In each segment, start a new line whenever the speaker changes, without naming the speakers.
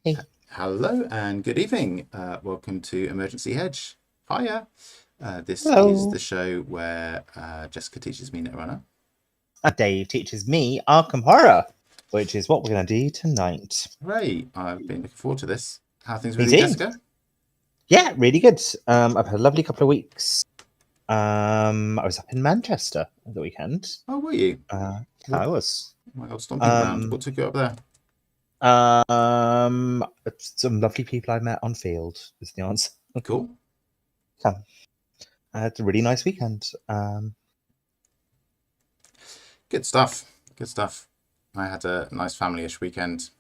Hey.
Hello and good evening. Welcome to Emergency Hedge. Hiya. This is
Hello.
the show where Jessica teaches me Netrunner.
Dave teaches me Arkham Horror, which is what we're going to do tonight.
Hooray! I've been looking forward to this. How are things
Me
with you,
too.
Jessica?
Yeah, really good. I've had a lovely couple of weeks. I was up in Manchester at the weekend.
Oh, were you?
I was.
My old stomping ground. What took you up there?
Some lovely people I met on field is the answer.
Cool.
I had a really nice weekend.
Good stuff. Good stuff. I had a nice family-ish weekend.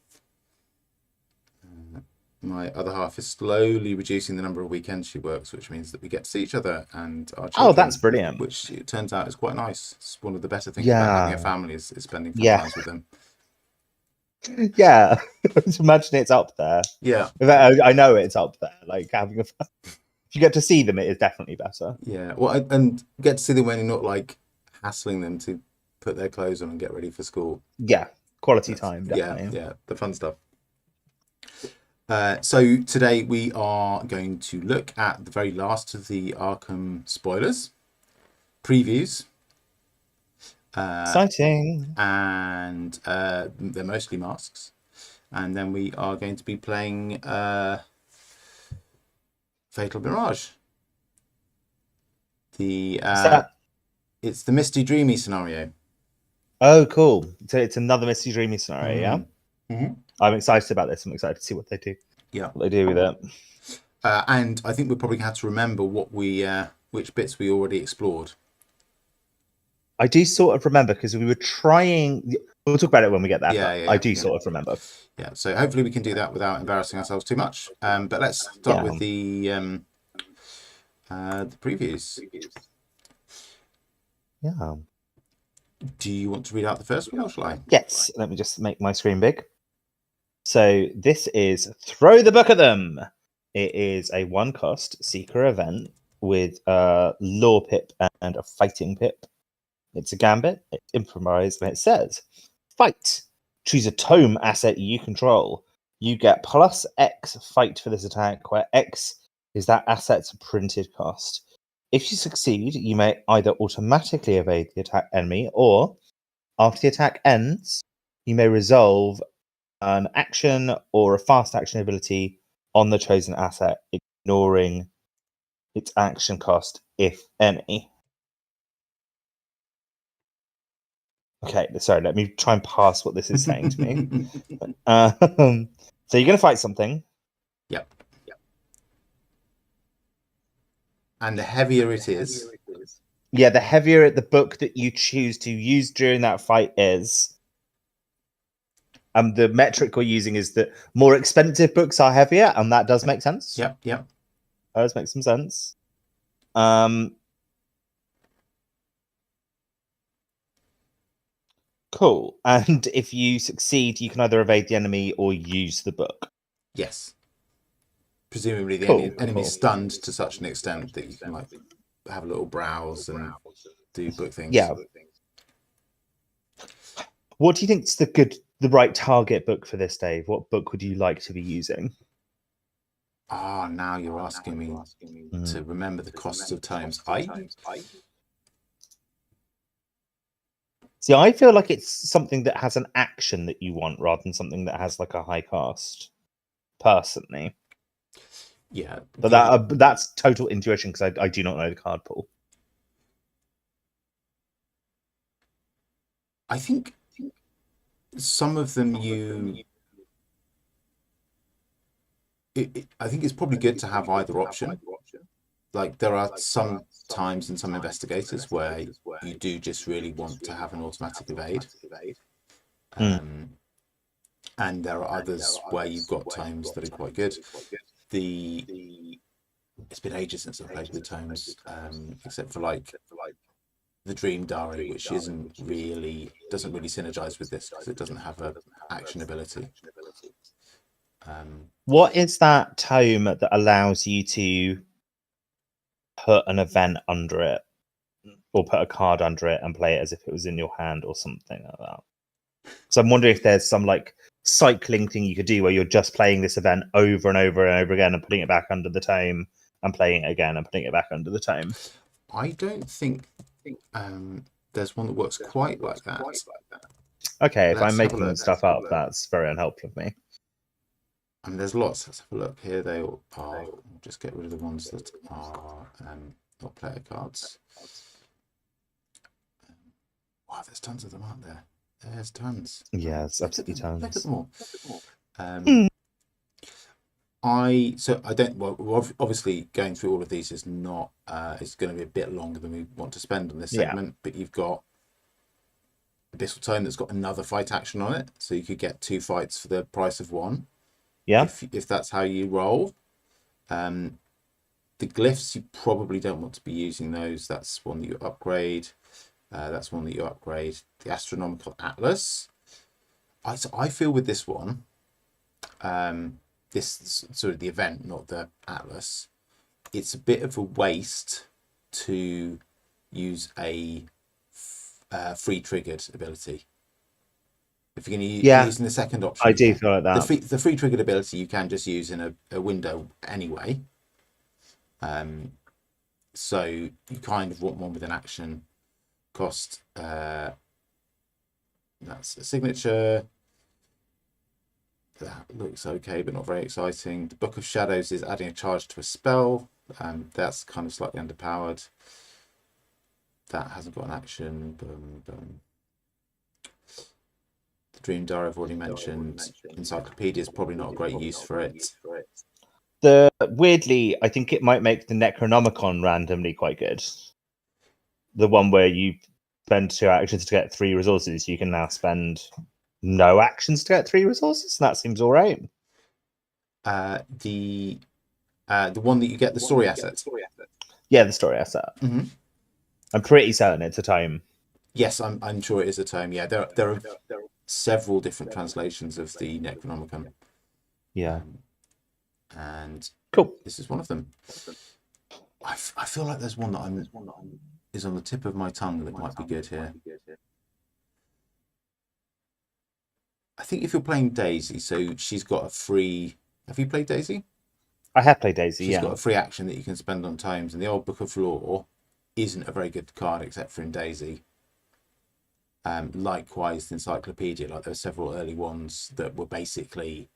My other half is slowly reducing the number of weekends she works, which means that we get to see each other and our
Oh,
children,
that's brilliant.
which it turns out is quite nice. It's one of the better things about having a
Yeah.
family is spending fun
Yeah.
times with them.
Yeah. Imagine it's up there.
Yeah.
I know it's up there. Like having a if you get to see them, it is definitely better.
Yeah. Well, and get to see them when you're not like hassling them to put their clothes on and get ready for school.
Yeah, quality
That's,
time,
yeah,
definitely.
yeah, the fun stuff. So today we are going to look at the very last of the Arkham spoilers, previews.
Exciting.
And they're mostly masks. And then we are going to be playing Fatal Mirage. It's the misty dreamy scenario.
Oh, cool. So it's another Misty Dreamy scenario, yeah?
Mm-hmm.
I'm excited about this. I'm excited to see what they do.
Yeah.
What they do with it.
And I think we're probably going to have to remember which bits we already explored.
I do sort of remember because we were trying. We'll talk about it when we get there.
Yeah.
I do sort of remember.
Yeah. So hopefully we can do that without embarrassing ourselves too much. But let's start with the previews.
Yeah.
Do you want to read out the first one, or shall I?
Yes. Let me just make my screen big. So this is Throw the Book at Them. It is a one-cost Seeker event with a Law Pip and a Fighting Pip. It's a gambit, it's improvised, and it says, fight. Choose a tome asset you control. You get plus X fight for this attack, where X is that asset's printed cost. If you succeed, you may either automatically evade the attack enemy, or after the attack ends, you may resolve an action or a fast action ability on the chosen asset, ignoring its action cost, if any. Okay, sorry, let me try and pass what this is saying to me. So you're going to fight something.
Yep. And the heavier it is.
Yeah, the heavier the book that you choose to use during that fight is. The metric we're using is that more expensive books are heavier, and that does make sense.
Yep.
That does make some sense. Cool. And if you succeed, you can either evade the enemy or use the book.
Yes. Presumably the enemy's stunned to such an extent that you can like have a little browse and do book things.
Yeah. What do you think is the right target book for this, Dave? What book would you like to be using?
Now you're asking me to remember the costs of tomes.
See, I feel like it's something that has an action that you want rather than something that has like a high cost. Personally,
yeah,
but that's total intuition because I do not know the card pool.
I think some of them I think it's probably good to have either option. Like there are some times in some investigators where you do just really want to have an automatic evade. And there are others where you've got tomes that are quite good. It's been ages since I've played with tomes, except for like the Dream Diary, which doesn't really synergize with this because it doesn't have an action ability.
What is that tome that allows you to put an event under it, or put a card under it and play it as if it was in your hand, or something like that? So I'm wondering if there's some like cycling thing you could do where you're just playing this event over and over and over again and putting it back under the tome and playing it again and putting it back under the tome.
I don't think there's one that works quite like that.
Okay, if
Let's
I'm
have a
making
look.
stuff up, that's very unhelpful of me.
I mean, there's lots. Let's have a look here. They all are. Just get rid of the ones that are not player cards. Wow, there's tons of them, aren't there? There's tons.
Yeah, it's absolutely tons.
Look at them all. I don't. Well, obviously, going through all of these is not. It's going to be a bit longer than we want to spend on this segment. But you've got Abyssal Tome that's got another fight action on it, so you could get 2 fights for the price of 1.
Yeah.
If that's how you roll. The glyphs, you probably don't want to be using those. That's one that you upgrade. That's one that you upgrade. The Astronomical Atlas. I feel with this one, this sort of the event, not the Atlas, it's a bit of a waste to use a free triggered ability. If you're going to use using the second option,
I do feel like that.
The free triggered ability you can just use in a window anyway. So you kind of want one with an action cost. That's a signature. That looks okay, but not very exciting. The Book of Shadows is adding a charge to a spell. That's kind of slightly underpowered. That hasn't got an action. Boom, boom. The Dream Diary I've already mentioned. Encyclopedia is probably not a great use for it.
Weirdly, I think it might make the Necronomicon randomly quite good. The one where you spend 2 actions to get 3 resources, you can now spend no actions to get 3 resources, and that seems all right.
The one that you get the story asset.
Yeah, the story asset.
Mm-hmm.
I'm pretty certain it's a tome.
Yes, I'm sure it is a tome. Yeah, there are several different translations of the Necronomicon.
Yeah.
And
cool.
This is one of them. I feel like there's one that is on the tip of my tongue that might be good here. I think if you're playing Daisy, so she's got a free. Have you played Daisy?
I have played Daisy.
She's got a free action that you can spend on tomes, and the old Book of Lore isn't a very good card except for in Daisy. Likewise, the Encyclopedia, like there were several early ones that were basically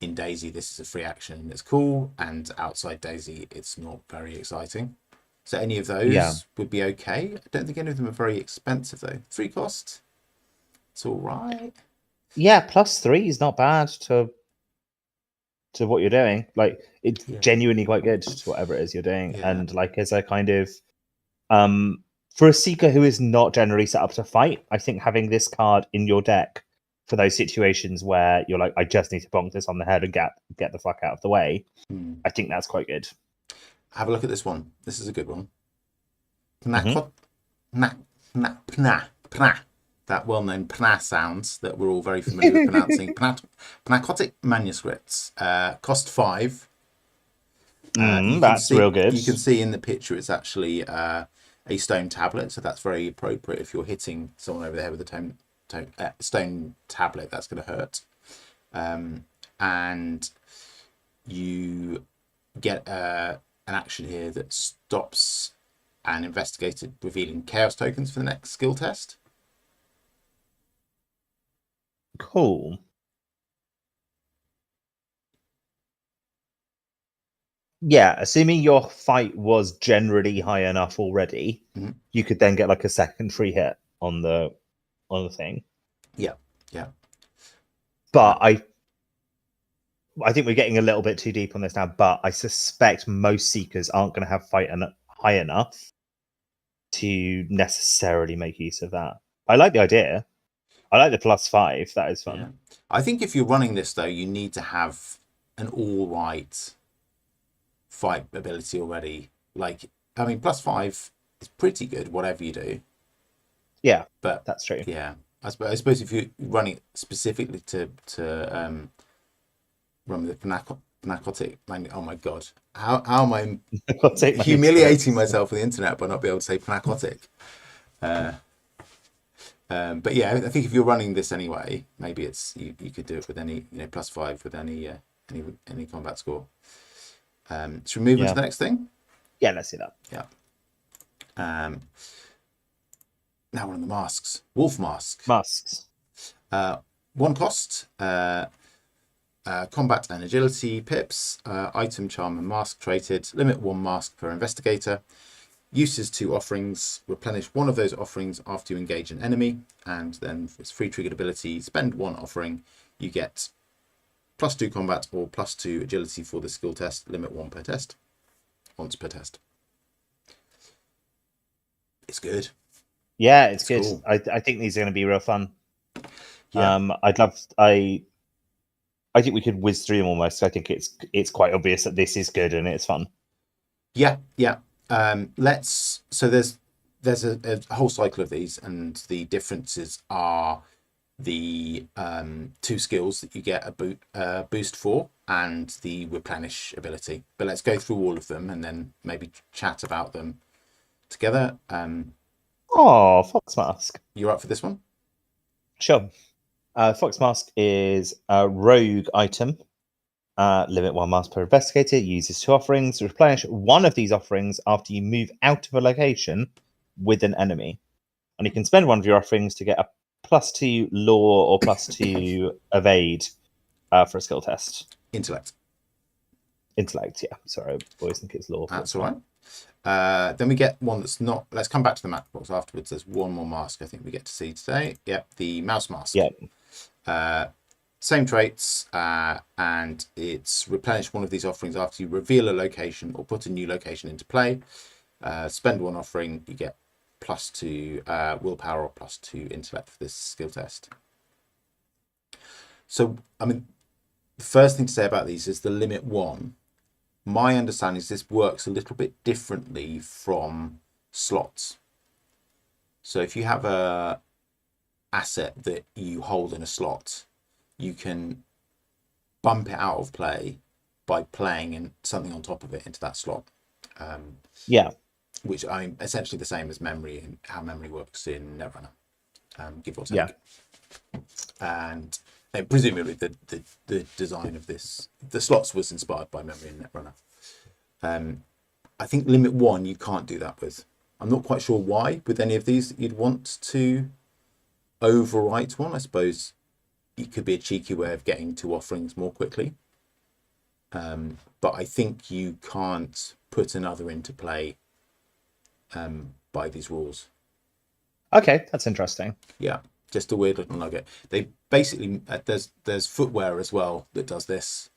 in Daisy. This is a free action and it's cool, and outside Daisy, it's not very exciting. So any of those would be okay. I don't think any of them are very expensive though. Free cost, it's all right.
Yeah, +3 is not bad to what you're doing. Like it's genuinely quite good to whatever it is you're doing, and like as a kind of for a seeker who is not generally set up to fight, I think having this card in your deck for those situations where you're like, I just need to bonk this on the head and get the fuck out of the way, I think that's quite good.
Have a look at this one. This is a good one. That well-known pna sounds that we're all very familiar with pronouncing. Pnacotic manuscripts. Cost 5.
That's real good.
You can see in the picture it's actually a stone tablet, so that's very appropriate if you're hitting someone over the head with a stone tablet. That's going to hurt. And you get an action here that stops an investigator revealing chaos tokens for the next skill test.
Cool. Yeah, assuming your fight was generally high enough already, you could then get like a second free hit on the thing.
Yeah.
But I think we're getting a little bit too deep on this now, but I suspect most seekers aren't going to have fight high enough to necessarily make use of that. I like the idea. I like the +5. That is fun.
Yeah. I think if you're running this, though, you need to have an all-right fight ability already. Like, I mean, +5 is pretty good, whatever you do.
Yeah,
but
that's true.
Yeah. I suppose if you're running it specifically to run with the pnacotic, oh my god, how am I humiliating myself on the internet by not being able to say pnacotic? But yeah, I think if you're running this anyway, maybe it's you could do it with any +5 with any combat score. Should we move on to the next thing?
Yeah, let's see that.
Yeah. Now we're on the masks. Wolf mask.
Masks.
1 cost. Combat and agility pips. Item, charm, and mask traded. Limit 1 mask per investigator. Uses 2 offerings. Replenish 1 of those offerings after you engage an enemy. And then for its free triggered ability, spend 1 offering. You get +2 combat or +2 agility for the skill test. Limit 1 per test. Once per test. It's good.
Yeah, it's good.
Cool.
I think these are going to be real fun.
Yeah.
I think we could whiz through them almost. I think it's quite obvious that this is good and it's fun.
Yeah. So there's a whole cycle of these, and the differences are the 2 skills that you get a boost for and the replenish ability. But let's go through all of them and then maybe chat about them together.
Fox Mask.
You're up for this one?
Sure. Fox Mask is a rogue item. Limit 1 mask per investigator. Uses 2 offerings. Replenish 1 of these offerings after you move out of a location with an enemy. And you can spend 1 of your offerings to get a +2 law or +2 evade for a skill test.
Intellect,
yeah. Sorry, I always think it's law.
That's all right. Then we get one that's not. Let's come back to the map box afterwards. There's 1 more mask I think we get to see today. Yep, the mouse mask.
Yep.
Same traits, and it's replenish 1 of these offerings after you reveal a location or put a new location into play. Spend 1 offering, you get +2 willpower or +2 intellect for this skill test. So, I mean, the first thing to say about these is the limit 1. My understanding is this works a little bit differently from slots. So if you have a asset that you hold in a slot, you can bump it out of play by playing in something on top of it into that slot. Which I mean, essentially the same as memory and how memory works in Netrunner, give or take.
Yeah.
And presumably the design of the slots was inspired by memory in Netrunner. I think limit 1 you can't do that with. I'm not quite sure why with any of these you'd want to overwrite 1. I suppose it could be a cheeky way of getting 2 offerings more quickly. But I think you can't put another into play by these rules.
Okay, that's interesting.
Yeah, just a weird little nugget. They basically there's footwear as well that does this,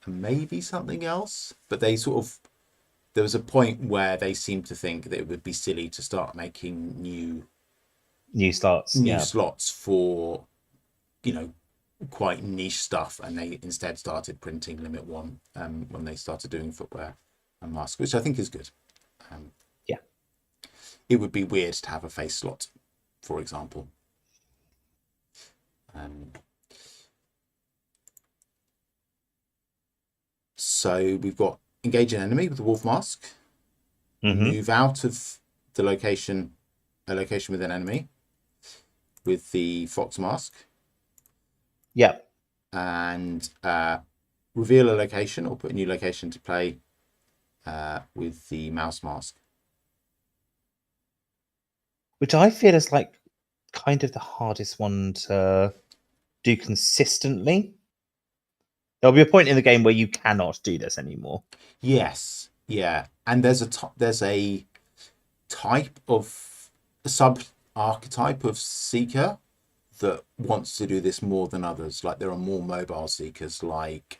and maybe something else. But they there was a point where they seemed to think that it would be silly to start making new slots for quite niche stuff, and they instead started printing limit 1 when they started doing footwear and masks, which I think is good. It would be weird to have a face slot, for example. So we've got engage an enemy with the wolf mask. Move out of the location, a location with an enemy with the fox mask.
Yeah.
And reveal a location or put a new location to play with the mouse mask.
Which I feel is like kind of the hardest one to do consistently. There'll be a point in the game where you cannot do this anymore.
Yes, yeah, and there's a type of sub archetype of seeker that wants to do this more than others. Like there are more mobile seekers, like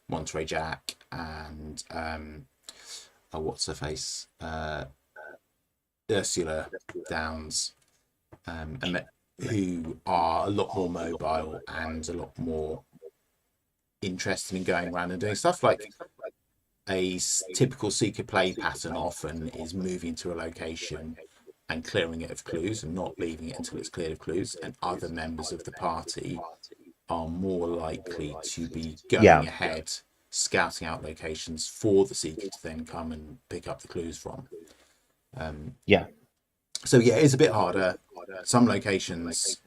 Monterey Jack and what's her face, Ursula Downs, who are a lot more mobile and a lot more interested in going around and doing stuff. Like a typical seeker play pattern often is moving to a location and clearing it of clues and not leaving it until it's cleared of clues, and other members of the party are more likely to be going ahead, scouting out locations for the seeker to then come and pick up the clues from. So yeah, it's a bit harder. Some locations,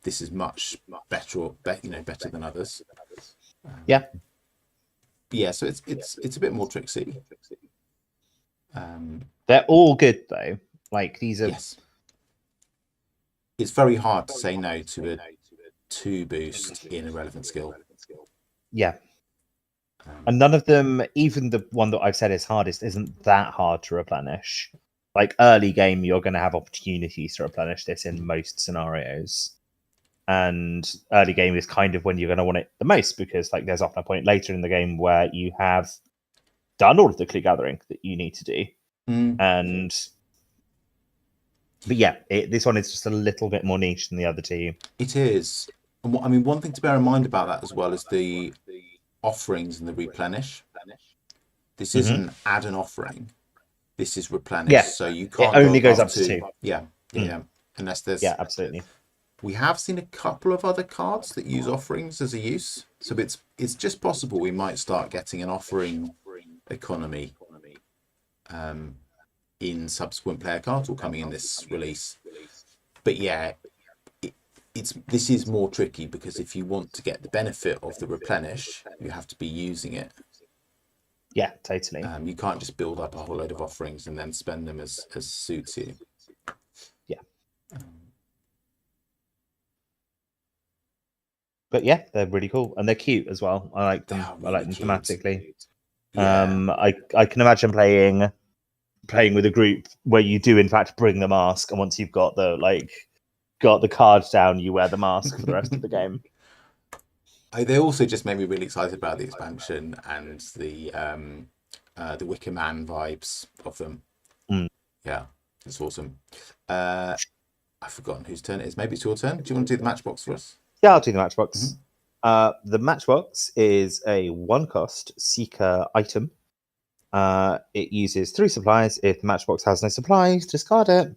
this is much better, or better than others.
Yeah,
Yeah, so it's a bit more tricksy.
they're all good though. Like these are.
Yes, it's very hard to say no to a 2 boost in a relevant skill.
Yeah. And none of them, even the one that I've said is hardest, isn't that hard to replenish. Like early game, you're going to have opportunities to replenish this in most scenarios. And early game is kind of when you're going to want it the most, because like there's often a point later in the game where you have done all of the clue gathering that you need to do. But yeah, this one is just a little bit more niche than the other two.
It is. And I mean, one thing to bear in mind about that as well is the offerings and the replenish. This isn't add an offering. This is replenish.
Yeah,
so you
it
can't
only
go
goes
above
up to 2.
Yeah. Unless there's.
Yeah, absolutely.
We have seen a couple of other cards that use offerings as a use. So it's just possible we might start getting an offering economy in subsequent player cards or coming in this release. But yeah, this is more tricky because if you want to get the benefit of the replenish, you have to be using it.
Yeah, totally.
You can't just build up a whole load of offerings and then spend them as suits you.
Yeah. But yeah, they're really cool and they're cute as well. I like them. Really I like them cute. Thematically. Yeah. I can imagine playing with a group where you do in fact bring the mask, and once you've got the cards down, you wear the mask for the rest of the game.
They also just made me really excited about the expansion and the Wicker Man vibes of them. Yeah, it's awesome. I've forgotten whose turn it is. Maybe it's your turn. Do you want to do the matchbox for us?
Yeah, I'll do the matchbox. The matchbox is a 1-cost seeker item. It uses 3 supplies. If the matchbox has no supplies, discard it.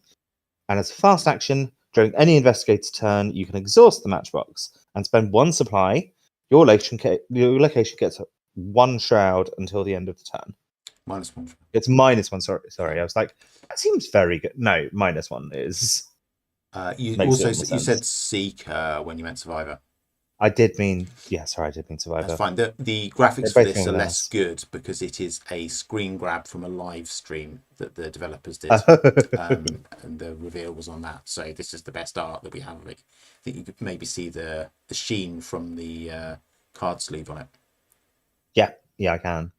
And as a fast action, during any investigator's turn, you can exhaust the matchbox and spend 1 supply. Your location gets 1 shroud until the end of the turn.
-1.
It's -1. Sorry. I was like, that seems very good. No, -1 is.
You said seeker when you meant survivor.
I did mean survivor.
That's fine. The graphics for this are less good because it is a screen grab from a live stream that the developers did, and the reveal was on that. So this is the best art that we have of it. I think you could maybe see the sheen from the card sleeve on it.
Yeah, I can.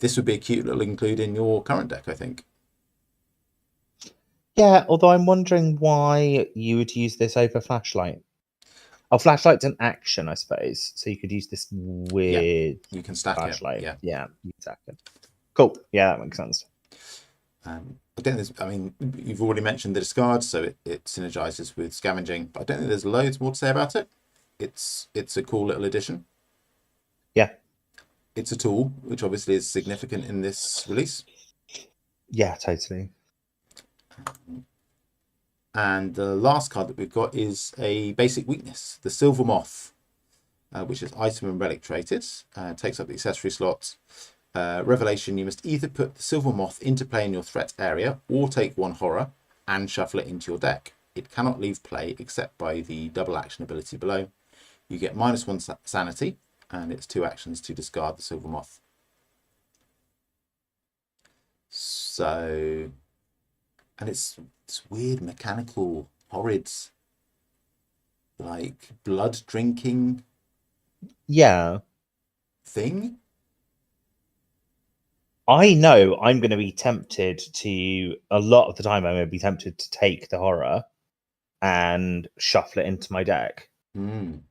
This would be a cute little include in your current deck, I think.
Yeah, although I'm wondering why you would use this over flashlight. Oh, flashlight's an action, I suppose. So you could use this with
you can stack
flashlight.
it.
Yeah, you can stack it. Cool. Yeah, that makes sense.
Again, you've already mentioned the discard, so it synergizes with scavenging, but I don't think there's loads more to say about it. It's a cool little addition.
Yeah.
It's a tool, which obviously is significant in this release.
Yeah, totally.
And the last card that we've got is a basic weakness, the Silver Moth, which is item and relic traded, takes up the accessory slot. Revelation, you must either put the Silver Moth into play in your threat area or take 1 horror and shuffle it into your deck. It cannot leave play except by the double action ability below. You get -1 sanity, and it's 2 actions to discard the Silver Moth. So, and it's weird mechanical horrid like blood drinking thing.
I know I'm going to be tempted to, a lot of the time I'm going to be tempted to take the horror and shuffle it into my deck. And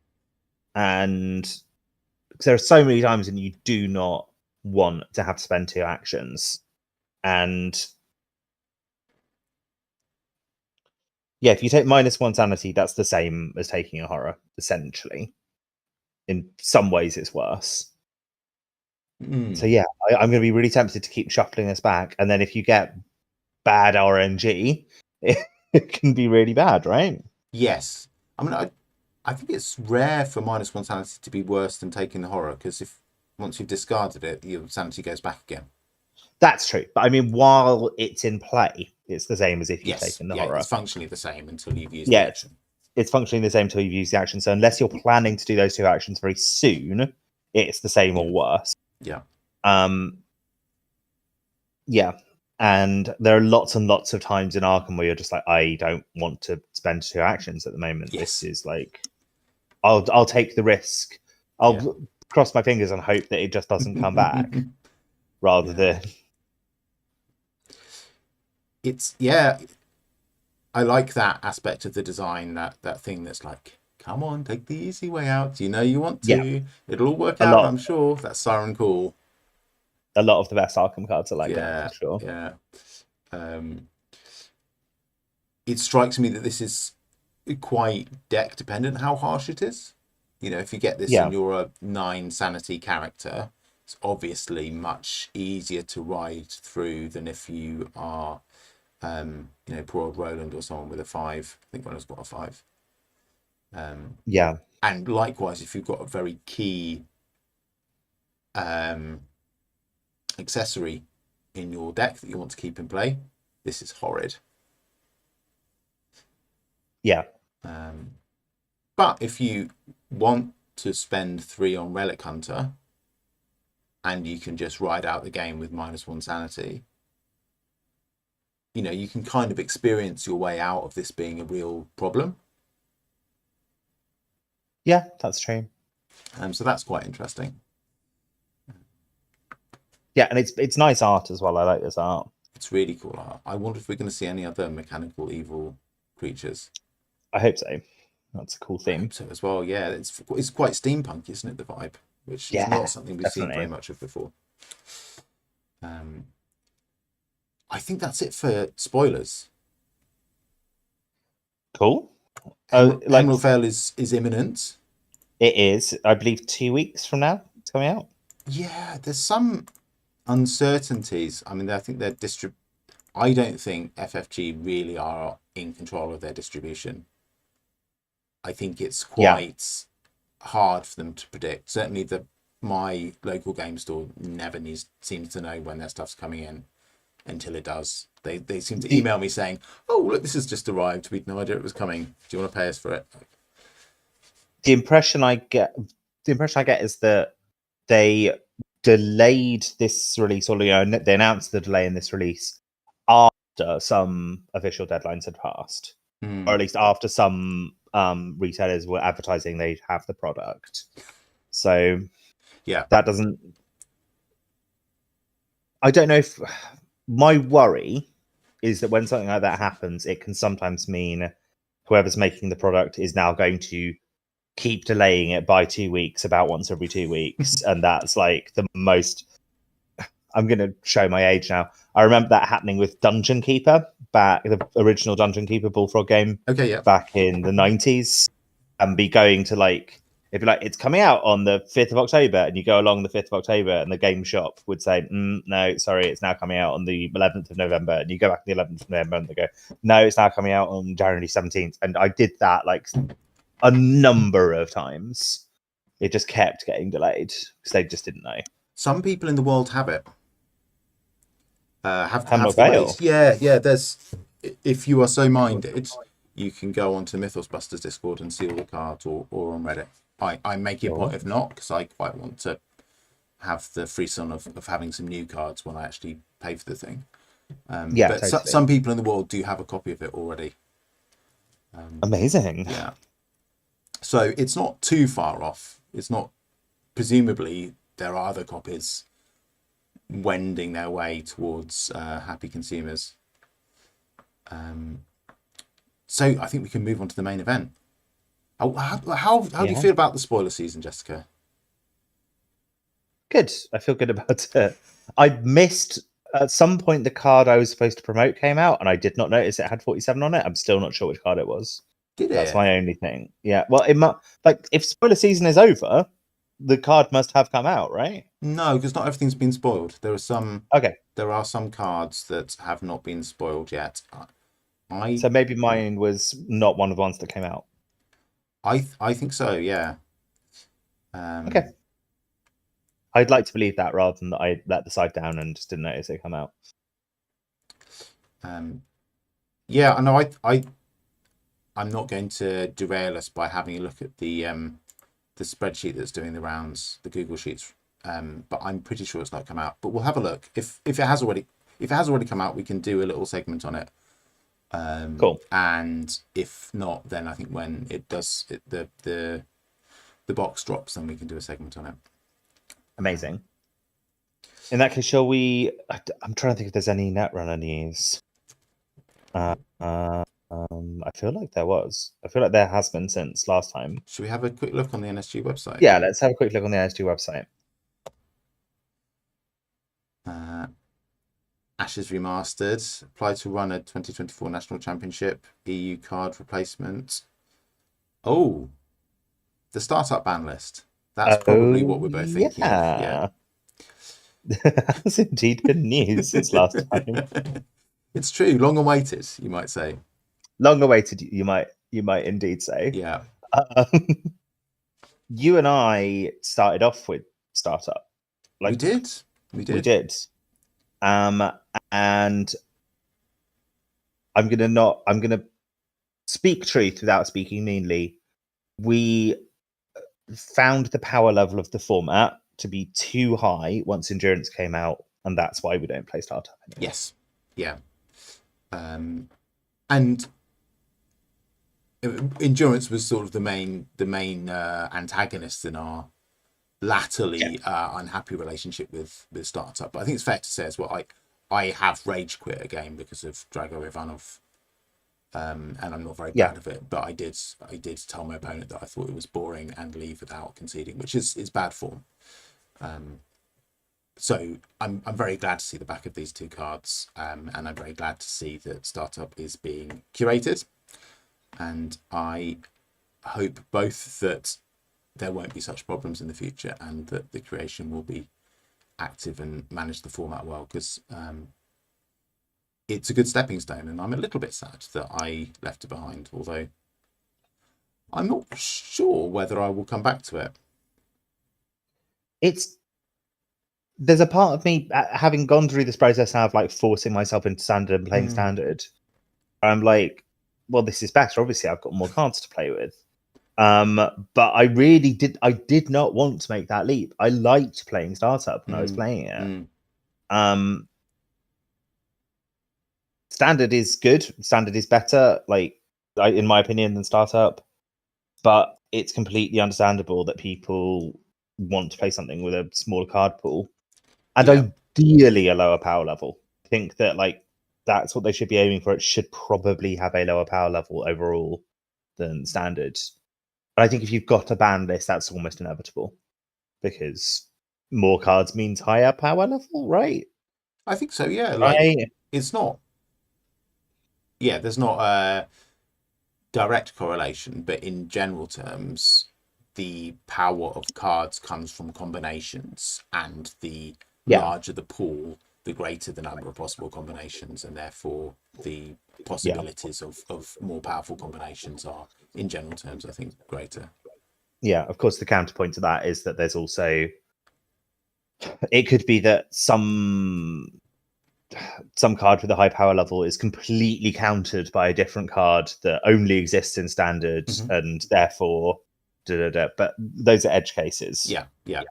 because there are so many times when you do not want to have to spend 2 actions. And yeah, if you take -1 sanity, that's the same as taking a horror, essentially. In some ways, it's worse. So yeah, I'm going to be really tempted to keep shuffling this back. And then if you get bad RNG, it can be really bad, right?
Yes. I mean, I think it's rare for -1 sanity to be worse than taking the horror, because if once you've discarded it, your sanity goes back again.
That's true. But I mean, while it's in play, it's the same as if you've taken the horror.
It's functionally the same until you've used
the
the action.
It's functionally the same until you've used the action. So unless you're planning to do those two actions very soon, it's the same or worse.
Yeah.
Yeah. And there are lots and lots of times in Arkham where you're just like, I don't want to spend two actions at the moment.
Yes.
This is like, I'll take the risk. I'll cross my fingers and hope that it just doesn't come back, rather than.
I like that aspect of the design. That thing that's like, come on, take the easy way out. You know you want to.
Yeah.
It'll all work out. I'm sure. That's Siren Call.
A lot of the best Arkham cards are like that, for sure.
Yeah. It strikes me that this is quite deck dependent how harsh it is. You know, if you get this and you're a 9 sanity character, it's obviously much easier to ride through than if you are, poor old Roland or someone with a 5. I think Roland's got a 5. And likewise, if you've got a very key accessory in your deck that you want to keep in play, this is horrid.
Yeah.
But if you want to spend 3 on Relic Hunter and you can just ride out the game with -1 sanity, you know, you can kind of experience your way out of this being a real problem.
Yeah, that's true.
So that's quite interesting.
Yeah, and it's nice art as well. I like this art.
It's really cool art. I wonder if we're going to see any other mechanical evil creatures.
I hope so. That's a cool theme.
I hope so as well. Yeah, it's quite steampunk, isn't it? The vibe, which is not something we've seen very much of before. I think that's it for spoilers.
Cool.
Emerald Vale is imminent.
It is. I believe 2 weeks from now it's coming out.
Yeah, there's some uncertainties. I mean, I think I don't think FFG really are in control of their distribution. I think it's quite hard for them to predict. Certainly my local game store never seems to know when their stuff's coming in until it does. They seem to email me saying, oh, look, this has just arrived. We had no idea it was coming. Do you want to pay us for it?
The impression I get is that they delayed this release, or they announced the delay in this release after some official deadlines had passed, or at least after some retailers were advertising they'd have the product. So that doesn't. I don't know if my worry is that when something like that happens, it can sometimes mean whoever's making the product is now going to keep delaying it by 2 weeks, about once every 2 weeks. And that's like the most. I'm going to show my age now. I remember that happening with Dungeon Keeper, the original Dungeon Keeper Bullfrog game. Back in the 90s, and be going to if you're it's coming out on the 5th of October, and you go along the 5th of October, and the game shop would say, no, sorry, it's now coming out on the 11th of November, and you go back to the 11th of November, and they go, no, it's now coming out on January 17th. And I did that a number of times. It just kept getting delayed because they just didn't know.
Some people in the world have it. Have
fail.
Yeah. There's, if you are so minded, you can go onto Mythos Busters Discord and see all the cards, or on Reddit. I make it a point if not, because I quite want to have the free son of having some new cards when I actually pay for the thing. But totally. Some people in the world do have a copy of it already.
Amazing.
Yeah. So it's not too far off. It's not. Presumably there are other copies wending their way towards happy consumers. So I think we can move on to the main event. How do you feel about the spoiler season, Jessica?
Good. I feel good about it. I missed at some point the card I was supposed to promote came out, and I did not notice it had 47 on it. I'm still not sure which card it was.
Did it?
That's my only thing. Yeah. Well, if spoiler season is over, the card must have come out, right?
No, because not everything's been spoiled. There are some.
Okay.
There are some cards that have not been spoiled yet.
So maybe mine was not one of the ones that came out.
I think so. Yeah.
Okay. I'd like to believe that rather than that I let the side down and just didn't notice it come out.
Yeah, I know. I'm not going to derail us by having a look at the spreadsheet that's doing the rounds, the Google Sheets. But I'm pretty sure it's not come out. But we'll have a look. If it has already come out, we can do a little segment on it.
Cool.
And if not, then I think when it does the box drops, then we can do a segment on it.
Amazing. In that case, shall we? I'm trying to think if there's any Netrunner news. I feel like there was. I feel like there has been since last time.
Should we have a quick look on the NSG website?
Yeah, let's have a quick look on the NSG website.
Ashes Remastered. Apply to run a 2024 National Championship. EU card replacement. Oh, the startup ban list. That's probably what we're both thinking of. Yeah.
That's indeed been news since last time.
It's true. Long awaited, you might say.
Long awaited, you might indeed say.
Yeah.
You and I started off with startup.
We did.
And I'm gonna speak truth without speaking meanly. We found the power level of the format to be too high once endurance came out, and that's why we don't play startup anymore.
Yes. Yeah. And endurance was sort of the main antagonist in our latterly unhappy relationship with startup. But I think it's fair to say as well, I have rage quit a game because of Drago Ivanov, and I'm not very proud of it. But I did tell my opponent that I thought it was boring and leave without conceding, which is bad form. So I'm very glad to see the back of these two cards, and I'm very glad to see that startup is being curated, and I hope both that there won't be such problems in the future and that the creation will be active and manage the format well, because it's a good stepping stone, and I'm a little bit sad that I left it behind, although I'm not sure whether I will come back to it.
There's a part of me, having gone through this process now of like forcing myself into standard and playing standard, I'm like, well, this is better. Obviously, I've got more cards to play with. But I did not want to make that leap. I liked playing startup when I was playing it. Standard is good. Standard is better, in my opinion, than startup. But it's completely understandable that people want to play something with a smaller card pool, and ideally a lower power level. I think that that's what they should be aiming for. It should probably have a lower power level overall than standard. But I think if you've got a ban list, that's almost inevitable, because more cards means higher power level, right?
I think so, yeah. It's not... Yeah, there's not a direct correlation, but in general terms, the power of cards comes from combinations, and the larger the pool, the greater the number of possible combinations, and therefore the possibilities of more powerful combinations are, in general terms, I think, greater.
Yeah, of course, the counterpoint to that is that there's also... It could be that some card with a high power level is completely countered by a different card that only exists in standard, and therefore... But those are edge cases.
Yeah.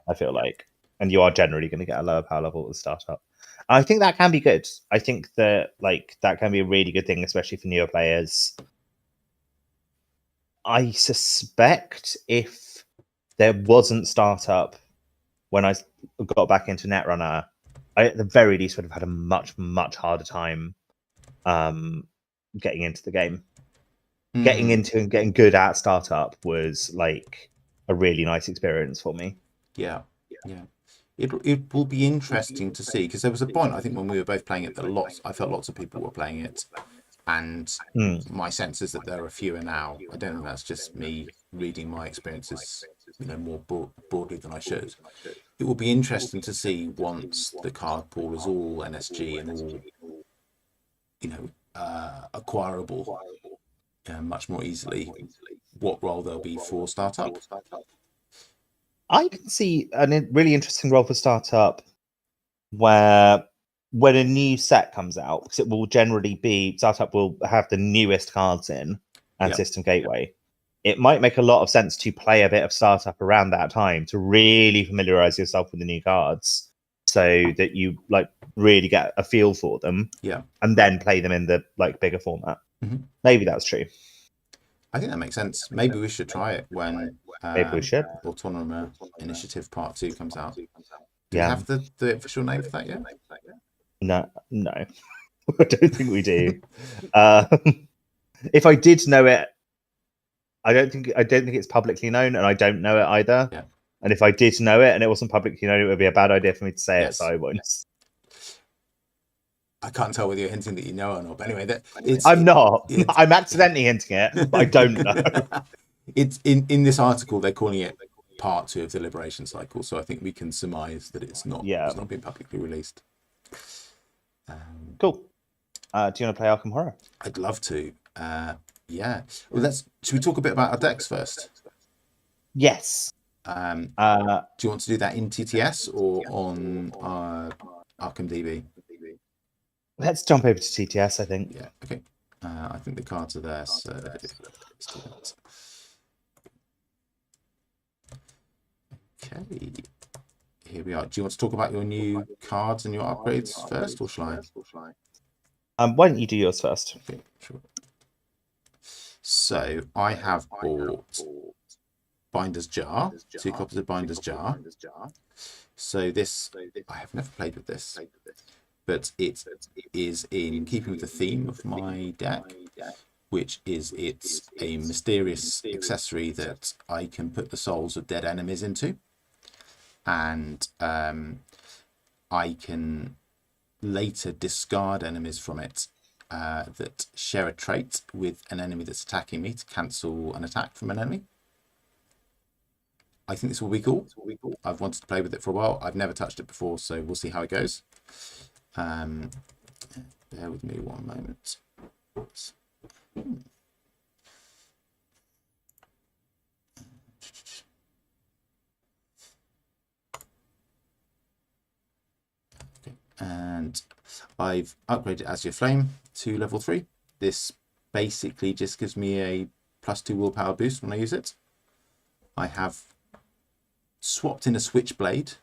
I feel like. And you are generally going to get a lower power level at the startup. I think that can be good. I think that that can be a really good thing, especially for newer players. I suspect if there wasn't startup when I got back into Netrunner, I at the very least would have had a much, much harder time getting into the game. Getting into and getting good at startup was a really nice experience for me.
Yeah. It will be interesting to see, because there was a point, I think, when we were both playing it that I felt lots of people were playing it, and my sense is that there are fewer now. I don't think that's just me reading my experiences more broadly than I should. It will be interesting to see, once the card pool is all NSG and all acquirable much more easily, what role there'll be for startup.
I can see really interesting role for startup where when a new set comes out, because it will generally be startup will have the newest cards in and system gateway. It might make a lot of sense to play a bit of startup around that time to really familiarize yourself with the new cards, so that you like really get a feel for them. And then play them in the like bigger format. Maybe that's true.
I think that makes sense. Maybe we should try it when
Maybe we should.
Autonomer Initiative Part 2 comes out. Do we have the official name for that yet?
No. I don't think we do. If I did know it, I don't think it's publicly known, and I don't know it either.
Yeah.
And if I did know it and it wasn't publicly known, it would be a bad idea for me to say it, so I won't.
I can't tell whether you're hinting that you know or not, but anyway,
I'm not. I'm accidentally hinting it, but I don't know.
It's in this article they're calling it Part 2 of the Liberation Cycle, so I think we can surmise that it's not been publicly released.
Cool. Do you want to play Arkham Horror?
I'd love to. Yeah. Well, should we talk a bit about our decks first?
Yes.
Do you want to do that in TTS or on Arkham DB?
Let's jump over to TTS, I think.
Yeah, okay. I think the cards are there, so let's do that. Okay. Here we are. Do you want to talk about your new cards and your upgrades first, or shall I?
Why don't you do yours first?
Okay, sure. So I have bought Binder's Jar, 2 copies of Binder's Jar. So this, I have never played with this, but it is in keeping with the theme of my deck, which is it's a mysterious accessory that I can put the souls of dead enemies into, and I can later discard enemies from it that share a trait with an enemy that's attacking me to cancel an attack from an enemy. I think this will be cool. I've wanted to play with it for a while. I've never touched it before, so we'll see how it goes. Bear with me one moment. Okay. And I've upgraded Azure Flame to level 3. This basically just gives me a +2 willpower boost when I use it. I have swapped in a Switchblade,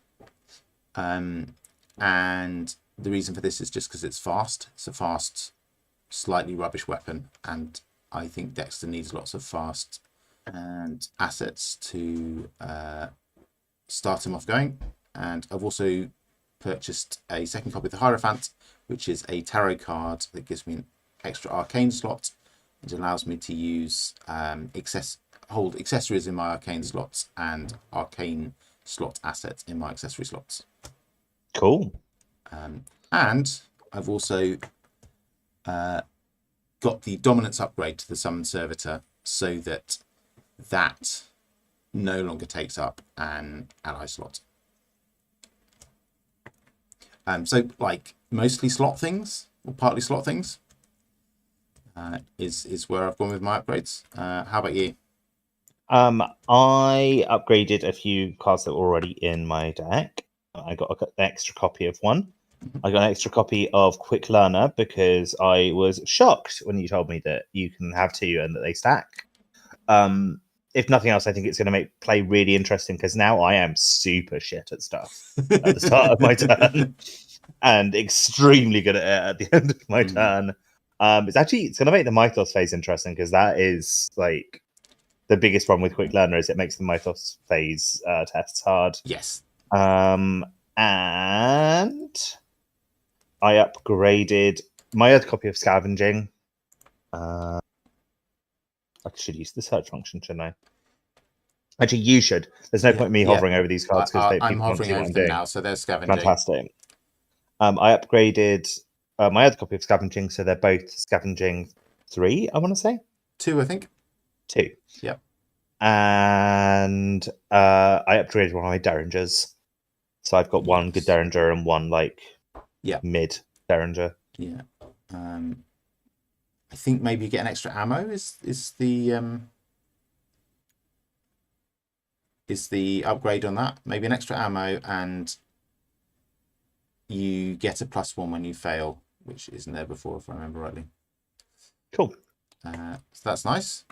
and the reason for this is just because it's fast. It's a fast, slightly rubbish weapon, and I think Dexter needs lots of fast and assets to start him off going. And I've also purchased a second copy of the Hierophant, which is a tarot card that gives me an extra arcane slot. It allows me to use hold accessories in my arcane slots and arcane slot assets in my accessory slots.
Cool.
And I've also got the dominance upgrade to the Summoned Servitor, so that no longer takes up an ally slot. So like mostly slot things, or partly slot things, is where I've gone with my upgrades. How about you?
I upgraded a few cards that were already in my deck. I got an extra copy of one. I got an extra copy of Quick Learner because I was shocked when you told me that you can have 2 and that they stack. If nothing else, I think it's going to make play really interesting, because now I am super shit at stuff at the start of my turn and extremely good at it at the end of my turn. It's going to make the Mythos phase interesting, because that is like the biggest problem with Quick Learner is it makes the Mythos phase tests hard.
Yes.
And I upgraded my other copy of Scavenging. I should use the search function, shouldn't I? Actually, you should. There's no point in me hovering over these cards, because
I'm hovering over them now, so they're Scavenging.
Fantastic. I upgraded my other copy of Scavenging, so they're both Scavenging 3, I want to say.
2, I think.
2.
Yep.
And I upgraded one of my Derringers. So I've got one good Derringer and one mid Derringer.
Yeah. I think maybe you get an extra ammo is the is the upgrade on that. Maybe an extra ammo, and you get a +1 when you fail, which isn't there before, if I remember rightly.
Cool.
So that's nice.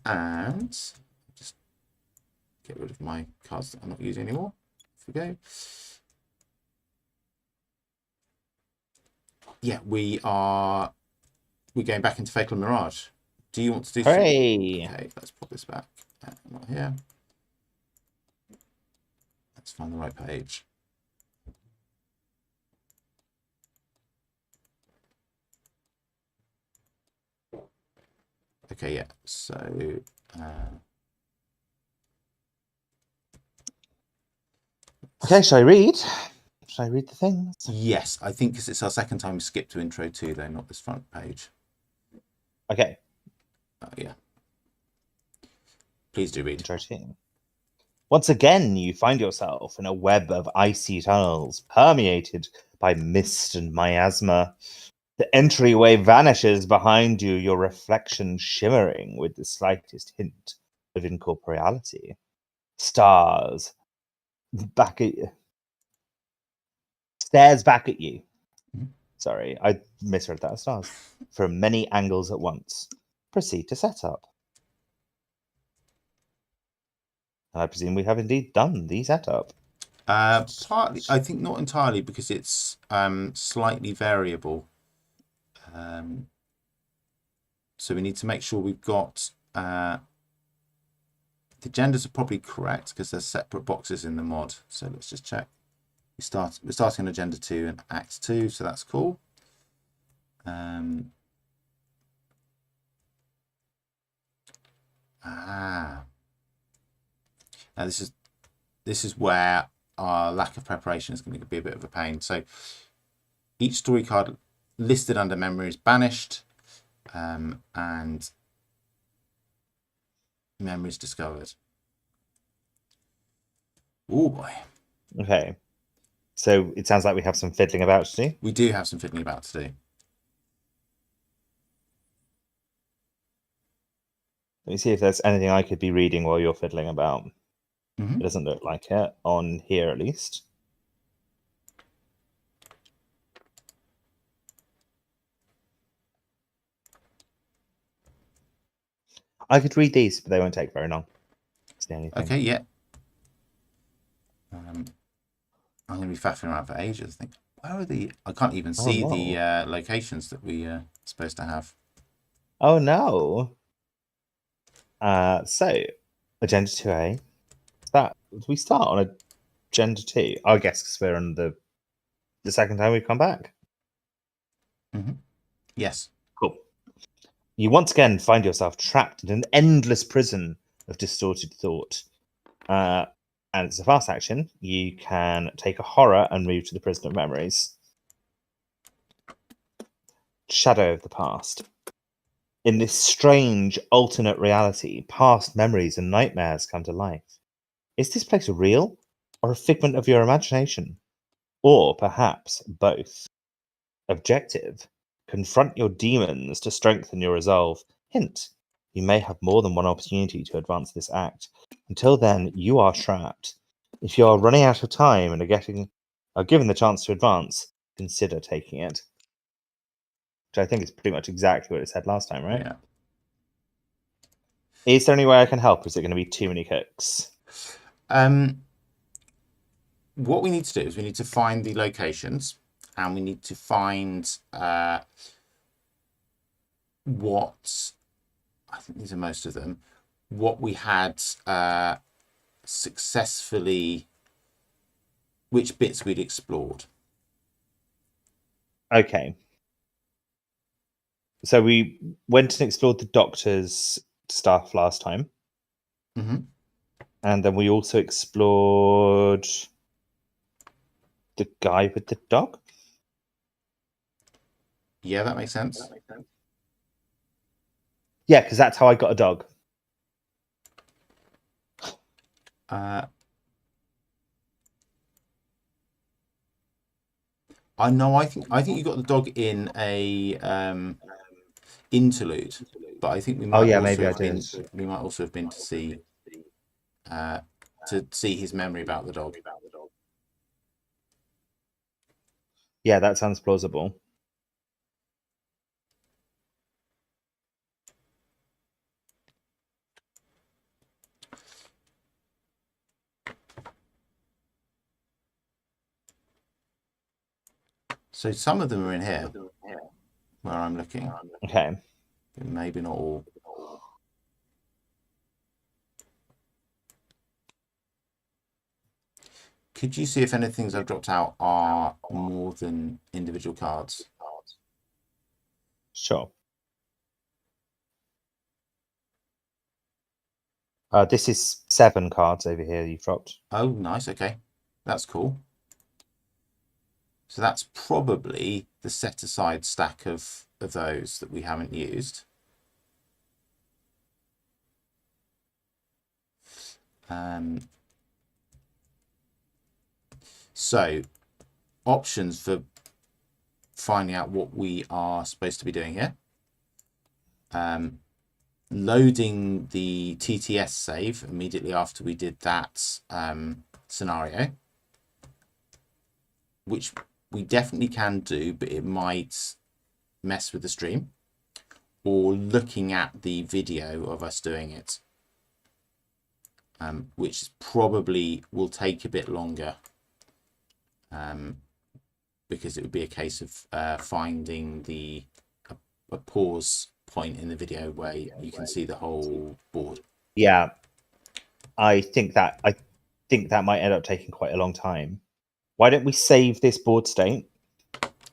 And just get rid of my cards that I'm not using anymore. Off we go. Yeah, we're going back into Fatal Mirage. Do you want to do
Hooray!
Okay, let's pop this back. Not here. Let's find the right page. Okay, yeah. So
Okay, shall I read? Shall I read the things?
Yes, I think because it's our second time we skipped to intro 2, though, not this front page.
Okay.
Yeah. Please do read.
Intro 2. Once again, you find yourself in a web of icy tunnels permeated by mist and miasma. The entryway vanishes behind you, your reflection shimmering with the slightest hint of incorporeality. Stars back at you. Stares back at you. Sorry, I misread that. Stars. From many angles at once. Proceed to set up. And I presume we have indeed done the setup.
Partly, I think not entirely, because it's slightly variable. So we need to make sure we've got the genders are probably correct because there's separate boxes in the mod. So let's just check. We're starting on agenda 2 and act 2, so that's cool. Now this is where our lack of preparation is going to be a bit of a pain. So each story card listed under memory is banished, and memories discovered. Oh boy.
Okay. So it sounds like we have some fiddling about to do.
We do have some fiddling about to do.
Let me see if there's anything I could be reading while you're fiddling about.
Mm-hmm.
It doesn't look like it, on here at least. I could read these, but they won't take very long. It's the only thing.
Okay, yeah. I'm going to be faffing around for ages, I think. Where are the... I can't even see the locations that we are supposed to have.
Oh, no. So, Agenda 2A. We start on Agenda 2. I guess because we're on the second time we've come back.
Mm-hmm. Yes.
Cool. You once again find yourself trapped in an endless prison of distorted thought. And it's a fast action. You can take a horror and move to the prison of memories. Shadow of the past. In this strange alternate reality, past memories and nightmares come to life. Is this place real or a figment of your imagination? Or perhaps both? Objective. Confront your demons to strengthen your resolve. Hint. You may have more than one opportunity to advance this act. Until then, you are trapped. If you are running out of time and are given the chance to advance, consider taking it. Which I think is pretty much exactly what it said last time, right?
Yeah.
Is there any way I can help? Is it going to be too many cooks?
What we need to do is we need to find the locations, and we need to find what... I think these are most of them. What we had successfully... Which bits we'd explored.
Okay. So we went and explored the doctor's stuff last time.
Mm-hmm.
And then we also explored the guy with the dog.
Yeah, that makes sense.
Yeah, because that's how I got a dog.
I know. I think you got the dog in a interlude. but I think we might
maybe I did.
we might also have been to see his memory about the dog.
Yeah, that sounds plausible.
So some of them are in here where I'm looking.
Okay.
But maybe not all. Could you see if any things I've dropped out are more than individual cards?
Sure. This is 7 cards over here you've dropped.
Oh, nice. Okay. That's cool. So that's probably the set aside stack of those that we haven't used. So options for finding out what we are supposed to be doing here. Loading the TTS save immediately after we did that scenario, which we definitely can do, but it might mess with the stream, or looking at the video of us doing it, which probably will take a bit longer, because it would be a case of finding a pause point in the video where you can see the whole board.
Yeah, I think that might end up taking quite a long time. Why don't we save this board state?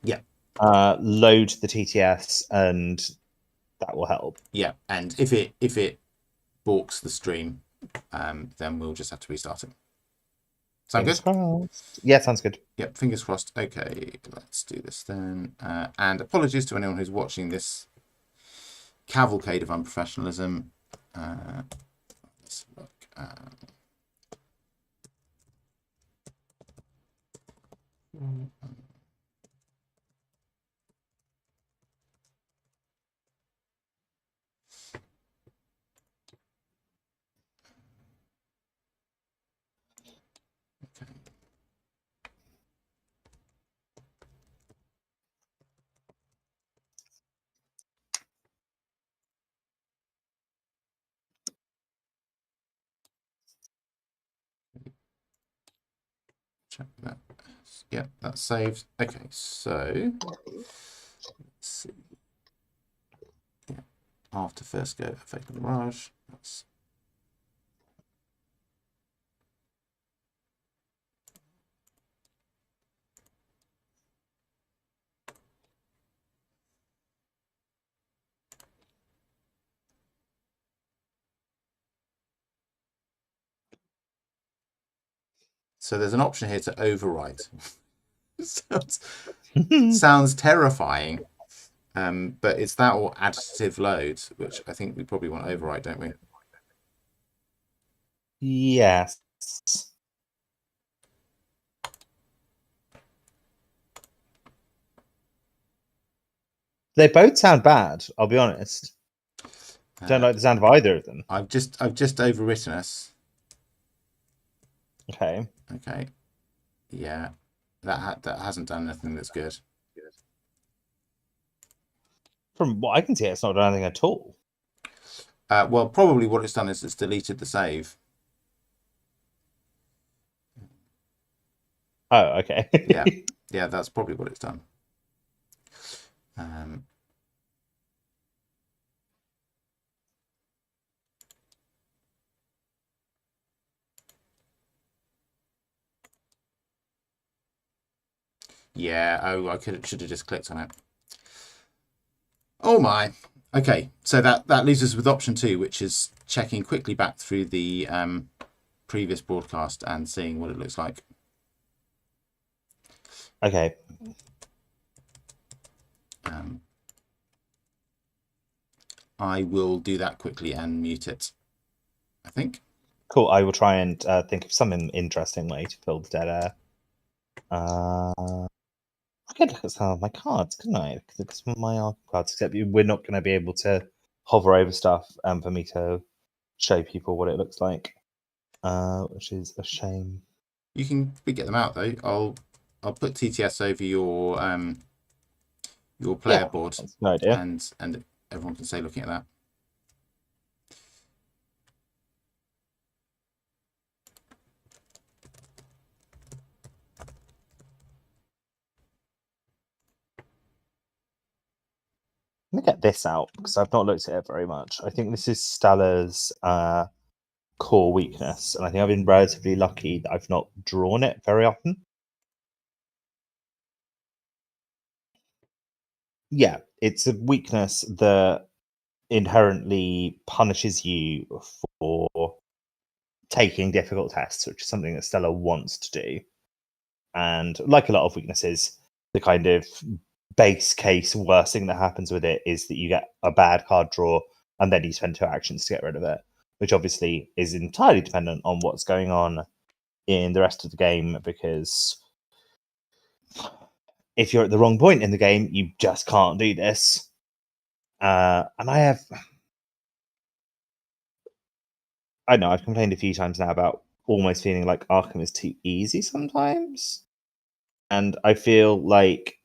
Yeah.
Load the TTS, and that will help.
Yeah, and if it balks the stream, then we'll just have to restart it. Sound
Fingers
good?
crossed. Yeah, sounds good.
Yep, fingers crossed. Okay, let's do this then. And apologies to anyone who's watching this cavalcade of unprofessionalism. Let's look. Okay. Check that. Yep, that's saved. Okay, so let's see. Yeah, after first go, Fatal Mirage. That's so there's an option here to overwrite. sounds terrifying, but it's that or additive load, which I think we probably want overwrite, don't we?
Yes. They both sound bad, I'll be honest. Don't like the sound of either of them.
I've just overwritten us.
Okay.
Okay. Yeah. That hasn't done anything that's good.
From what I can see, it's not done anything at all.
Well, probably what it's done is it's deleted the save.
Oh, okay.
Yeah. Yeah, that's probably what it's done. Yeah, oh, I should have just clicked on it. Oh my. Okay, so that leaves us with option 2, which is checking quickly back through the previous broadcast and seeing what it looks like.
Okay.
I will do that quickly and mute it, I think.
Cool. I will try and think of some interesting way to fill the dead air. I could look at some of my cards, couldn't I? Because it's my Arkham cards, except we're not going to be able to hover over stuff and for me to show people what it looks like, which is a shame.
You can get them out though. I'll put TTS over your player board,
that's a good idea.
and everyone can say looking at that.
Let me get this out because I've not looked at it very much. I think this is Stella's core weakness, and I think I've been relatively lucky that I've not drawn it very often. Yeah, it's a weakness that inherently punishes you for taking difficult tests, which is something that Stella wants to do. And like a lot of weaknesses, the kind of base case worst thing that happens with it is that you get a bad card draw and then you spend 2 actions to get rid of it, which obviously is entirely dependent on what's going on in the rest of the game, because if you're at the wrong point in the game, you just can't do this. And I know I've complained a few times now about almost feeling like Arkham is too easy sometimes. And I feel like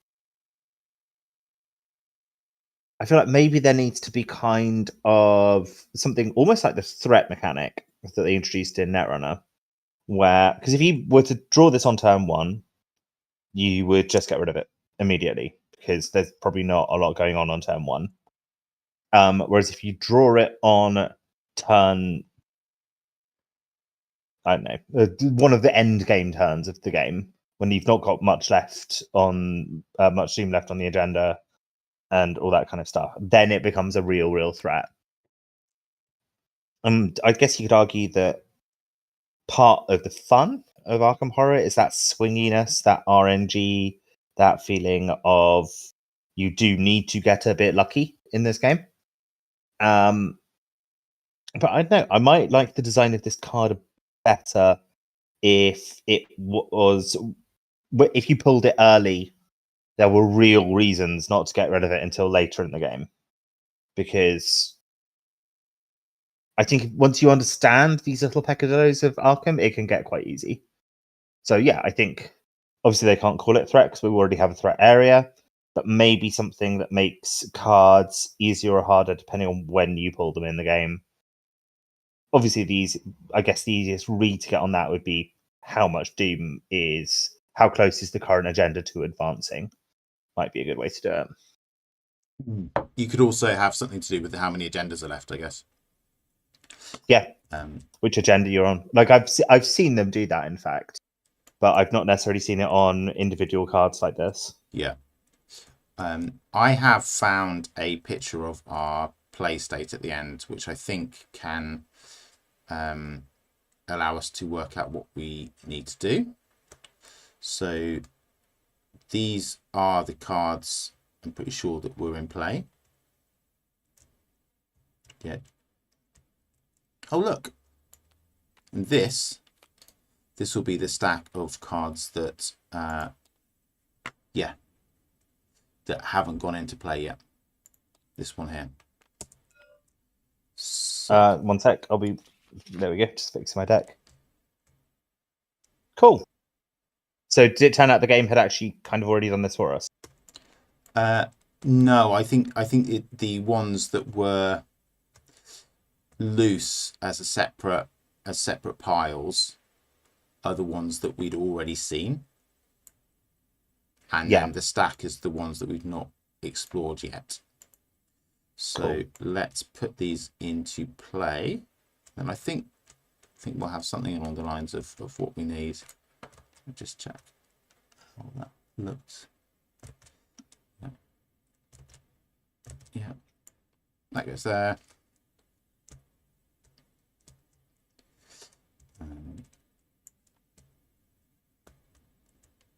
maybe there needs to be kind of something almost like the threat mechanic that they introduced in Netrunner, where, because if you were to draw this on turn 1, you would just get rid of it immediately because there's probably not a lot going on turn 1. Whereas if you draw it on turn, I don't know, one of the end game turns of the game, when you've not got much left on much steam left on the agenda and all that kind of stuff, then it becomes a real threat. I guess you could argue that part of the fun of Arkham Horror is that swinginess, that RNG, that feeling of you do need to get a bit lucky in this game. But I don't know, I might like the design of this card better if it was, if you pulled it early, there were real reasons not to get rid of it until later in the game. Because I think once you understand these little peccadillos of Arkham, it can get quite easy. So yeah, I think obviously they can't call it threat because we already have a threat area, but maybe something that makes cards easier or harder depending on when you pull them in the game. Obviously, I guess the easiest read to get on that would be how much Doom is, how close is the current agenda to advancing. Might be a good way to do it.
You could also have something to do with how many agendas are left, I guess.
Yeah. Which agenda you're on. Like I've seen them do that, in fact, but I've not necessarily seen it on individual cards like this.
Yeah. I have found a picture of our play state at the end, which I think can allow us to work out what we need to do. So these are the cards I'm pretty sure that were in play. Yeah. Oh, look. And this will be the stack of cards that, that haven't gone into play yet. This one here. So,
one sec. There we go. Just fixing my deck. Cool. So did it turn out the game had actually kind of already done this for us?
No, I think the ones that were loose as separate piles are the ones that we'd already seen, and then the stack is the ones that we've not explored yet. So let's put these into play, and I think we'll have something along the lines of what we need. I'll just check how that looks. Yeah, that goes there.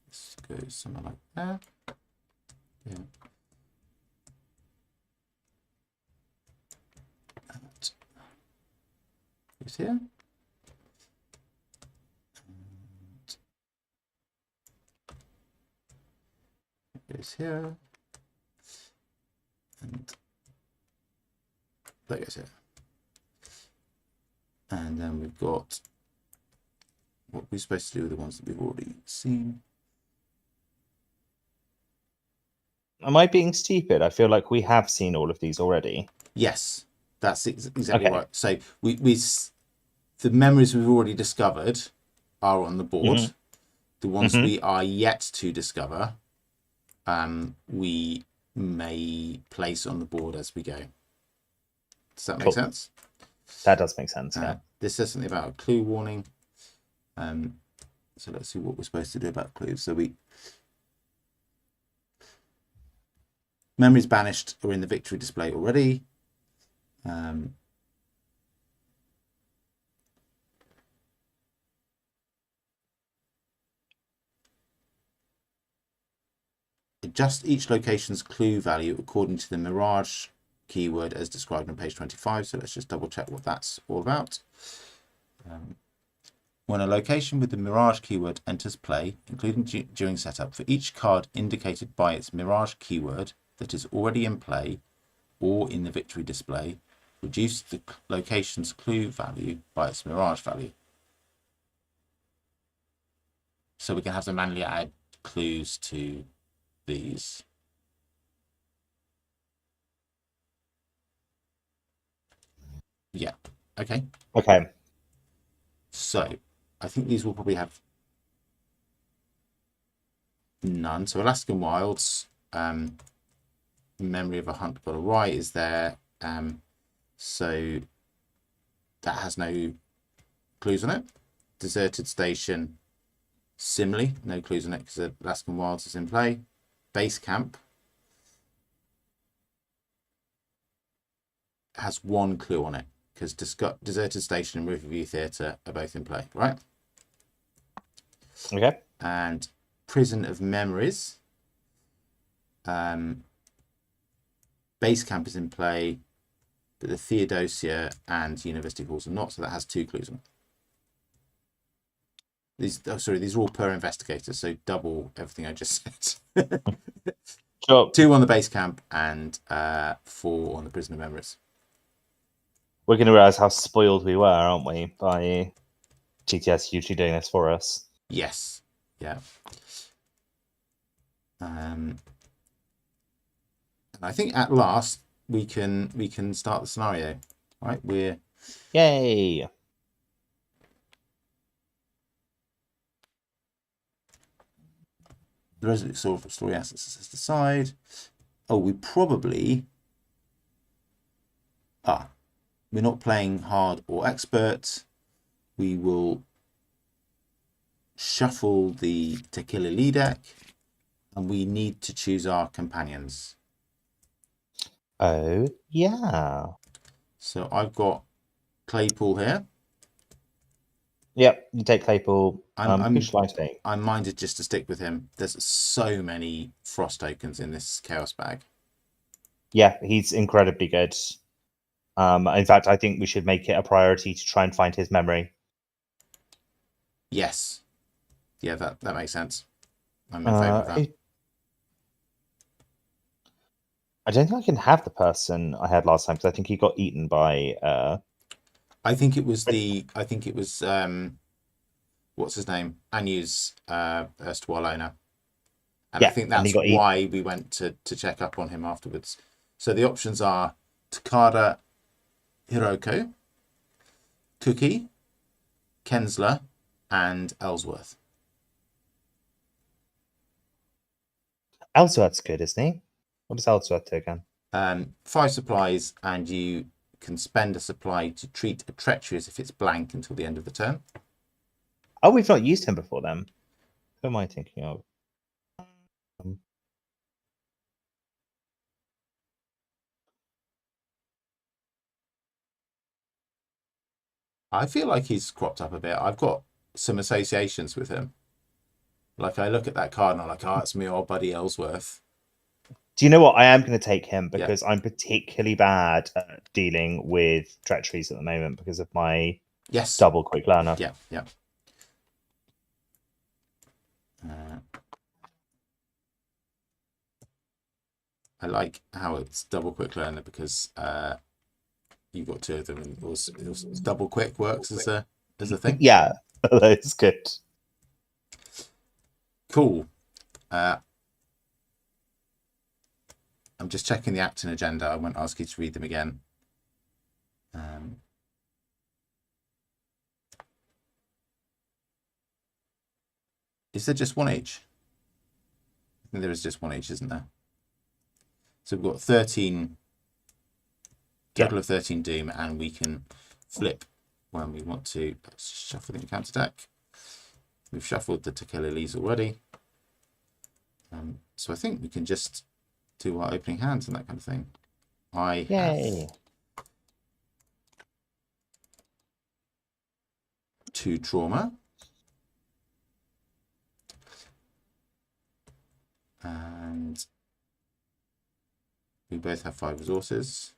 This goes somewhere like that. Yeah. That goes here. And it goes here. And that goes here. And then we've got what we're supposed to do with the ones that we've already seen.
Am I being stupid? I feel like we have seen all of these already.
Yes, that's exactly
Okay.
right. So we the memories we've already discovered are on the board. The ones we are yet to discover, we may place on the board as we go. Does that make sense?
That does make sense, yeah.
This says something about a clue warning. So let's see what we're supposed to do about clues. So memories banished are in the victory display already. Adjust each location's clue value according to the Mirage keyword as described on page 25. So let's just double check what that's all about. When a location with the Mirage keyword enters play, including during setup, for each card indicated by its Mirage keyword that is already in play or in the victory display, reduce the location's clue value by its Mirage value. So we can have to manually add clues to these. Yeah, okay.
Okay.
So I think these will probably have none. So Alaskan Wilds, Memory of a Hunt Got a Right is there. So that has no clues on it. Deserted Station, similarly, no clues on it because Alaskan Wilds is in play. Base Camp has one clue on it because Deserted Station and Riverview Theatre are both in play, right?
Okay.
And Prison of Memories, Base Camp is in play, but the Theodosia and University Halls are not, so that has two clues on it. These are all per investigator, so double everything I just said.
Sure.
2 on the Base Camp and 4 on the Prison of Memories.
We're going to realise how spoiled we were, aren't we, by GTS usually doing this for us.
Yes. Yeah. And I think at last we can start the scenario. Right?
Yay!
The resolute story assets is set aside. Oh, we probably we're not playing hard or expert. We will shuffle the Tequila deck, and we need to choose our companions.
Oh, yeah.
So I've got Claypool here.
Yep, you take Claypool. Who should I take?
I'm minded just to stick with him. There's so many Frost tokens in this Chaos bag.
Yeah, he's incredibly good. In fact, I think we should make it a priority to try and find his memory.
Yes. Yeah, that makes sense. I'm in favour of that.
I don't think I can have the person I had last time because I think he got eaten by.
I think it was what's his name? Anu's erstwhile owner. And
yeah,
I think that's why we went to check up on him afterwards. So the options are Takada Hiroko, Cookie, Kensler, and Ellsworth.
Ellsworth's good, isn't he? What does Ellsworth do again?
5 supplies, and you can spend a supply to treat a treachery as if it's blank until the end of the turn.
Oh, we've not used him before then. Who am I thinking of?
I feel like he's cropped up a bit. I've got some associations with him. Like I look at that card and I'm like, oh, it's me old buddy Ellsworth.
Do you know what? I am going to take him because I'm particularly bad at dealing with treacheries at the moment because of my double quick learner.
Yeah, yeah. I like how it's double quick learner because you've got two of them, and also double quick works as a thing.
Yeah, that's good.
Cool. I'm just checking the acting agenda. I won't ask you to read them again. Is there just one each? I think there is just one each, isn't there? So we've got 13, total of 13 Doom, and we can flip when we want to. Let's shuffle the encounter deck. We've shuffled the Tequila already. So I think we can just do our opening hands and that kind of thing. I have 2 trauma. And we both have 5 resources.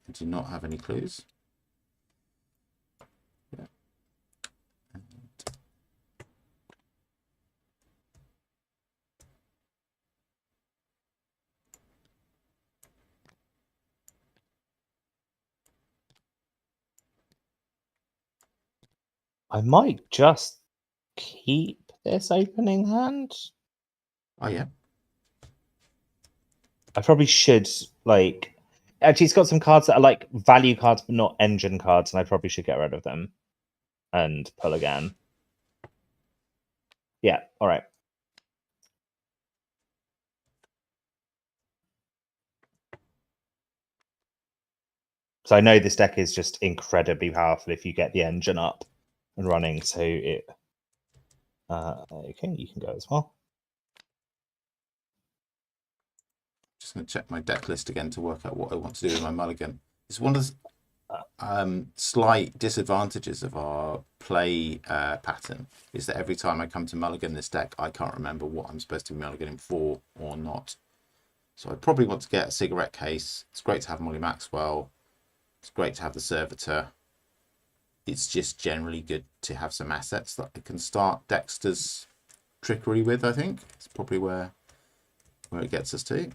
I do not have any clues. Yeah.
I might just keep this opening hand.
Oh, yeah.
I probably should, like... Actually, it's got some cards that are, like, value cards, but not engine cards, and I probably should get rid of them. And pull again. Yeah, all right. So I know this deck is just incredibly powerful if you get the engine up and running, so it... okay, you can go as well.
Just going to check my deck list again to work out what I want to do with my mulligan. It's one of the slight disadvantages of our play pattern is that every time I come to mulligan this deck, I can't remember what I'm supposed to be mulliganing for or not. So I probably want to get a cigarette case. It's great to have Molly Maxwell. It's great to have the servitor. It's just generally good to have some assets that I can start Dexter's trickery with, I think. It's probably where it gets us to.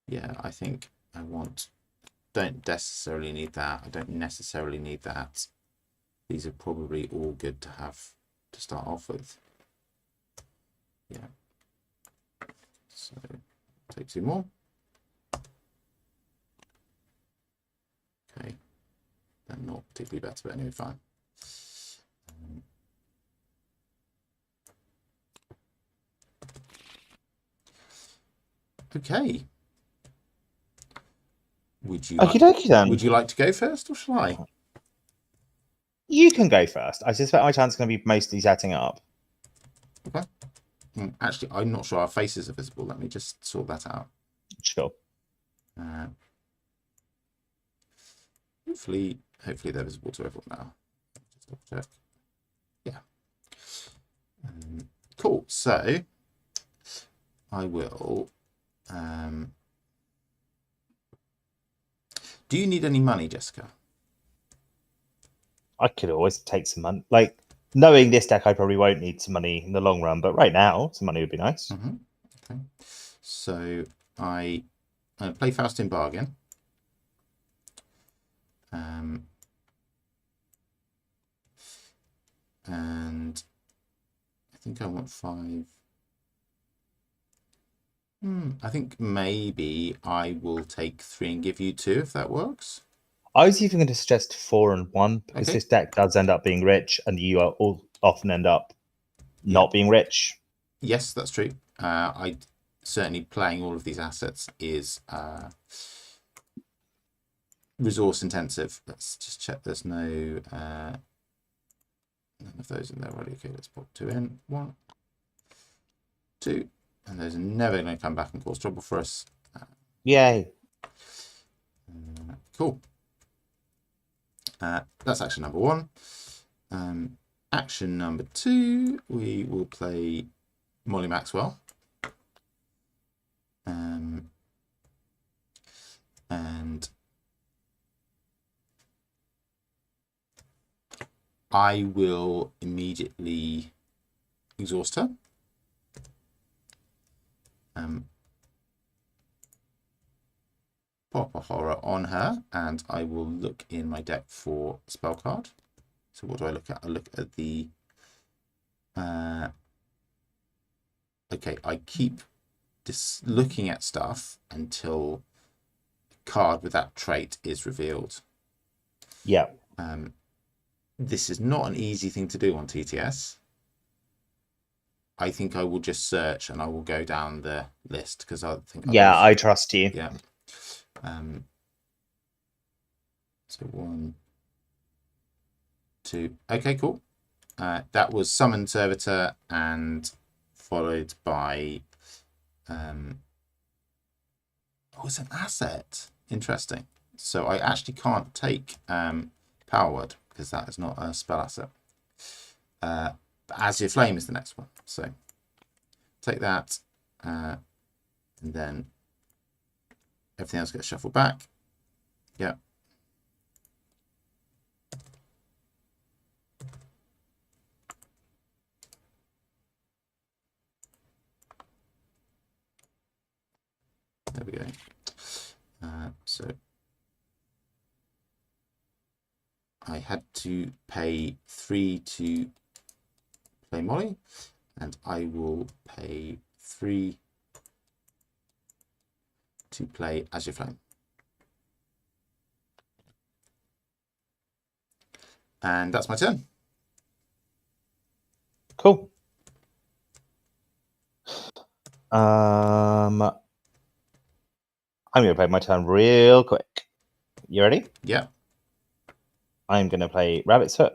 Yeah, I think I don't necessarily need that. I don't necessarily need that. These are probably all good to have to start off with. Yeah. So take 2 more. Okay. They're not particularly better, but anyway, fine. Okay. Would you like to go first, or shall I?
You can go first. I suspect my chance is going to be mostly setting up.
Okay. Actually, I'm not sure our faces are visible. Let me just sort that out.
Sure.
Hopefully they're visible to everyone now. Just double check. Yeah. Cool. So I will. Do you need any money, Jessica?
I could always take some money. Like, knowing this deck, I probably won't need some money in the long run, but right now, some money would be nice.
Okay. So I play Faustin Bargain. And I think I want 5. I think maybe I will take 3 and give you 2 if that works.
I was even going to suggest 4 and 1 because this deck does end up being rich, and you are all often end up not being rich.
Yes, that's true. I certainly playing all of these assets is resource intensive. Let's just check. There's no none of those in there already. Okay, let's pop 2 in. 1, 2, and those are never going to come back and cause trouble for us.
Yay!
Cool. That's action number 1. Action number 2, we will play Molly Maxwell. And I will immediately exhaust her. Pop a horror on her, and I will look in my deck for spell card. So what do I look at? I look at the... okay, I keep just looking at stuff until a card with that trait is revealed.
Yeah.
This is not an easy thing to do on TTS. I think I will just search and I will go down the list because I think...
Yeah, I trust you.
Yeah. So 1, 2. Okay, cool. That was Summon Servitor and followed by... oh, it's an asset. Interesting. So I actually can't take Power Word because that is not a spell asset. But Azure Flame is the next one. So take that and then everything else gets shuffled back. Yeah. There we go. So I had to pay 3 to play Molly, and I will pay 3 to play Azure Flame. And that's my turn.
Cool. I'm going to play my turn real quick. You ready?
Yeah.
I'm going to play Rabbit's Foot.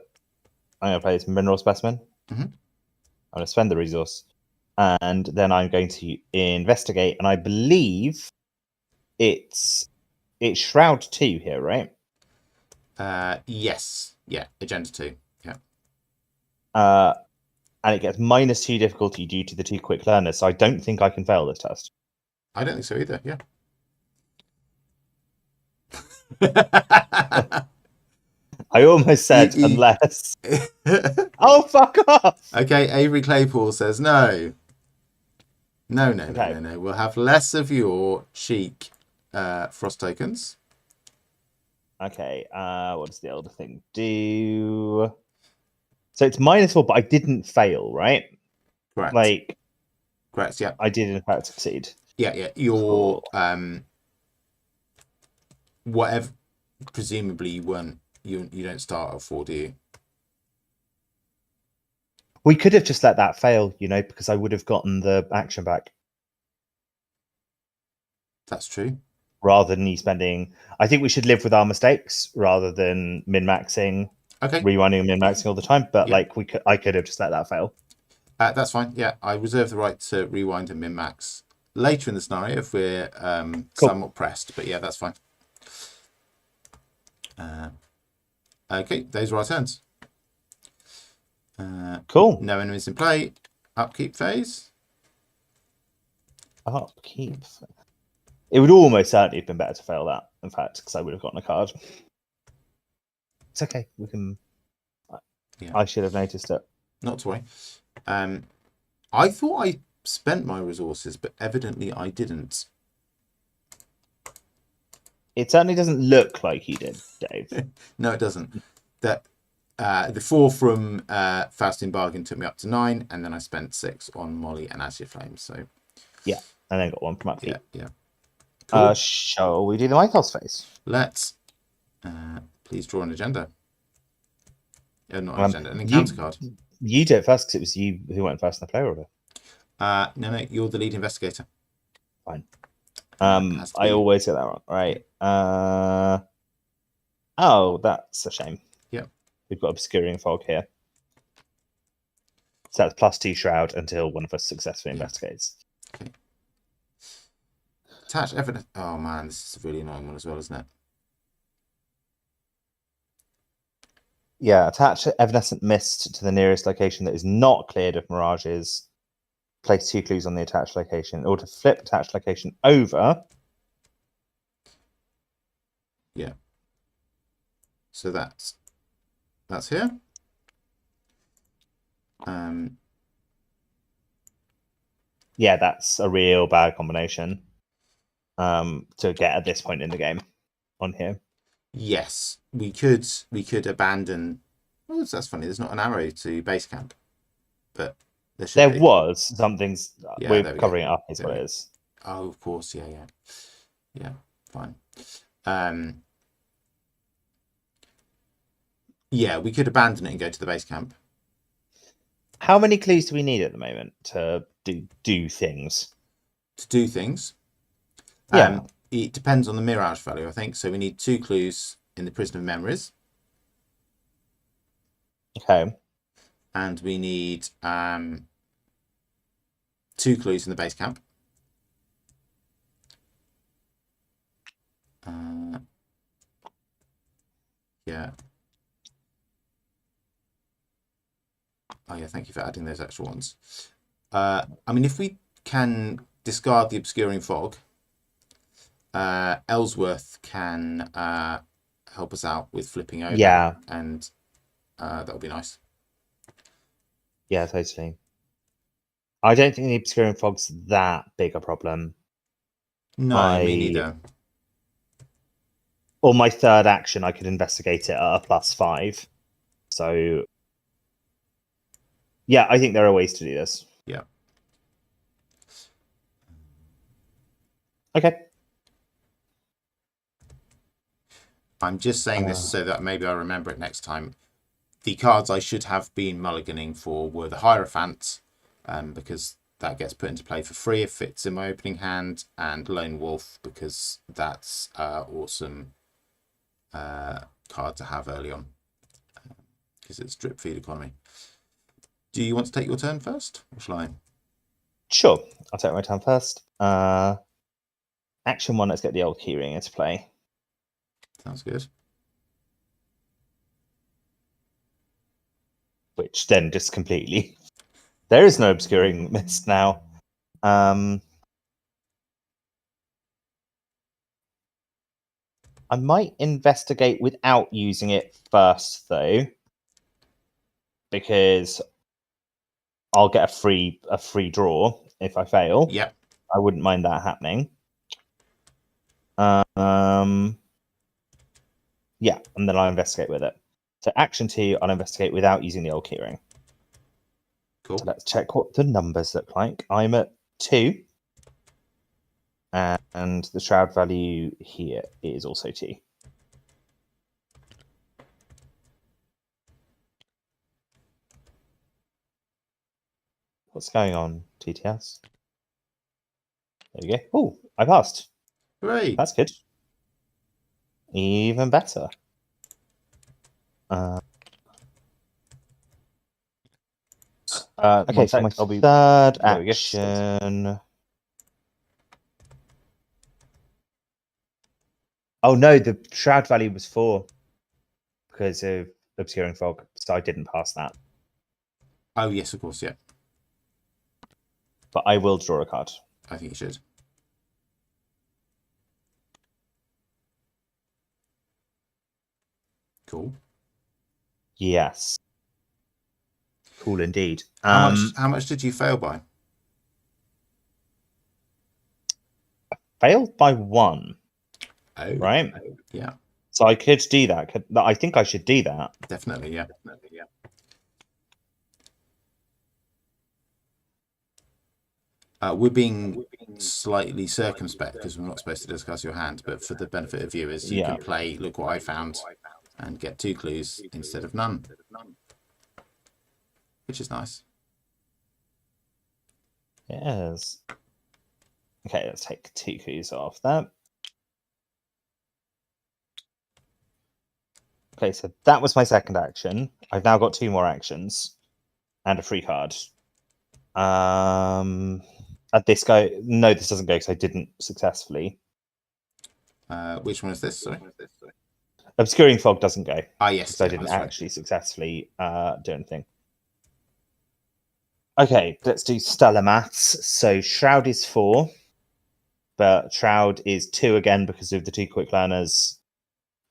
I'm going to play this Mineral Specimen.
Mm-hmm.
I'm going to spend the resource. And then I'm going to investigate. And I believe it's Shroud 2 here, right?
Yes. Yeah. Agenda 2. Yeah.
And it gets -2 difficulty due to the 2 quick learners. So I don't think I can fail this test.
I don't think so either. Yeah.
I almost said unless. Oh, fuck off!
Okay, Avery Claypool says no. No. We'll have less of your cheek frost tokens.
Okay, what does the elder thing do? So it's -4, but I didn't fail, right?
Correct. Correct, yeah.
I did in fact succeed.
Yeah. Your whatever, presumably you don't start at 4, do you?
We could have just let that fail, because I would have gotten the action back.
That's true.
Rather than you spending... I think we should live with our mistakes rather than min-maxing, rewinding and min-maxing all the time. But I could have just let that fail.
That's fine. Yeah, I reserve the right to rewind and min-max later in the scenario if we're somewhat pressed. But yeah, that's fine. Okay, those are our turns.
Cool.
No enemies in play. Upkeep phase.
Upkeep. It would almost certainly have been better to fail that, in fact, because I would have gotten a card. It's okay. We can... Yeah. I should have noticed it.
Not to worry. I thought I spent my resources, but evidently I didn't.
It certainly doesn't look like you did, Dave.
No, it doesn't. That the 4 from Faustine Bargain took me up to 9, and then I spent 6 on Molly and Azure Flame. So
yeah, and then got 1 from Upkeep.
Yeah. Cool.
Shall we do the Mythos phase?
Let's. Please draw an agenda. Not an agenda, an encounter card.
You did it first because it was you who went first in the player order.
No, you're the lead investigator.
Fine. I always get that wrong. Right. Oh, that's a shame.
Yeah.
We've got Obscuring Fog here. So that's +2 Shroud until one of us successfully investigates.
Okay. Attach evidence. Oh man, this is a really annoying one as well, isn't it?
Yeah, attach evanescent mist to the nearest location that is not cleared of mirages. Place 2 clues on the attached location. In order to flip attached location over.
Yeah. So that's here.
Yeah, that's a real bad combination to get at this point in the game on here.
Yes, we could abandon. Oh, that's funny. There's not an arrow to base camp, but there should
There
be.
was something's
Yeah,
we're
there we
covering
go.
it up is
There
what
we
it
go.
is.
Oh, of course. Yeah. Fine. Yeah, we could abandon it and go to the base camp.
How many clues do we need at the moment to do things?
To do things.
Yeah.
It depends on the Mirage value, I think. So we need 2 clues in the Prison of Memories.
Okay.
And we need 2 clues in the base camp. Yeah. Oh yeah, thank you for adding those extra ones. I mean, if we can discard the obscuring fog, Ellsworth can help us out with flipping over.
Yeah.
And that'll be nice.
Yeah, totally. I don't think the obscuring fog's that big a problem.
No, me neither.
Or my third action, I could investigate it at a +5. So, yeah, I think there are ways to do this.
Yeah.
Okay.
I'm just saying this so that maybe I remember it next time. The cards I should have been mulliganing for were the Hierophant, because that gets put into play for free if it's in my opening hand, and Lone Wolf, because that's awesome card to have early on, because it's drip feed economy. Do you want to take your turn first, or shall I?
Sure, I'll take my turn first. Action 1, let's get the old keyring into play.
Sounds good.
Which then just completely... There is no obscuring mist now. I might investigate without using it first, though, because I'll get a free draw if I fail.
Yep.
I wouldn't mind that happening. Yeah, and then I'll investigate with it. So action 2, I'll investigate without using the old keyring.
Cool.
So let's check what the numbers look like. I'm at 2. And the shroud value here is also 2. What's going on, TTS? There we go. Oh, I passed.
Hooray!
That's good. Even better. Okay, so my third action. Oh no, the shroud value was 4 because of obscuring fog, so I didn't pass that.
Oh yes, of course, yeah.
But I will draw a card.
I think you should. Cool.
Yes. Cool indeed.
How much did you fail by?
Failed by 1.
Oh,
right?
Yeah.
So I could do that. I think I should do that.
Definitely, yeah. We're being slightly circumspect because we're not supposed to discuss your hand, but for the benefit of viewers, you can play Look What I Found and get 2 clues instead of none, which is nice.
Yes. Okay, let's take 2 clues off that. Okay, so that was my second action. I've now got 2 more actions and a free card. At this go, no, this doesn't go because I didn't successfully.
Which one is this? Sorry.
Obscuring fog doesn't go.
Ah, yes.
Because I didn't actually successfully do anything. Okay, let's do stellar maths. So Shroud is 4, but Shroud is 2 again because of the 2 quick learners.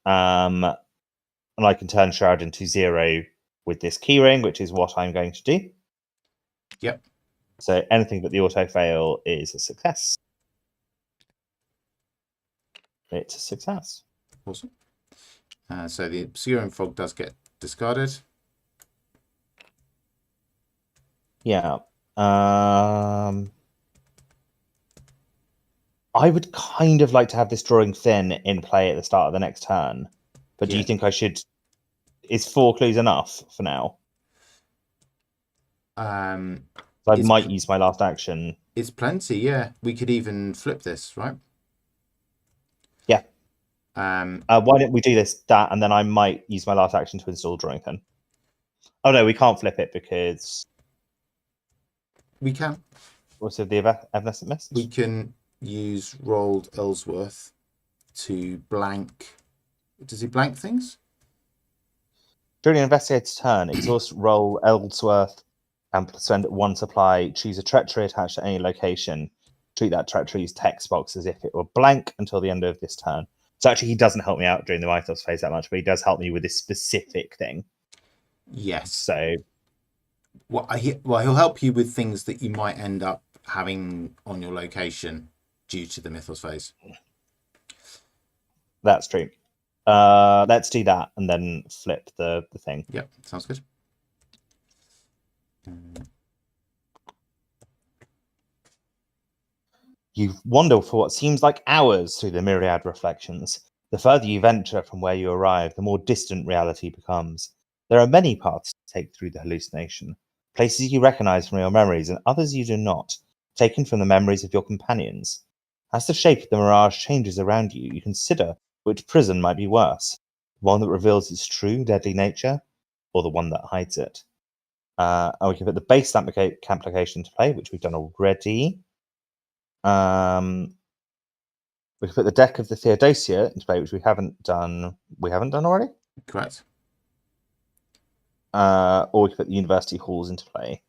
And I can turn Shroud into 0 with this keyring, which is what I'm going to do.
Yep.
So anything but the auto fail is a success. It's a success.
Awesome. So the obscuring fog does get discarded.
Yeah. I would kind of like to have this drawing thin in play at the start of the next turn. But do you think I should... Is 4 clues enough for now? So I might use my last action.
It's plenty, yeah. We could even flip this, right?
Yeah. Why don't we do that, and then I might use my last action to install drawing thin. Oh no, we can't flip it because...
We can.
Also the Evanescent Mist?
We can use Rolled Ellsworth to blank... Does he blank things?
During an investigator's turn, exhaust roll Ellsworth and spend 1 supply. Choose a treachery attached to any location. Treat that treachery's text box as if it were blank until the end of this turn. So actually, he doesn't help me out during the Mythos phase that much, but he does help me with this specific thing.
Yes.
So...
Well, he'll help you with things that you might end up having on your location due to the Mythos phase.
That's true. Let's do that and then flip the thing.
Yep, sounds good.
You wander for what seems like hours through the myriad reflections. The further you venture from where you arrive, the more distant reality becomes. There are many paths to take through the hallucination. Places you recognize from your memories and others you do not, taken from the memories of your companions. As the shape of the mirage changes around you, you consider which prison might be worse. The one that reveals its true deadly nature, or the one that hides it. And we can put the base application to play, which we've done already. We can put the deck of the Theodosia into play, which we haven't done. We haven't done already?
Correct.
Or we can put the University Halls into play.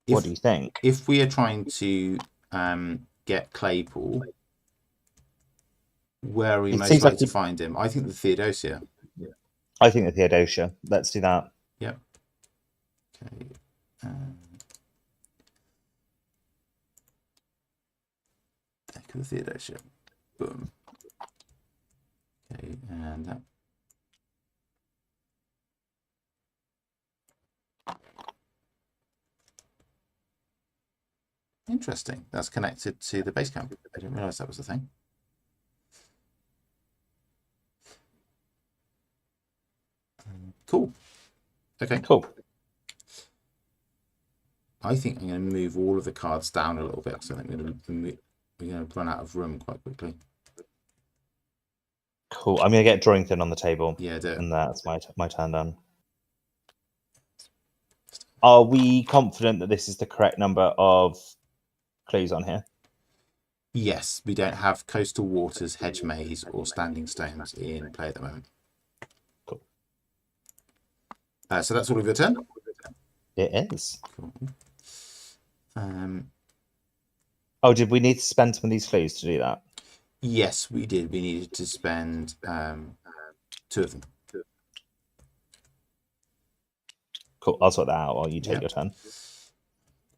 What do you think?
If we are trying to get Claypool, where are we most likely to find him? I think the Theodosia.
I think the Theodosia. Let's do that.
Yep. Okay. Deck of the Theodosia. Boom. Okay, and that. Interesting. That's connected to the base camp. I didn't realize that was a thing. Cool. Okay.
Cool.
I think I'm going to move all of the cards down a little bit, so I think we're going to run out of room quite quickly.
Cool. I'm going to get drawing thin on the table.
Yeah, do it.
And that's my turn done. Are we confident that this is the correct number of clues on here?
Yes, we don't have Coastal Waters, Hedge Maze, or Standing Stones in play at the moment.
Cool.
So that's all of your turn?
It is.
Cool.
Did we need to spend some of these clues to do that?
Yes, we did. We needed to spend 2 of them.
Cool. I'll sort that out while you take your turn.
Not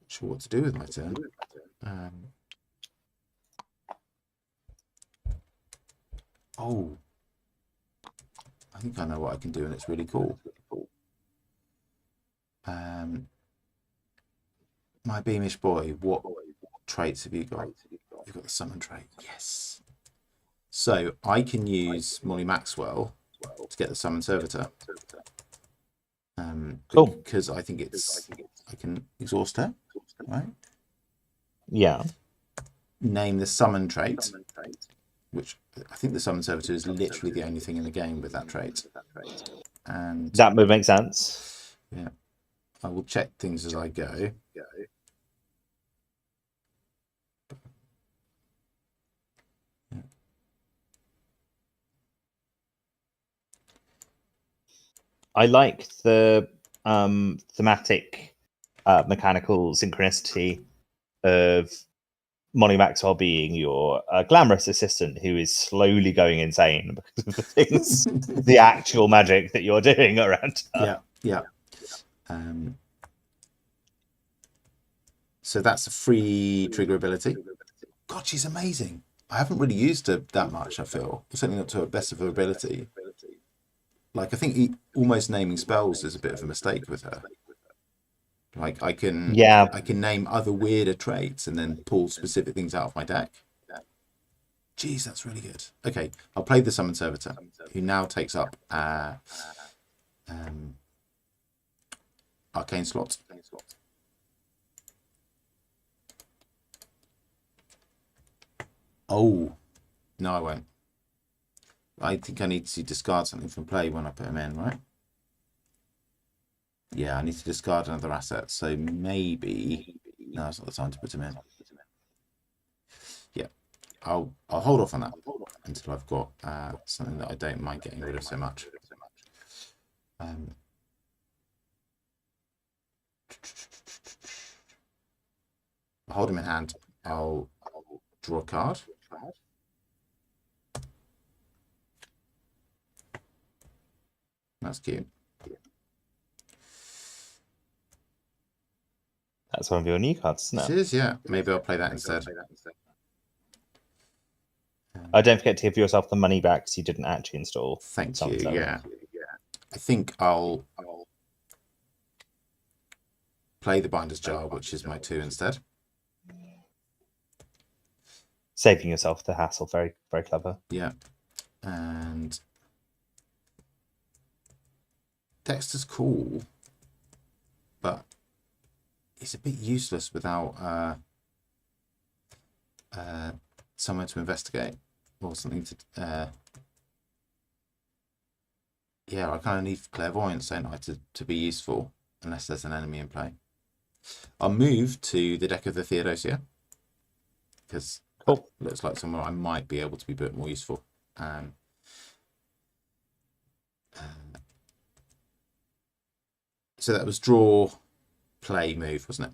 sure what to do with my turn. I think I know what I can do, and it's really cool. My Beamish boy, what traits have you got? You've got the summon trait. Yes. So I can use Molly Maxwell to get the summon servitor.
Cool.
Because I think I can exhaust her, right?
Yeah.
Name the summon trait, which I think the summon servitor is literally the only thing in the game with that trait. And
that would make sense.
Yeah. I will check things as I go.
I like the thematic mechanical synchronicity of Molly Maxwell being your glamorous assistant who is slowly going insane because of the things, the actual magic that you're doing around her.
Yeah. So that's a free trigger ability. God, she's amazing. I haven't really used her that much, I feel. Certainly not to her best of her ability. Like, I think almost naming spells is a bit of a mistake with her. Like, I can name other weirder traits and then pull specific things out of my deck. Jeez, that's really good. Okay, I'll play the Summon Servitor, who now takes up Arcane slot. Oh, no, I won't. I think I need to discard something from play when I put him in, right? Yeah, I need to discard another asset. So maybe no, it's not the time to put him in. Yeah, I'll hold off on that until I've got something that I don't mind getting rid of so much. I'll hold him in hand. I'll draw a card. That's cute.
That's one of your new cards, isn't it?
It is, yeah. Maybe I'll play that instead.
Oh, don't forget to give yourself the money back because you didn't actually install.
Thank you. Yeah. I think I'll play the Binder's Jar, which is my 2 instead.
Saving yourself the hassle. Very, very clever.
Yeah. And Dexter's cool, but he's a bit useless without somewhere to investigate or something to. Yeah, I kind of need clairvoyance, don't I, to be useful, unless there's an enemy in play. I'll move to the deck of the Theodosia, because it looks like somewhere I might be able to be a bit more useful. So that was draw, play, move, wasn't it?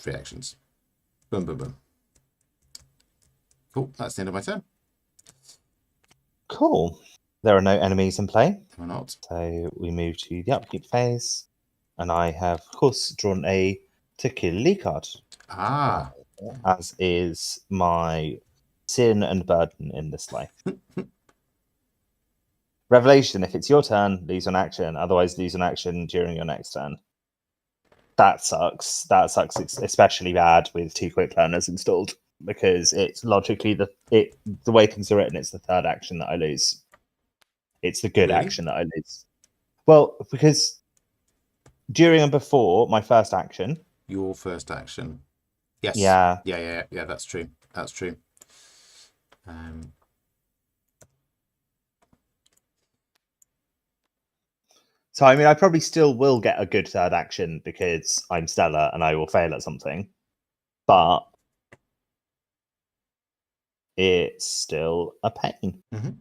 3 actions. Boom, boom, boom. Cool, that's the end of my turn.
Cool. There are no enemies in play.
Or not.
So we move to the upkeep phase. And I have, of course, drawn a Tequila card.
Ah.
As is my sin and burden in this life. Revelation, if it's your turn, lose an action. Otherwise, lose an action during your next turn. That sucks. That sucks especially bad with 2 quick learners installed. Because it's logically the way things are written, it's the 3rd action that I lose. It's the good action that I lose. Well, because during and before my first action.
Your first action. Yes.
Yeah.
Yeah, that's true. That's true.
So, I mean, I probably still will get a good 3rd action because I'm stellar and I will fail at something. But it's still a pain.
Mm-hmm.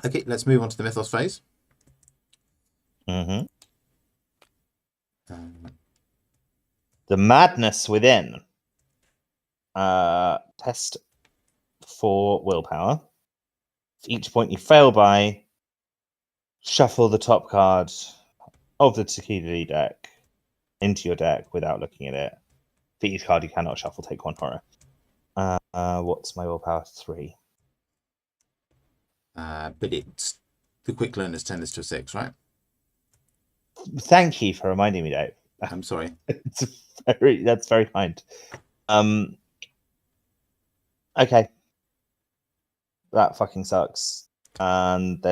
Okay, let's move on to the Mythos phase.
Mm-hmm. The madness within. Test for willpower. For each point you fail by, shuffle the top card of the Tequila deck into your deck without looking at it. For each card you cannot shuffle, take 1 horror. What's my willpower? 3.
But it's the quick learners turn this to a 6, right?
Thank you for reminding me, Dave.
I'm sorry.
That's very kind. Okay. That fucking sucks. And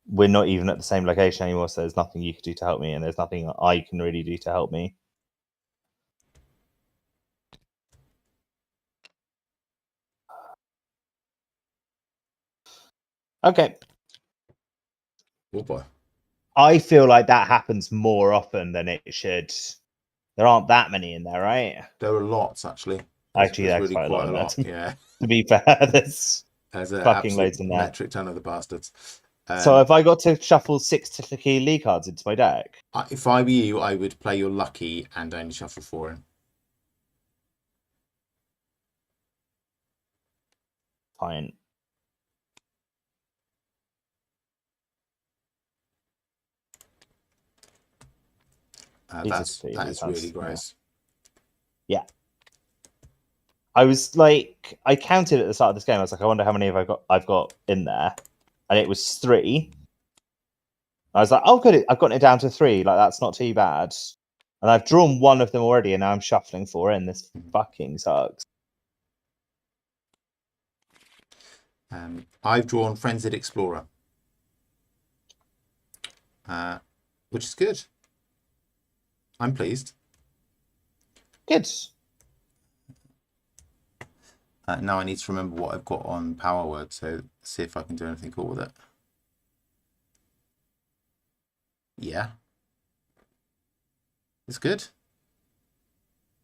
we're not even at the same location anymore, so there's nothing you can do to help me, and there's nothing I can really do to help me. Okay.
Oh boy.
I feel like that happens more often than it should. There aren't that many in there, right?
There are lots, actually.
Actually,
there's
that's
really
quite a lot.
Yeah.
To be fair, there's
a
fucking loads in there.
Metric ton of the bastards.
So have I got to shuffle 6 Tequila cards into my deck?
If I were you, I would play your lucky and only shuffle 4 in.
Fine.
That is really gross.
Yeah. I was like, I counted at the start of this game. I was like, I wonder how many I've got in there, and it was 3. I was like, oh, good, I've gotten it down to 3. Like, that's not too bad. And I've drawn one of them already, and now I'm shuffling 4 in. This fucking sucks.
I've drawn Frenzied Explorer, which is good. I'm pleased.
Good.
Now I need to remember what I've got on Power Word, so see if I can do anything cool with it. Yeah. It's good.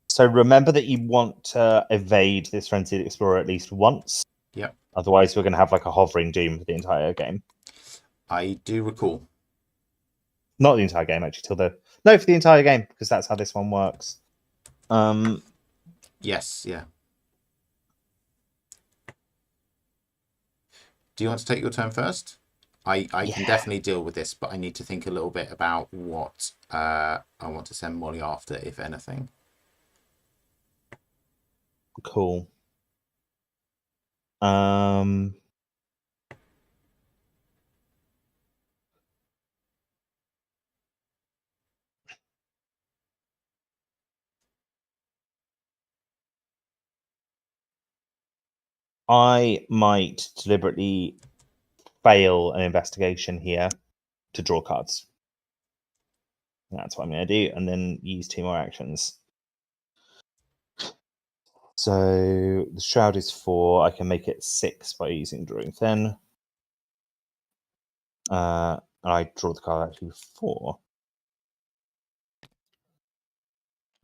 So remember that you want to evade this Frenzied Explorer at least once.
Yep.
Otherwise, we're going to have like a hovering doom for the entire game.
I do recall.
Not the entire game, actually, No, for the entire game, because that's how this one works.
Yes, yeah. Do you want to take your turn first? I can definitely deal with this, but I need to think a little bit about what I want to send Molly after, if anything.
Cool. I might deliberately fail an investigation here to draw cards. That's what I'm going to do, and then use 2 more actions. So the Shroud is 4. I can make it 6 by using Drawing Thin. I draw the card actually 4.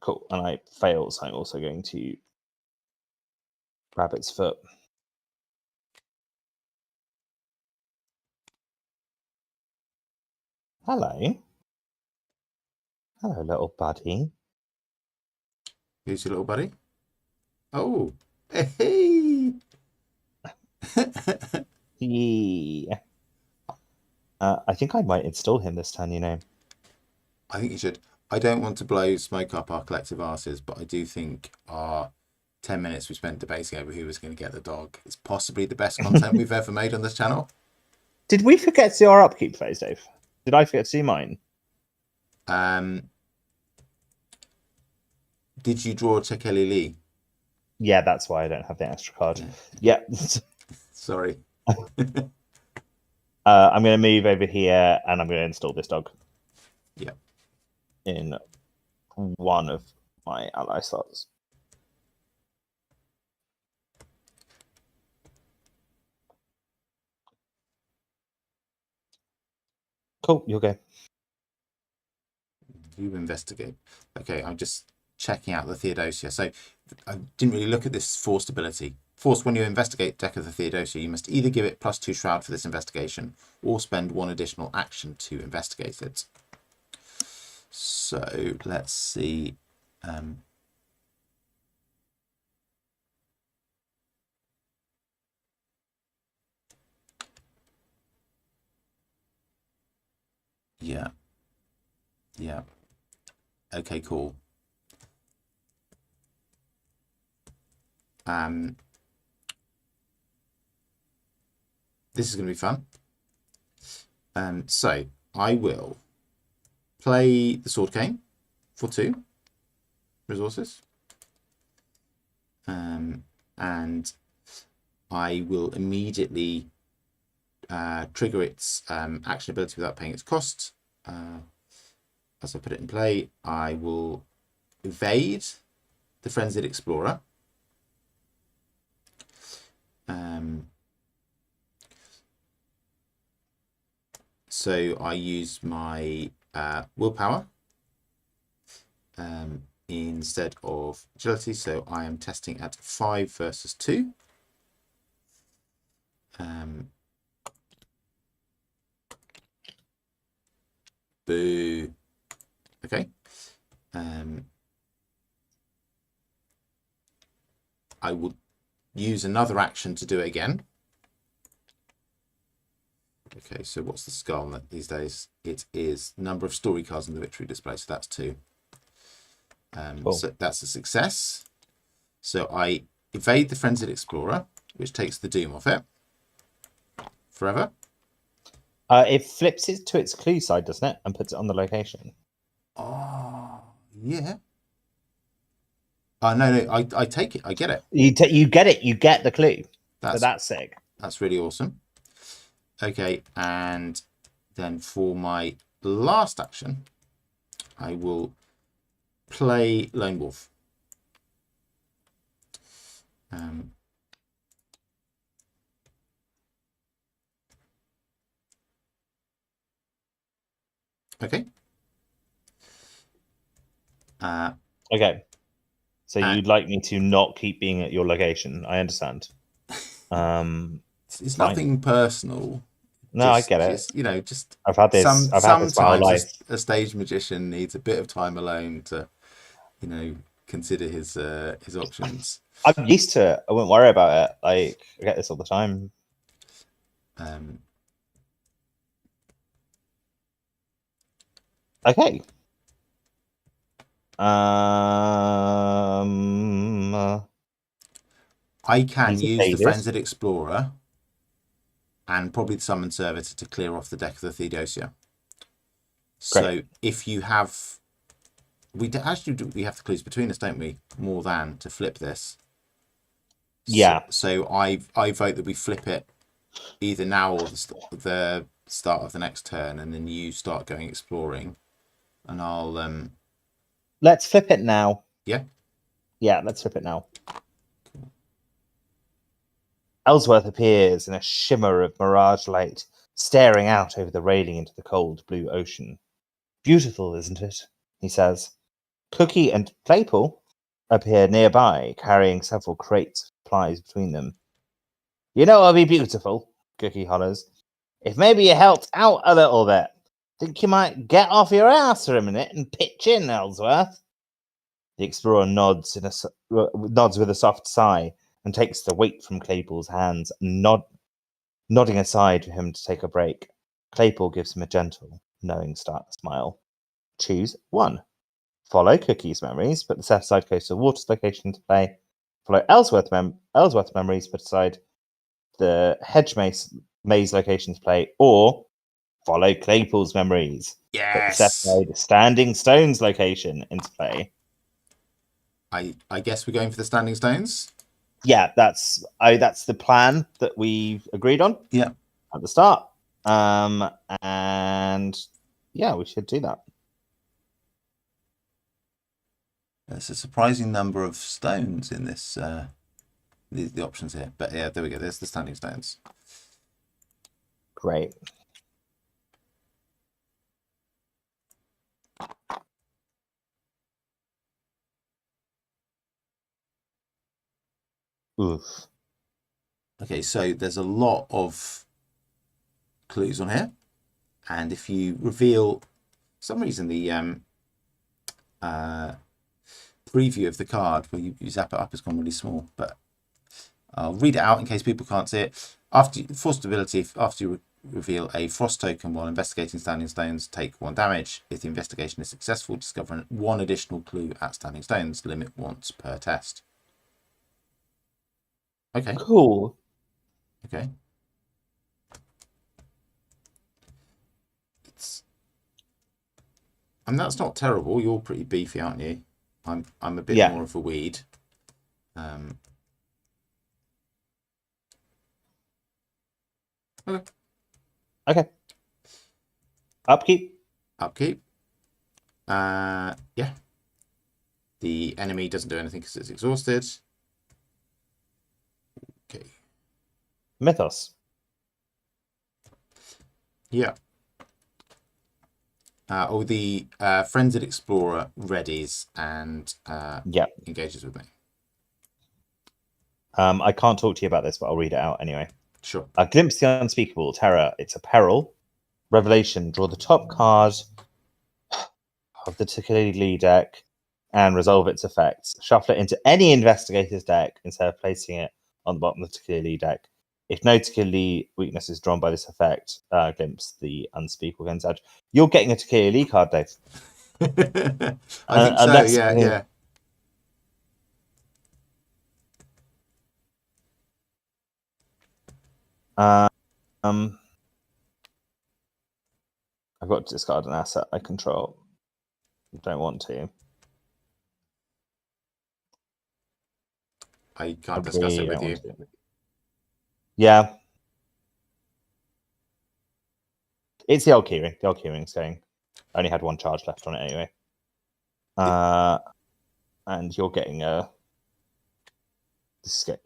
Cool, and I fail, so I'm also going to Rabbit's Foot. Hello. Hello, little buddy.
Who's your little buddy? Oh, hey!
Yeah. I think I might install him this turn, you know.
I think you should. I don't want to blow smoke up our collective asses, but I do think our 10 minutes we spent debating over who was going to get the dog is possibly the best content we've ever made on this channel.
Did we forget to do our upkeep phase, Dave? Did I forget to do mine?
Did you draw Tekeli Lee?
Yeah, that's why I don't have the extra card. Yeah.
Sorry.
I'm going to move over here, and I'm going to install this dog.
Yeah.
In one of my ally slots. Cool, you'll go.
You investigate. Okay, I'm just checking out the Theodosia. So I didn't really look at this forced ability. Forced, when you investigate deck of the Theodosia, you must either give it +2 Shroud for this investigation or spend 1 additional action to investigate it. So let's see. Yeah. Yeah. Okay, cool. This is going to be fun. So I will play the Sword Cane for 2 resources. And I will immediately trigger its action ability without paying its cost. As I put it in play, I will evade the Frenzied Explorer. So I use my willpower instead of agility. So I am testing at 5 versus 2. Boo. Okay. I will use another action to do it again. Okay, so what's the skull these days? It is number of story cards in the victory display, so that's 2.
Cool.
So that's a success. So I evade the Frenzied Explorer, which takes the doom off it forever.
It flips it to its clue side, doesn't it, and puts it on the location.
Oh, yeah. Oh, no, I take it. I get it.
You get it. You get the clue. That's sick.
That's really awesome. Okay, and then for my last action, I will play Lone Wolf. Okay.
Okay. So you'd like me to not keep being at your location? I understand.
It's nothing personal.
No, I get it.
Just
I've had this. I've had this my whole life.
A stage magician needs a bit of time alone to, consider his options.
I'm used to it. I wouldn't worry about it. Like, I get this all the time. Okay.
I can use the Frenzied Explorer and probably the Summon Servitor to clear off the deck of the Theodosia. So if you have... We have the clues between us, don't we? More than to flip this.
Yeah.
So I vote that we flip it either now or the start of the next turn, and then you start going exploring, and I'll...
Let's flip it now.
Yeah?
Yeah, let's flip it now. Cool. Ellsworth appears in a shimmer of mirage light, staring out over the railing into the cold blue ocean. Beautiful, isn't it? He says. Cookie and Claypool appear nearby, carrying several crates of supplies between them. You know it'll be beautiful, Cookie hollers. If maybe you helped out a little bit. Think you might get off your ass for a minute and pitch in, Ellsworth? The explorer nods with a soft sigh and takes the weight from Claypool's hands, nodding aside for him to take a break. Claypool gives him a gentle, knowing smile. Choose 1. Follow Cookie's memories, put the set-aside Coastal Waters location to play. Follow Ellsworth memories, put aside the Hedge Maze location to play. Or follow Claypool's memories.
Yes.
Put the set-aside Standing Stones location into play.
I guess we're going for the Standing Stones?
Yeah, that's the plan that we agreed on.
Yeah.
At the start. And yeah, we should do that.
There's a surprising number of stones in this the options here. But yeah, there we go. There's the Standing Stones.
Great. Oof.
Okay, so there's a lot of clues on here. And if you reveal, for some reason, the preview of the card, where you zap it up, has gone really small. But I'll read it out in case people can't see it. After you reveal a frost token while investigating Standing Stones, take 1 damage. If the investigation is successful, discover 1 additional clue at Standing Stones. Limit once per test. Okay.
Cool.
Okay. And that's not terrible. You're pretty beefy, aren't you? I'm a bit more of a weed.
Okay. Upkeep.
Yeah. The enemy doesn't do anything because it's exhausted. Okay.
Mythos.
Yeah. The Frenzied Explorer readies and engages with me.
I can't talk to you about this, but I'll read it out anyway.
Sure.
Glimpse the unspeakable terror. It's a peril. Revelation. Draw the top card of the Tikali deck and resolve its effects. Shuffle it into any investigator's deck instead of placing it on the bottom of the Tikali deck. If no Tequila weakness is drawn by this effect, glimpse the unspeakable against edge. You're getting a Tequila Lee card, Dave.
I think so.
Unless,
Yeah.
I've got to discard an asset I control. Don't want to.
I can't discuss it with you.
Yeah. It's the old keyring. The old keyring's going. I only had one charge left on it anyway. And you're getting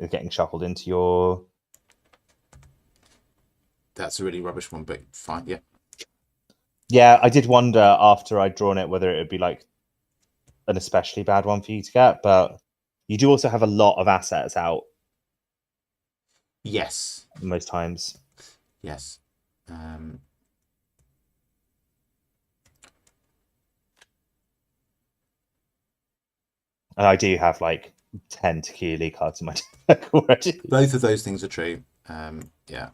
getting shuffled into your.
That's a really rubbish one, but fine. Yeah.
Yeah, I did wonder after I'd drawn it whether it would be like an especially bad one for you to get, but you do also have a lot of assets out.
Yes.
Most times.
Yes. And
I do have like 10 Tequila cards in my deck already.
Both of those things are true. Yeah.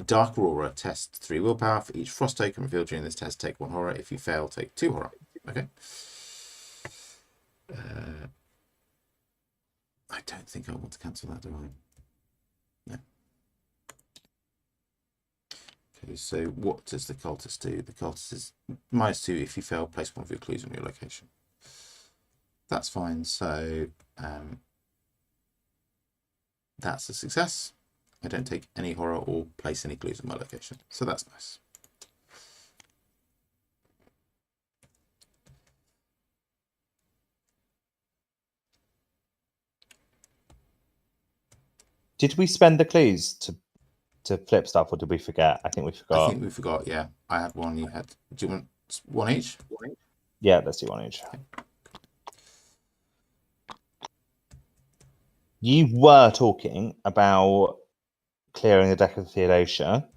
Dark Aurora, test 3 willpower. For each frost token revealed during this test, take 1 horror. If you fail, take 2 horror. Okay. I don't think I want to cancel that, do I? No. Okay, so what does the cultist do? The cultist is -2 if you fail, place 1 of your clues on your location. That's fine. So that's a success. I don't take any horror or place any clues on my location. So that's nice.
Did we spend the clues to flip stuff, or did we forget? I think we forgot.
I think we forgot, yeah. I had one, you had... Do you want 1 each?
Yeah, let's do 1 each. Okay. You were talking about clearing the deck of Theodosia.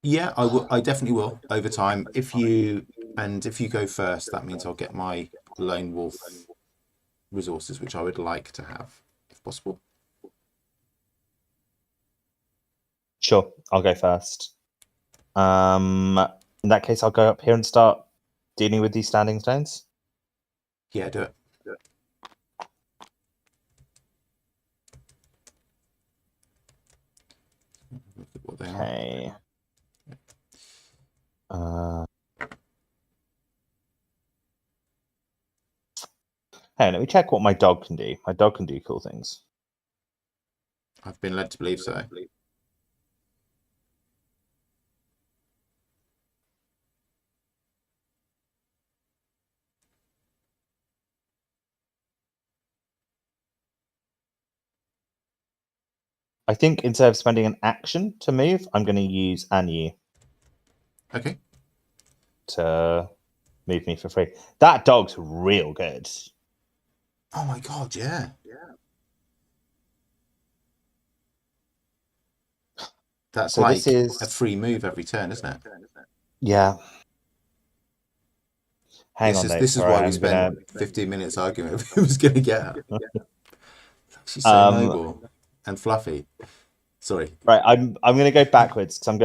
Yeah, I will. I definitely will over time. If you go first, that means I'll get my lone wolf resources, which I would like to have, if possible.
Sure, I'll go first. In that case, I'll go up here and start dealing with these standing stones.
Yeah, do it. Look at what they are.
Okay. Hey, let me check what my dog can do. My dog can do cool things.
I've been led to believe so.
I think instead of spending an action to move, I'm going to use Anu.
Okay.
To move me for free. That dog's real good.
Oh my god, yeah. That's so like this is a free move every turn, isn't it?
Yeah.
This is why we spent 15 minutes arguing if he was going to get her. She's so noble and fluffy. Sorry.
Right, I'm going to go backwards because I'm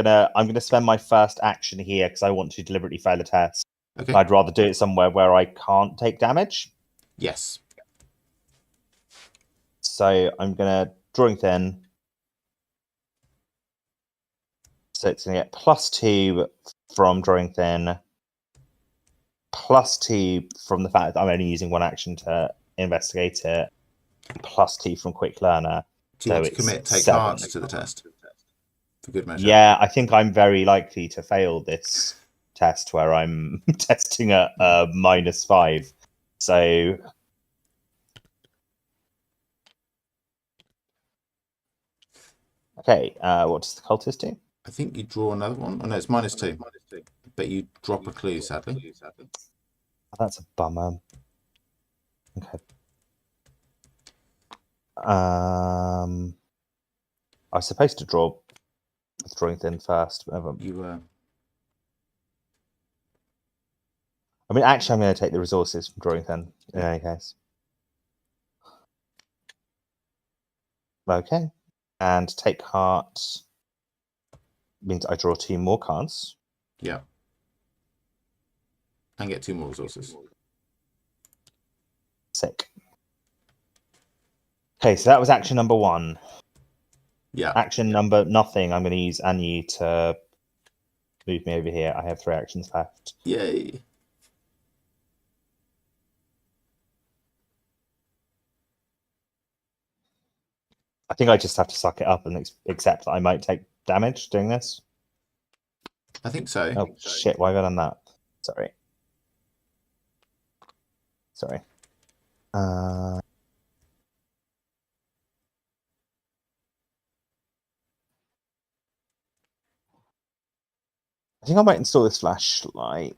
going to spend my first action here because I want to deliberately fail a test.
Okay.
I'd rather do it somewhere where I can't take damage.
Yes.
So I'm going to drawing thin. So it's going to get +2 from drawing thin, +2 from the fact that I'm only using 1 action to investigate it, +2 from quick learner.
Do you want to commit take cards to the test? For good measure.
Yeah, I think I'm very likely to fail this test where I'm testing at -5. So okay, what does the cultist do?
I think you draw another one. Oh no, it's -2. But you drop a clue, sadly.
Oh, that's a bummer. Okay. I was supposed to draw with drawing thin first, but never.
You were.
I mean, actually, I'm going to take the resources from drawing thin in any case. Okay. And take heart means I draw 2 more cards.
Yeah. And get 2 more resources.
Sick. Okay, so that was action number 1.
Yeah.
Action number nothing. I'm going to use Anu to move me over here. I have 3 actions left.
Yay.
I think I just have to suck it up and accept that I might take damage doing this.
I think so.
Oh, shit. Why have I done that? Sorry. I think I might install this flashlight.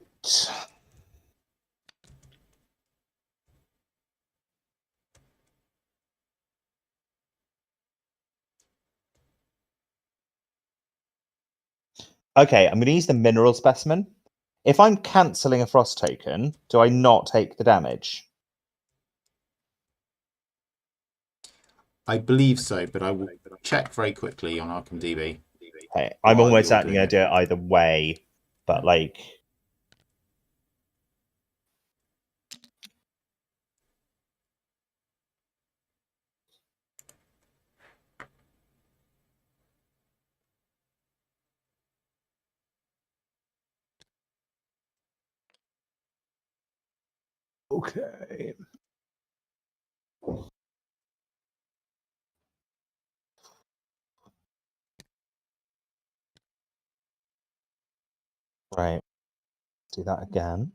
Okay, I'm going to use the mineral specimen. If I'm cancelling a frost token, do I not take the damage?
I believe so, but I will check very quickly on Arkham DB.
Okay, I'm
While
almost
you're
certainly going
doing
to do it either way, but like... Okay. Right. Do that again.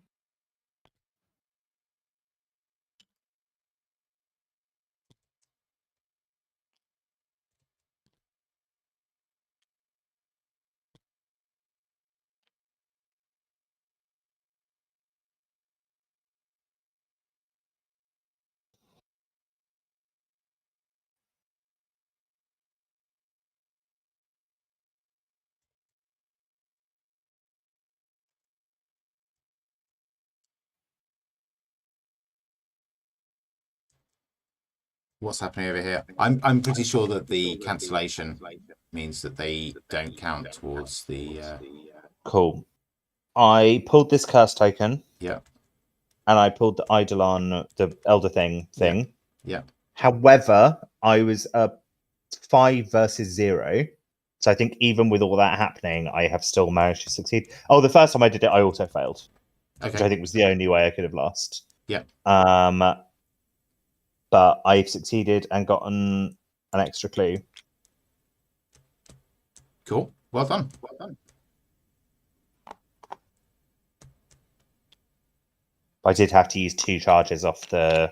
What's happening over here? I'm pretty sure that the cancellation means that they don't count towards the...
Cool. I pulled this curse token.
Yeah.
And I pulled the Eidolon, the Elder thing.
Yeah.
However, I was 5 versus 0. So I think even with all that happening, I have still managed to succeed. Oh, the first time I did it, I also failed.
Okay.
Which I think was the only way I could have lost.
Yeah.
But I've succeeded and gotten an extra clue.
Cool. Well done.
I did have to use 2 charges off the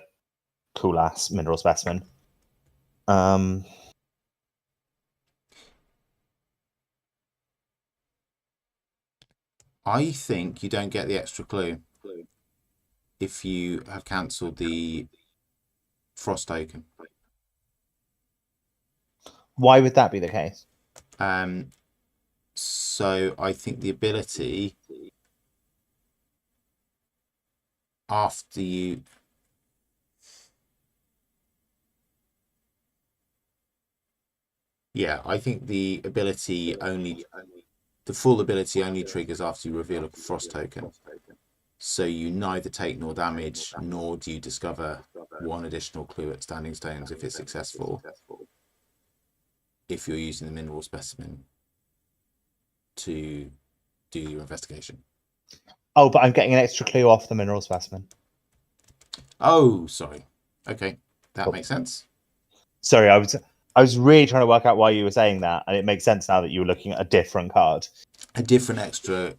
cool ass mineral specimen.
I think you don't get the extra clue if you have cancelled the frost token.
Why would that be the case?
So I think the ability after you... Yeah, I think the ability only... The full ability only triggers after you reveal a frost token. So you neither take nor damage, nor do you discover 1 additional clue at Standing Stones if it's successful, if you're using the mineral specimen to do your investigation.
Oh, but I'm getting an extra clue off the mineral specimen.
Oh, sorry. Okay, that makes sense.
Sorry, I was really trying to work out why you were saying that, and it makes sense now that you were looking at a different card.
A different extra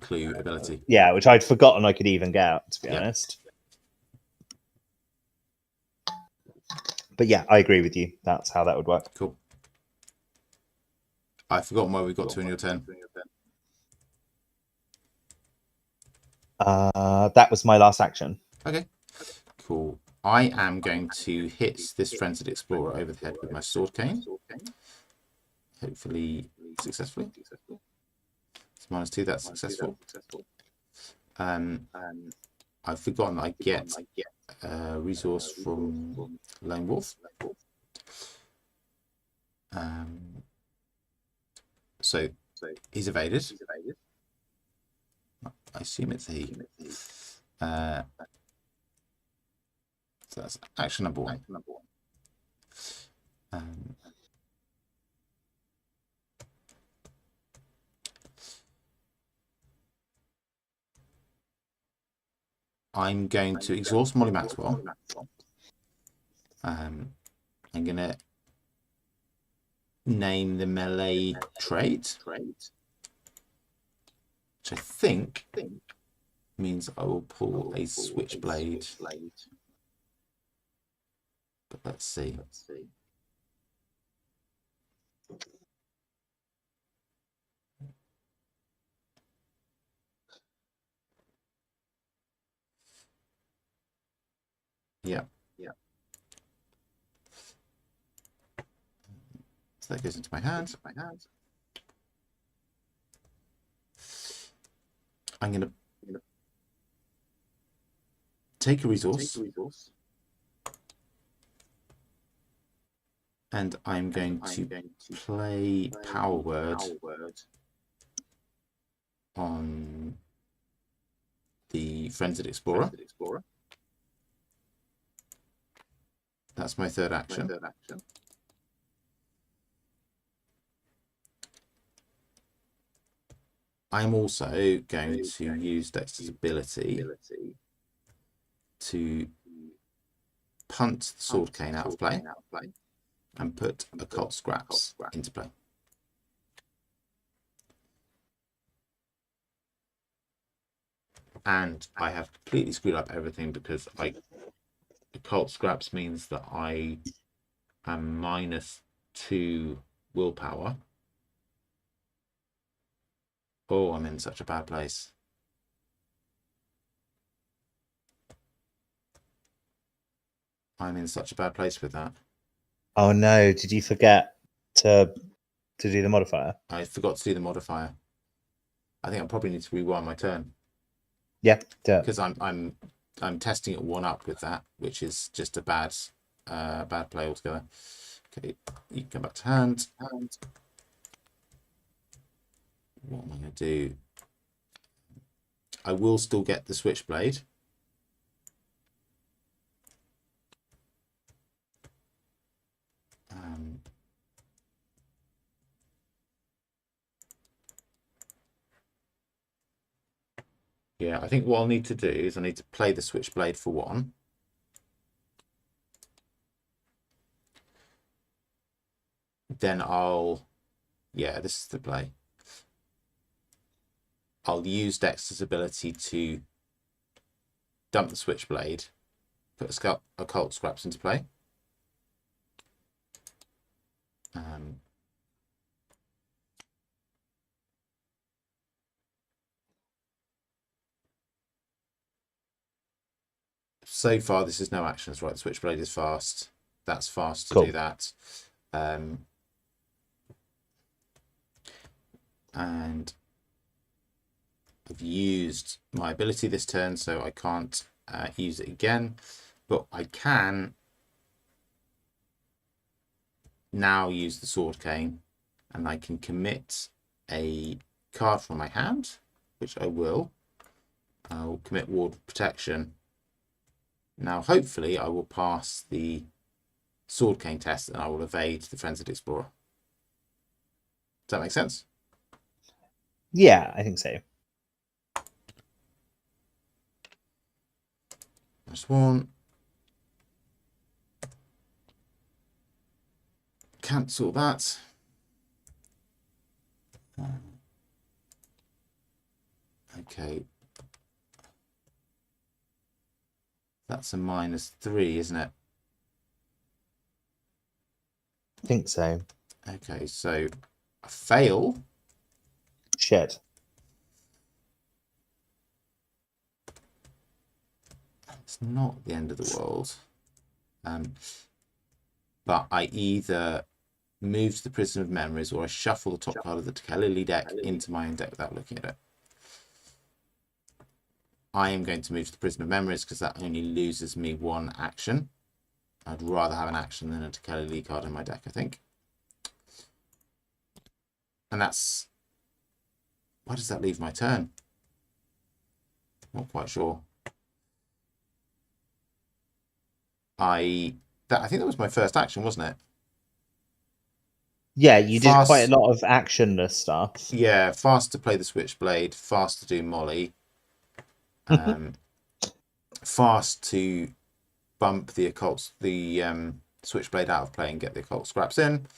clue ability.
Yeah, which I'd forgotten I could even get, to be honest. But yeah, I agree with you. That's how that would work.
Cool. I've forgotten where we got to in your turn.
That was my last action.
Okay, cool. I am going to hit this Frenzied Explorer over the head with my sword cane. Hopefully successfully. It's -2, that's successful. I've forgotten that I get a resource from Lone Wolf. So he's evaded. I assume it's he. So that's action number one. I'm going to exhaust Molly Maxwell. I'm going to name the melee trait, which I think means I will pull a switchblade. But let's see. Yeah. So that goes into my hand. I'm going to take a resource. And I'm going to play Power Word on the Frenzied Explorer. That's my third action. I'm also going to use Dexter's ability to punt the Sword Cane out of play and put Occult Scraps into play. And I have completely screwed up everything because Occult Scraps means that I am -2 willpower. Oh, I'm in such a bad place. I'm in such a bad place with that.
Oh no, did you forget to do the modifier?
I forgot to do the modifier. I think I probably need to rewind my turn.
Yeah, do it.
Because I'm testing it 1-up with that, which is just a bad play altogether. Okay, you can come back to hand. What am I going to do? I will still get the switchblade. Yeah, I think what I'll need to do is I need to play the switchblade for 1. Then this is the play. I'll use Dexter's ability to dump the switchblade, put Occult Scraps into play. So far, this is no actions, right? The switchblade is fast. That's fast to do that. And I've used my ability this turn, so I can't use it again. But I can now use the Sword Cane, and I can commit a card from my hand, which I will. I'll commit Ward Protection. Now, hopefully, I will pass the Sword Cane test and I will evade the Frenzied Explorer. Does that make sense?
Yeah, I think so.
That's 1. Cancel that. Okay. That's a -3, isn't it?
I think so.
Okay, so I fail.
Shit.
It's not the end of the world. But I either move to the Prison of Memories or I shuffle the top card of the Takalili deck into my own deck without looking at it. I am going to move to the Prison of Memories because that only loses me 1 action. I'd rather have an action than a Takalili card in my deck, I think. And that's... Where does that leave my turn? Not quite sure. I think that was my first action, wasn't it?
Yeah, you did quite
Fast,
a lot of actionless stuff.
yeah, fast to play the switchblade, fast to do Molly, fast to bump the switchblade out of play and get the occult scraps in.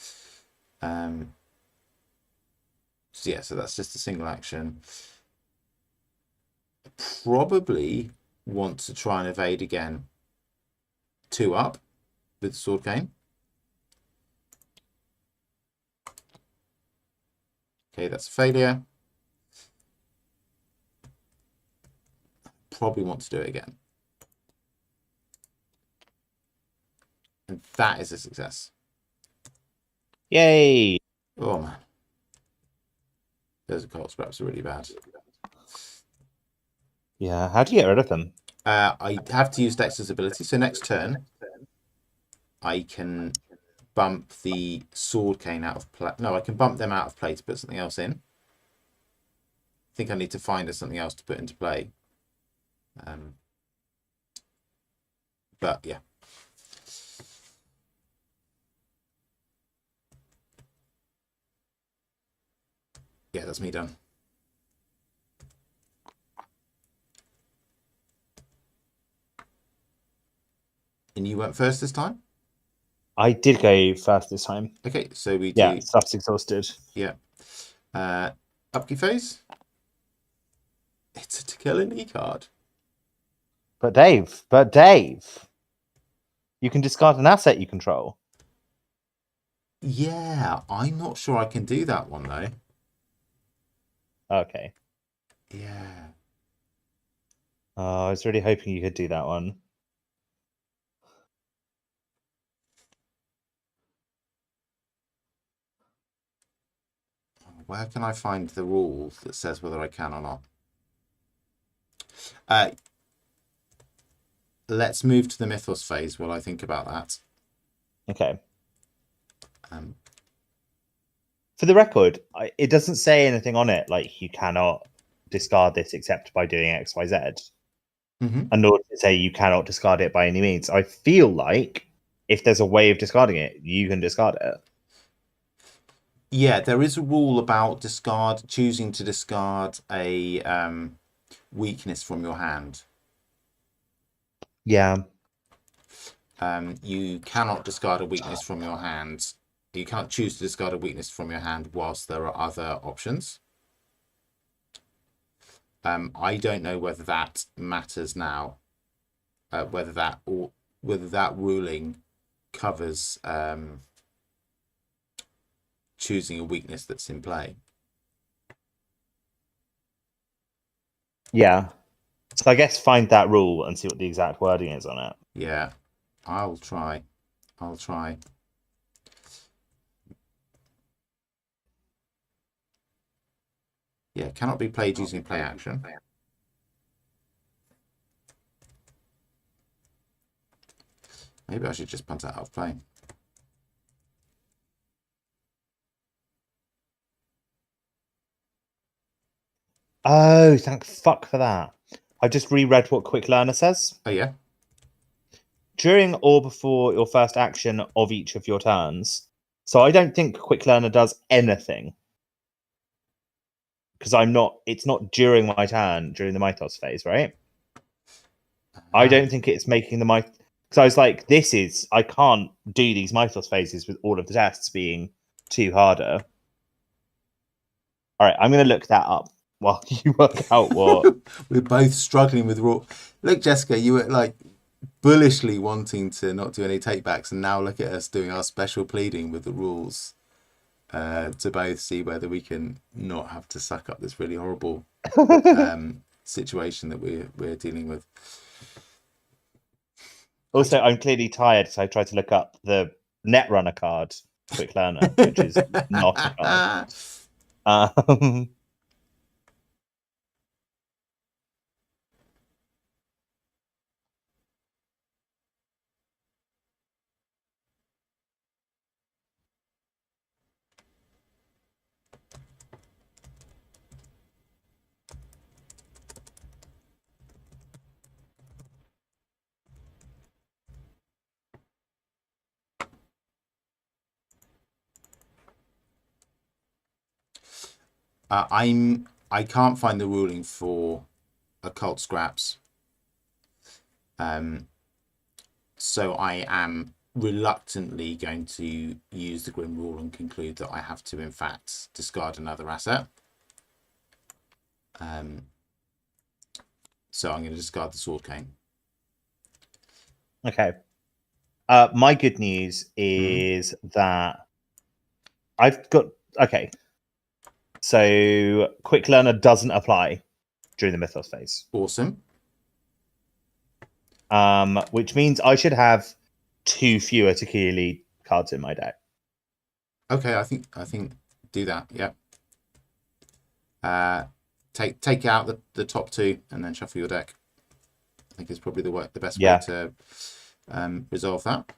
So yeah, so that's just a single action. Probably want to try and evade again. 2 up with the sword cane. Okay, that's a failure. Probably want to do it again. And that is a success.
Yay!
Oh man. Those occult scraps are really bad.
Yeah, how do you get rid of them?
I have to use Dexter's ability. So next turn, I can bump the sword cane out of play. No, I can bump them out of play to put something else in. I think I need to find something else to put into play. But yeah. Yeah, that's me done. And you went first this time?
I did go first this time.
Okay, so we
Yeah,
do...
stuff's exhausted.
Yeah. Upkeep phase. It's a to kill an E card.
But Dave, you can discard an asset you control.
Yeah, I'm not sure I can do that one though.
Okay.
Yeah.
I was really hoping you could do that one.
Where can I find the rule that says whether I can or not? Let's move to the Mythos phase while I think about that.
Okay. For the record, it doesn't say anything on it like you cannot discard this except by doing X, Y, Z. And nor does it say you cannot discard it by any means. I feel like if there's a way of discarding it, you can discard it.
Yeah, there is a rule about choosing to discard a weakness from your hand.
Yeah.
You cannot discard a weakness from your hand. You can't choose to discard a weakness from your hand whilst there are other options. I don't know whether that matters now. Whether that ruling covers choosing a weakness that's in play.
Yeah. So I guess find that rule and see what the exact wording is on it.
Yeah, I'll try. Yeah, cannot be played using play action. Maybe I should just punt it out of play.
Oh, thank fuck for that. I just reread what Quick Learner says.
Oh, yeah?
During or before your first action of each of your turns. So I don't think Quick Learner does anything. Because it's not during my turn, during the Mythos phase, right? I don't think it's making the Mythos. Because I was like, I can't do these Mythos phases with all of the tests being too harder. All right, I'm going to look that up while you work out what.
We're both struggling with raw. Look, Jessica, you were like bullishly wanting to not do any takebacks, and now look at us doing our special pleading with the rules to both see whether we can not have to suck up this really horrible situation that we're dealing with.
Also, I'm clearly tired, so I tried to look up the Netrunner card, Quick Learner, which is not a card.
I can't find the ruling for occult scraps. So I am reluctantly going to use the Grim rule and conclude that I have to, in fact, discard another asset. So I'm going to discard the Sword Cane.
Okay. My good news is that I've got... Okay. So Quick Learner doesn't apply during the Mythos phase.
Awesome.
Which means I should have 2 fewer Tequila cards in my deck.
Okay, I think do that. Yeah. Take out the top 2 and then shuffle your deck. I think is probably the best way to resolve that.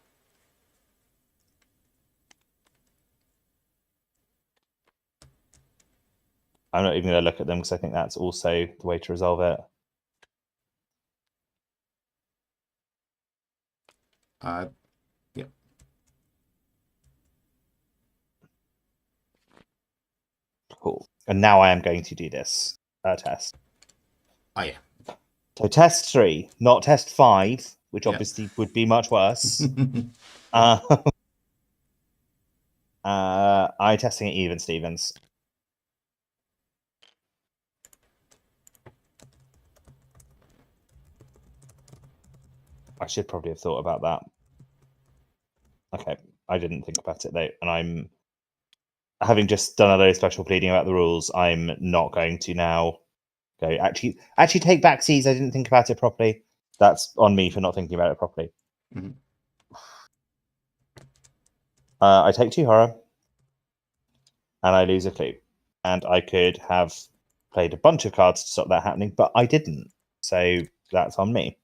I'm not even going to look at them because I think that's also the way to resolve it.
Yeah.
Cool. And now I am going to do this test.
Oh, yeah.
So test 3, not test 5, which obviously would be much worse. I'm testing it even, Stevens. I should probably have thought about that. Okay, I didn't think about it though, and I'm having just done a load of special pleading about the rules. I'm not going to now go actually take back C's. I didn't think about it properly. That's on me for not thinking about it properly.
Mm-hmm.
I take 2 horror, and I lose a clue, and I could have played a bunch of cards to stop that happening, but I didn't. So that's on me.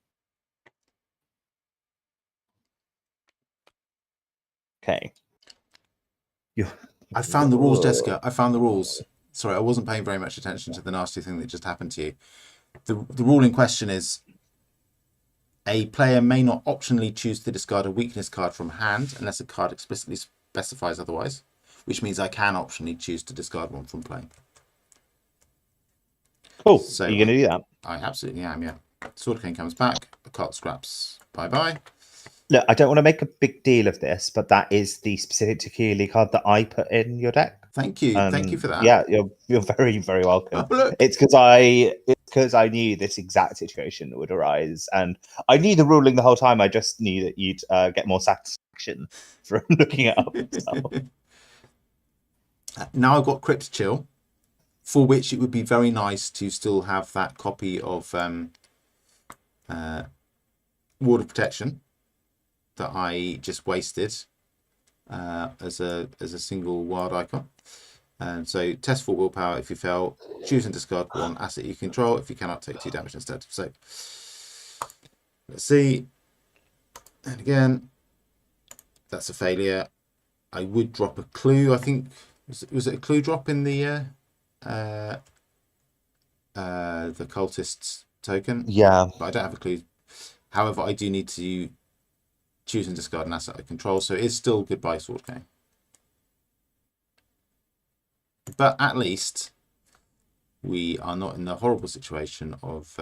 Okay.
I found the rules, Jessica. I found the rules. Sorry, I wasn't paying very much attention to the nasty thing that just happened to you. The rule in question is a player may not optionally choose to discard a weakness card from hand unless a card explicitly specifies otherwise, which means I can optionally choose to discard one from play.
Cool.
So
are you going to do that?
I absolutely am, yeah. Sword Cane comes back. Occult scraps. Bye-bye.
Look, I don't want to make a big deal of this, but that is the specific Tequila card that I put in your deck.
Thank you. Thank you for that.
Yeah, you're very, very welcome.
Oh, look.
It's because I knew this exact situation would arise, and I knew the ruling the whole time. I just knew that you'd get more satisfaction from looking it up yourself.
Now I've got Crypt Chill, for which it would be very nice to still have that copy of Ward of Protection that I just wasted as a single wild icon. And so test for willpower. If you fail, choose and discard one asset you control. If you cannot, take 2 damage instead. So let's see. And again, that's a failure. I would drop a clue. I think was it a clue drop in the cultist's token?
Yeah,
but I don't have a clue. However, I do need to choose and discard an asset I control, so it is still goodbye Sword Cane. But at least we are not in the horrible situation of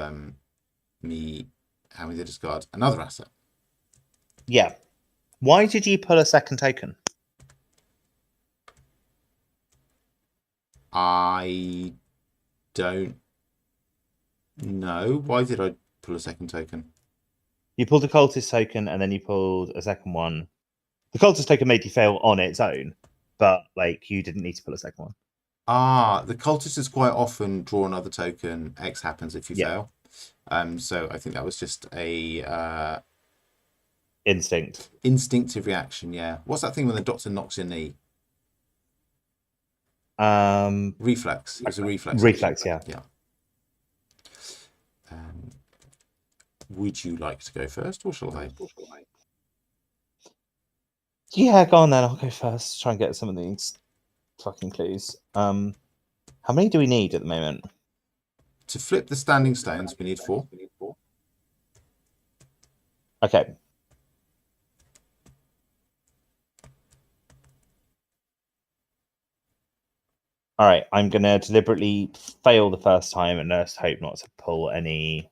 me having to discard another asset.
Yeah. Why did you pull a second token?
I don't know. Why did I pull a second token?
You pulled a cultist token, and then you pulled a second one. The cultist token made you fail on its own, but like you didn't need to pull a second one.
The cultist is quite often draw another token. X happens if you fail. So I think that was just a instinctive reaction. Yeah. What's that thing when the doctor knocks your knee? Reflex. It was a reflex.
Reflex. Yeah.
Yeah. Would you like to go first, or shall I?
Yeah, go on then. I'll go first. Try and get some of these fucking clues. How many do we need at the moment?
To flip the standing stones, we need 4.
Okay. All right, I'm gonna deliberately fail the first time and just hope not to pull any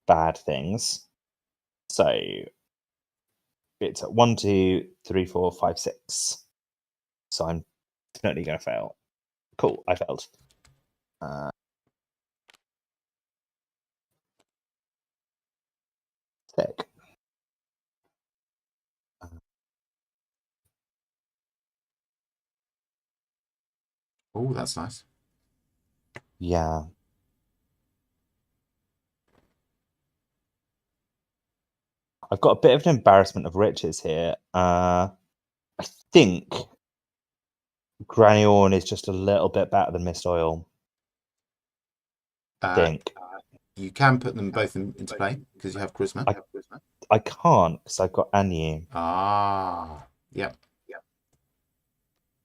bad things. So it's at 1, 2, 3, 4, 5, 6. So I'm definitely gonna fail. Cool, I failed. Sick.
Oh, that's nice.
Yeah. I've got a bit of an embarrassment of riches here. I think Granny Orn is just a little bit better than Mist Oil. I think.
You can put them both into play because you have Charisma.
I can't because I've got Anu.
Ah, yep.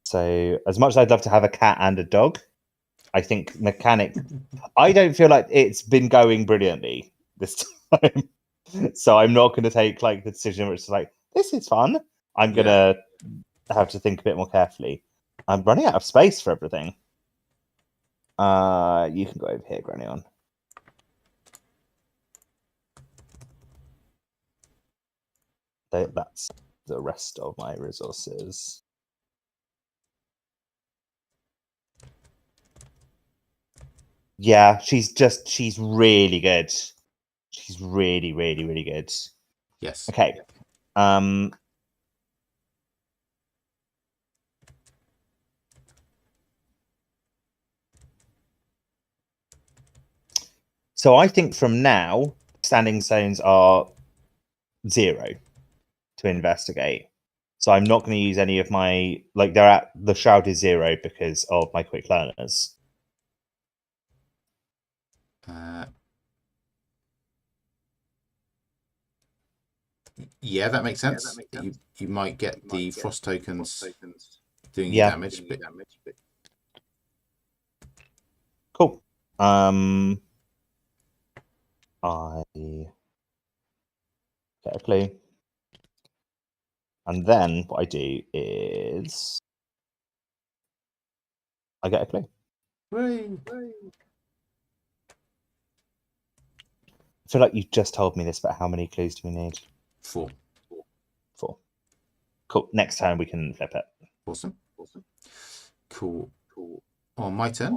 So as much as I'd love to have a cat and a dog, I think mechanic. I don't feel like it's been going brilliantly this time. So I'm not going to take like the decision which is like, this is fun. I'm going to have to think a bit more carefully. I'm running out of space for everything. You can go over here, Granny On. That's the rest of my resources. Yeah, she's really good. She's really, really, really good.
Yes.
Okay. So I think from now, standing stones are 0 to investigate. So I'm not going to use any of my the shroud is 0 because of my quick learners.
Yeah, that makes sense. You might get the frost tokens doing you damage, but
cool. I get a clue. And then what I do is I get a clue.
Hooray.
I feel like you just told me this, but how many clues do we need?
4.
4. Cool. Next time we can flip it.
Awesome. Cool. On my turn.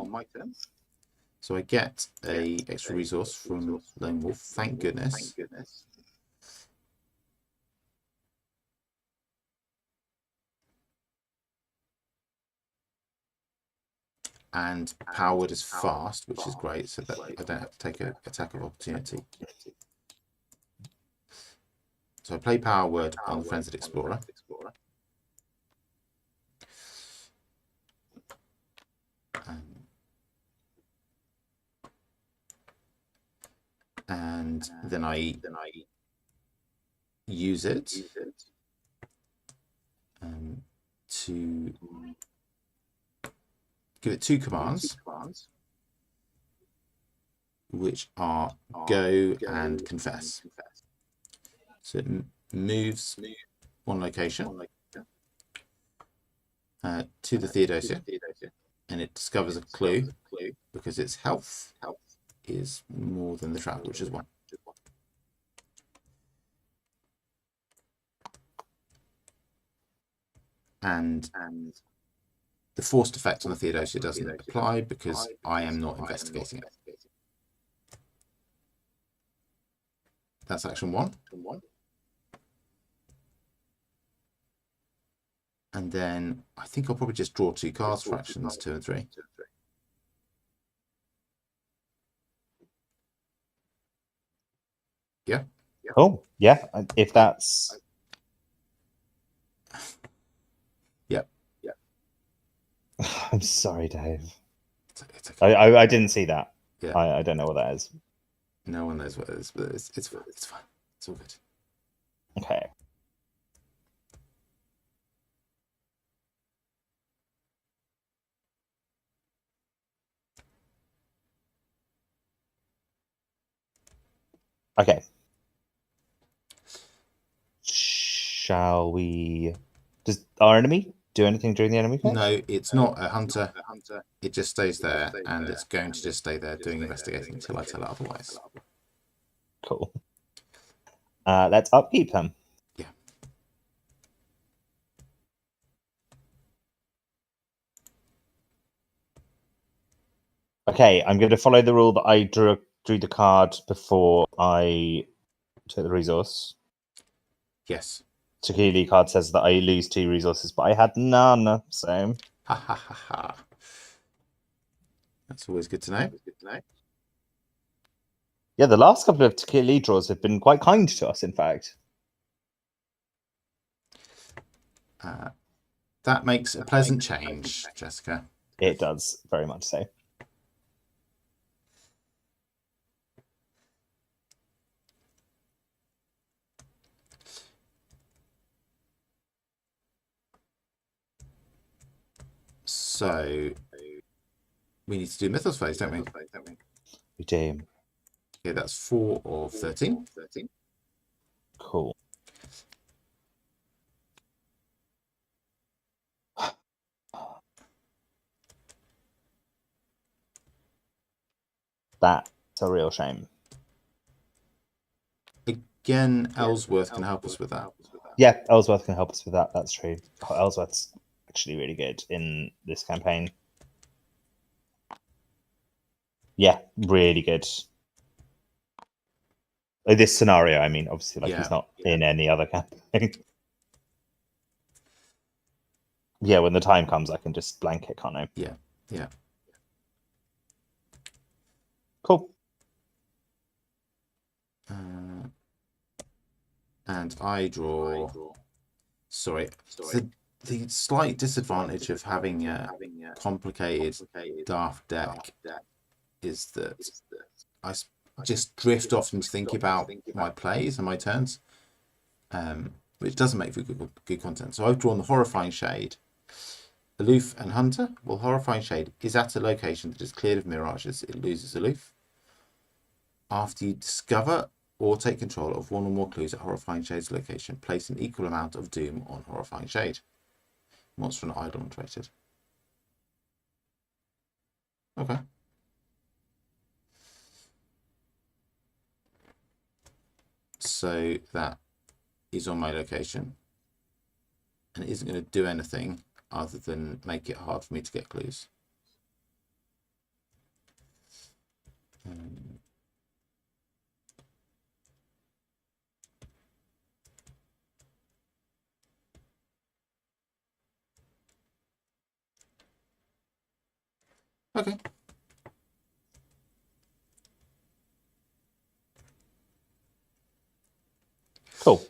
So I get a extra resource from Lone Wolf. Thank goodness. And Power Word is fast, which is great, so that I don't have to take an attack of opportunity. So I play Power Word on the Frenzied Explorer. And then I use it to give it 2 commands, which are go and confess. So it moves 1 location to the Theodosia, and it discovers a clue because its health is more than the trap, which is 1. And the forced effect on the Theodosia doesn't apply because I am not investigating it. That's action 1. And then I think I'll probably just draw 2 cards for actions 2 and 3. Yeah.
Oh, yeah. If that's...
Yep.
I'm sorry, Dave.
It's okay.
I didn't see that.
Yeah.
I don't know what that is.
No one knows what it is, but it's fine. It's fine. It's all good.
Okay. Okay. Shall we... Does our enemy do anything during the enemy phase?
No, it's not a hunter. It just stays there, and it's going to just stay there doing investigating until I tell it otherwise.
Cool. Let's upkeep them.
Yeah.
Okay, I'm going to follow the rule that I drew the card before I took the resource.
Yes.
Tequila card says that I lose 2 resources, but I had none, so...
Ha ha ha ha. That's always good to know.
Yeah, the last couple of Tequila draws have been quite kind to us, in fact.
That makes a pleasant change, Jessica.
It does, very much so.
So we need to do Mythos phase, don't we?
We do.
Okay, that's 4 of 13.
Cool. That's a real shame.
Again, Ellsworth can help us with that.
Yeah, Ellsworth can help us with that. That's true. Ellsworth's actually really good in this campaign. Yeah, really good. This scenario, I mean, obviously, like, he's not in any other campaign. Yeah, when the time comes, I can just blank it, can't I?
Yeah, yeah.
Cool.
And I draw. Sorry. The slight disadvantage of having a complicated daft deck is that I just drift off into thinking about my plays and my turns, which doesn't make for good content. So I've drawn the Horrifying Shade, Aloof and Hunter. Well, Horrifying Shade is at a location that is cleared of mirages. It loses Aloof. After you discover or take control of one or more clues at Horrifying Shade's location, place an equal amount of Doom on Horrifying Shade. Monster and Eidolon traded. Okay. So that is on my location, and it isn't going to do anything other than make it hard for me to get clues. Okay.
Cool.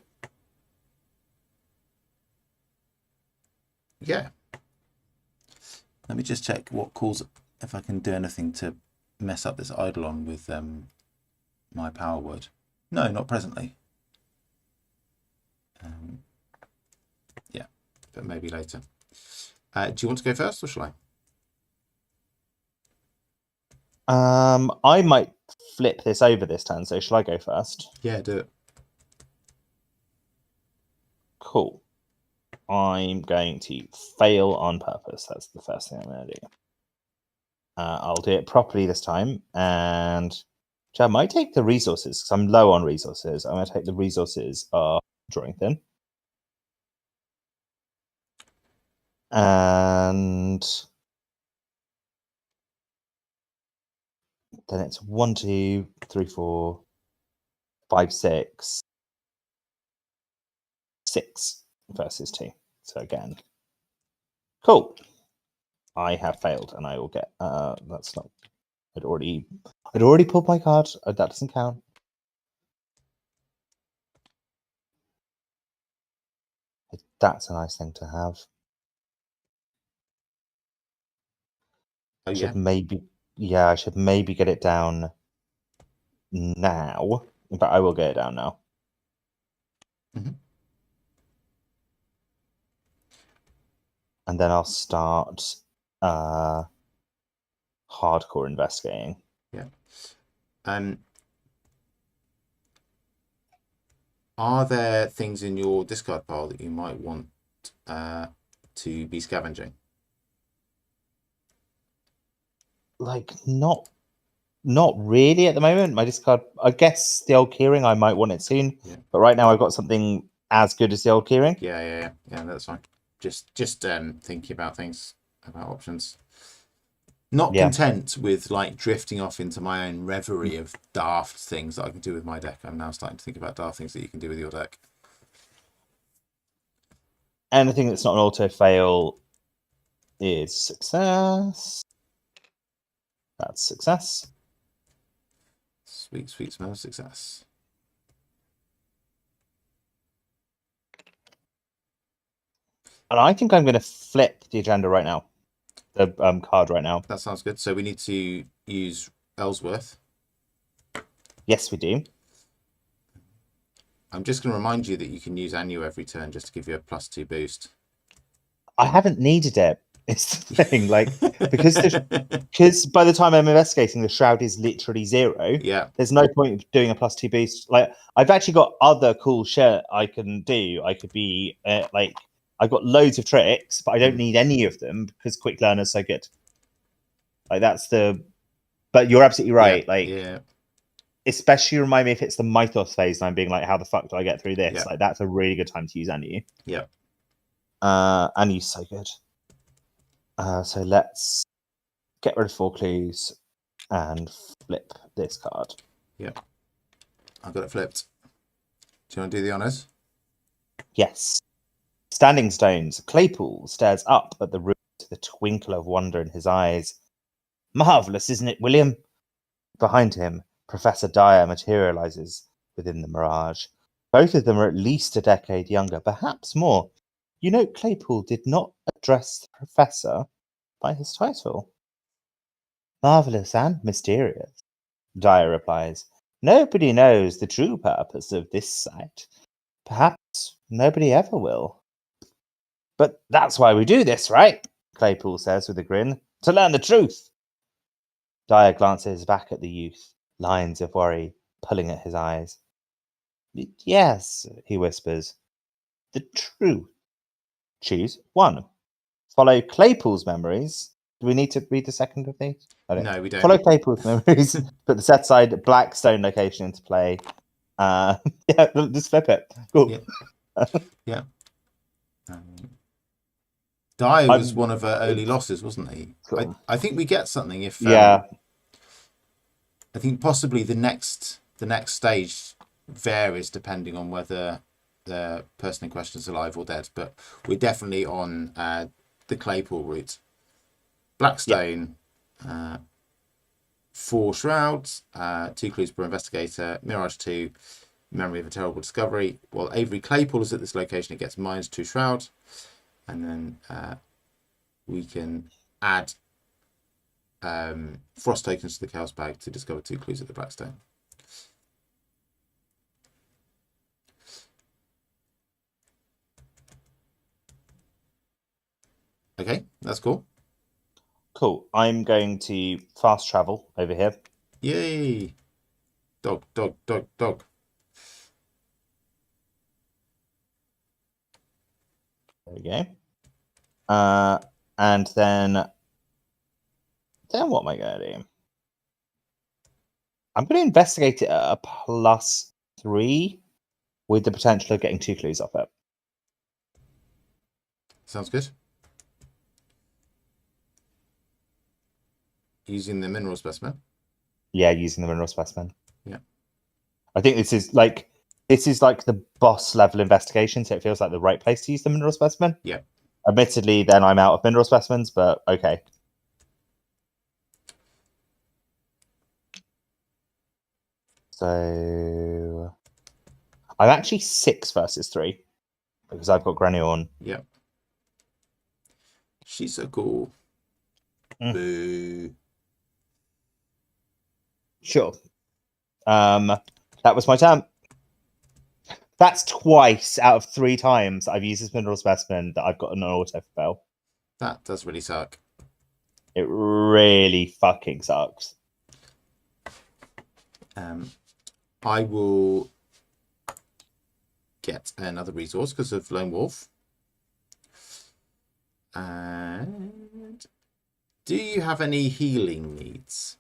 Yeah. Let me just check what calls, if I can do anything to mess up this Eidolon with my power word. No, not presently. Yeah, but maybe later. Do you want to go first, or shall I?
I might flip this over this turn, so shall I go first?
Yeah, do it.
Cool. I'm going to fail on purpose. That's the first thing I'm going to do. I'll do it properly this time, and I might take the resources, because I'm low on resources. I'm going to take the resources of Drawing Thin. And then it's 1, 2, 3, 4, 5, 6, 6 versus 2. So again, cool. I have failed, and I will get. That's not. I'd already pulled my card. That doesn't count. That's a nice thing to have.
Oh,
I should maybe get it down now. But I will get it down now.
Mm-hmm.
And then I'll start hardcore investigating.
Yeah. Are there things in your discard pile that you might want to be scavenging?
Like, not really at the moment. My discard, I guess the old keyring, I might want it soon.
Yeah.
But right now I've got something as good as the old keyring.
Yeah, that's fine. Just thinking about things, about options. Not content with like drifting off into my own reverie of daft things that I can do with my deck. I'm now starting to think about daft things that you can do with your deck.
Anything that's not an auto fail is success. That's success.
Sweet smell of success.
And I think I'm going to flip the agenda right now. The card right now.
That sounds good. So we need to use Ellsworth.
Yes, we do.
I'm just going to remind you that you can use Anu every turn just to give you a +2 boost.
I haven't needed it. It's the thing, like, because by the time I'm investigating, the shroud is literally 0.
Yeah.
There's no point of doing a +2 boost. Like, I've actually got other cool shit I can do. I could be like, I've got loads of tricks, but I don't need any of them because Quick Learner's so good. Like, that's the. But you're absolutely right. Especially remind me if it's the Mythos phase and I'm being like, how the fuck do I get through this? Like, that's a really good time to use Anu.
Yeah.
Anu's so good. So let's get rid of 4 clues and flip this card.
Yeah. I've got it flipped. Do you want to do the honours?
Yes. Standing stones. Claypool stares up at the room with a twinkle of wonder in his eyes. Marvellous, isn't it, William? Behind him, Professor Dyer materializes within the mirage. Both of them are at least a decade younger, perhaps more. You know, Claypool did not address the professor by his title. Marvellous and mysterious, Dyer replies. Nobody knows the true purpose of this sight. Perhaps nobody ever will. But that's why we do this, right? Claypool says with a grin. To learn the truth. Dyer glances back at the youth, lines of worry pulling at his eyes. Yes, he whispers. The truth. Choose 1. Follow Claypool's memories. Do we need to read the second of these?
No, we don't.
Follow Claypool's memories. Put the set side Blackstone location into play. Yeah, just flip it. Cool.
Yeah. Dyer was one of our early losses, wasn't he? Cool. I think we get something if. I think possibly the next stage varies depending on whether the person in question is alive or dead, but we're definitely on the Claypool route. Blackstone, 4 shrouds, 2 clues per investigator, Mirage 2, memory of a terrible discovery. While Avery Claypool is at this location, it gets -2 shroud, and then we can add frost tokens to the chaos bag to discover 2 clues at the Blackstone. Okay, that's cool.
Cool. I'm going to fast travel over here.
Yay! Dog.
There we go. And then what am I going to do? I'm going to investigate it at a +3 with the potential of getting 2 clues off it.
Sounds good. Using the mineral specimen?
Yeah, using the mineral specimen.
Yeah.
I think this is like the boss level investigation, so it feels like the right place to use the mineral specimen.
Yeah.
Admittedly, then I'm out of mineral specimens, but okay. So I'm actually 6 versus 3 because I've got Granny on.
Yeah. She's so cool. Boo.
Sure. That was my turn. That's twice out of 3 times I've used this mineral specimen that I've got an auto fail.
That does really suck.
It really fucking sucks.
I will get another resource because of Lone Wolf. And do you have any healing needs?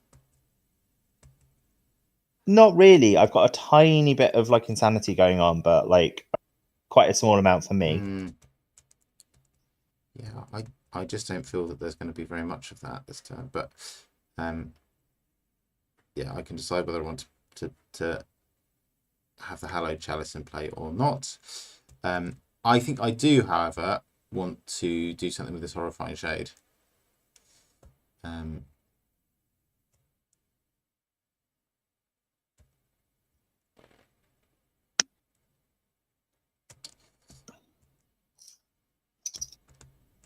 Not really. I've got a tiny bit of like insanity going on, but like quite a small amount for me.
Yeah, I just don't feel that there's going to be very much of that this turn. But yeah, I can decide whether I want to have the Hallowed Chalice in play or not. I think I do, however, want to do something with this Horrifying Shade.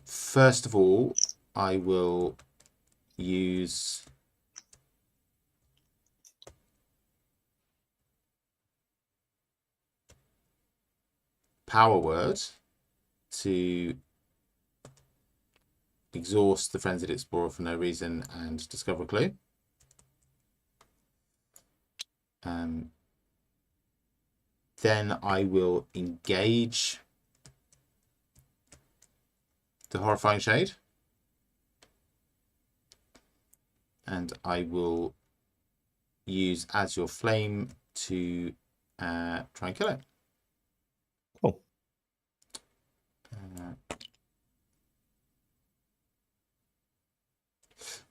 First of all, I will use Power Word to exhaust the Frenzied Explorer for no reason and discover a clue. Then I will engage the Horrifying Shade. And I will use Azure Flame to try and kill it.
Cool.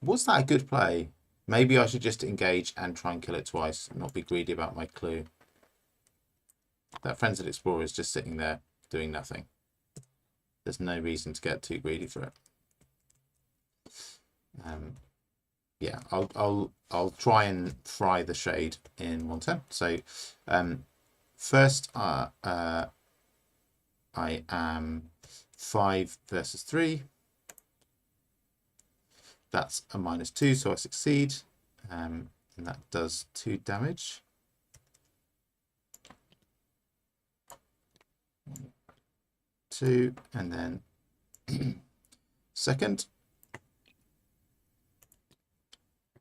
Was that a good play? Maybe I should just engage and try and kill it twice and not be greedy about my clue. That Frenzied Explorer is just sitting there doing nothing. There's no reason to get too greedy for it. Yeah, I'll try and fry the shade in one turn. So first I am 5 versus 3. That's a -2, so I succeed. And that does 2 damage. 2, and then second.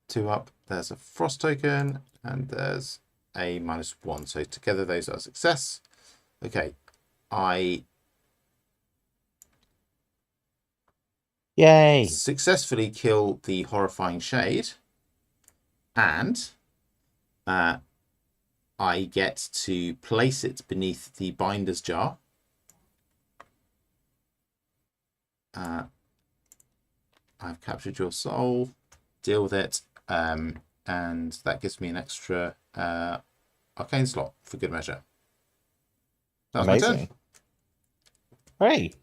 2 up, there's a frost token, and there's a -1. So together those are a success. Okay, I
Yay!
Successfully kill the Horrifying Shade, and I get to place it beneath the Binder's Jar. I've captured your soul, deal with it, and that gives me an extra arcane slot for good measure. That was
Amazing.
my turn.
Great.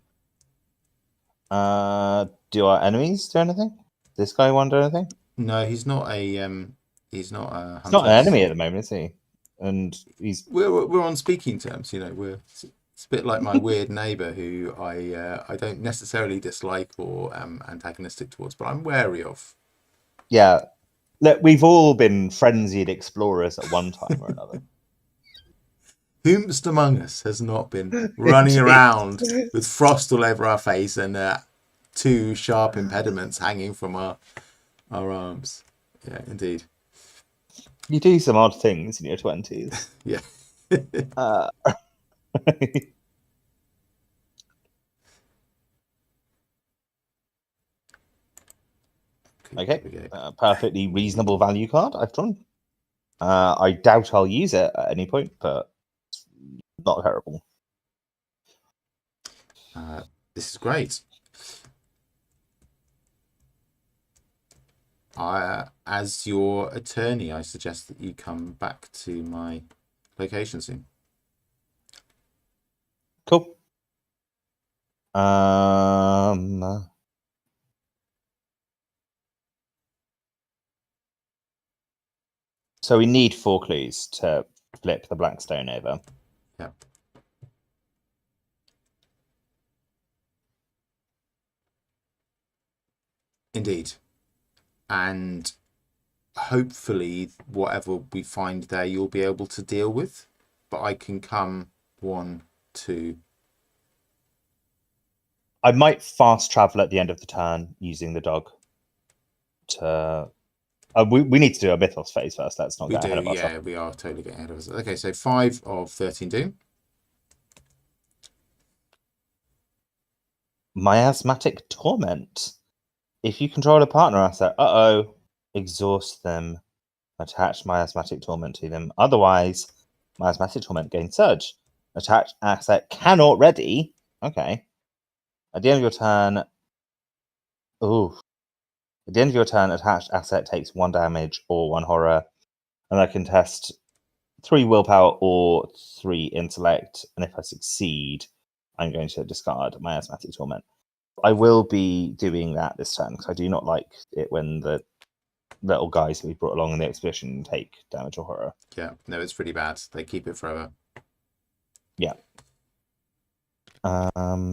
Do our enemies do anything? This guy want to do anything?
No, he's not a hunter.
He's not an enemy at the moment, is he? And he's
we're on speaking terms, you know. It's a bit like my weird neighbour who I don't necessarily dislike or am antagonistic towards, but I'm wary of.
Yeah. Look, we've all been frenzied explorers at one time or another.
Whomst among us has not been running around with frost all over our face and 2 sharp impediments hanging from our arms? Yeah, indeed.
You do some odd things in your 20s.
Yeah.
Okay. Perfectly reasonable value card I've drawn. I doubt I'll use it at any point, but it's not terrible.
This is great. As your attorney, I suggest that you come back to my location soon.
Cool. So we need 4 clues to flip the black stone over.
Yeah. Indeed. And hopefully whatever we find there you'll be able to deal with. But I can come 1, 2.
I might fast travel at the end of the turn using the dog to... we need to do a mythos phase first. Let's not get ahead of ourselves.
Yeah, we are totally getting ahead of us. Okay, so 5 of 13 doom.
Miasmatic Torment. If you control a partner asset, exhaust them. Attach Miasmatic Torment to them. Otherwise, Miasmatic Torment gains Surge. Attached asset cannot ready. Okay. At the end of your turn. Ooh. At the end of your turn, attached asset takes 1 damage or 1 horror. And I can test 3 willpower or 3 intellect. And if I succeed, I'm going to discard Miasmatic Torment. I will be doing that this turn because I do not like it when the little guys who we brought along in the expedition take damage or horror.
Yeah, no, it's pretty bad. They keep it forever.
Yeah.
I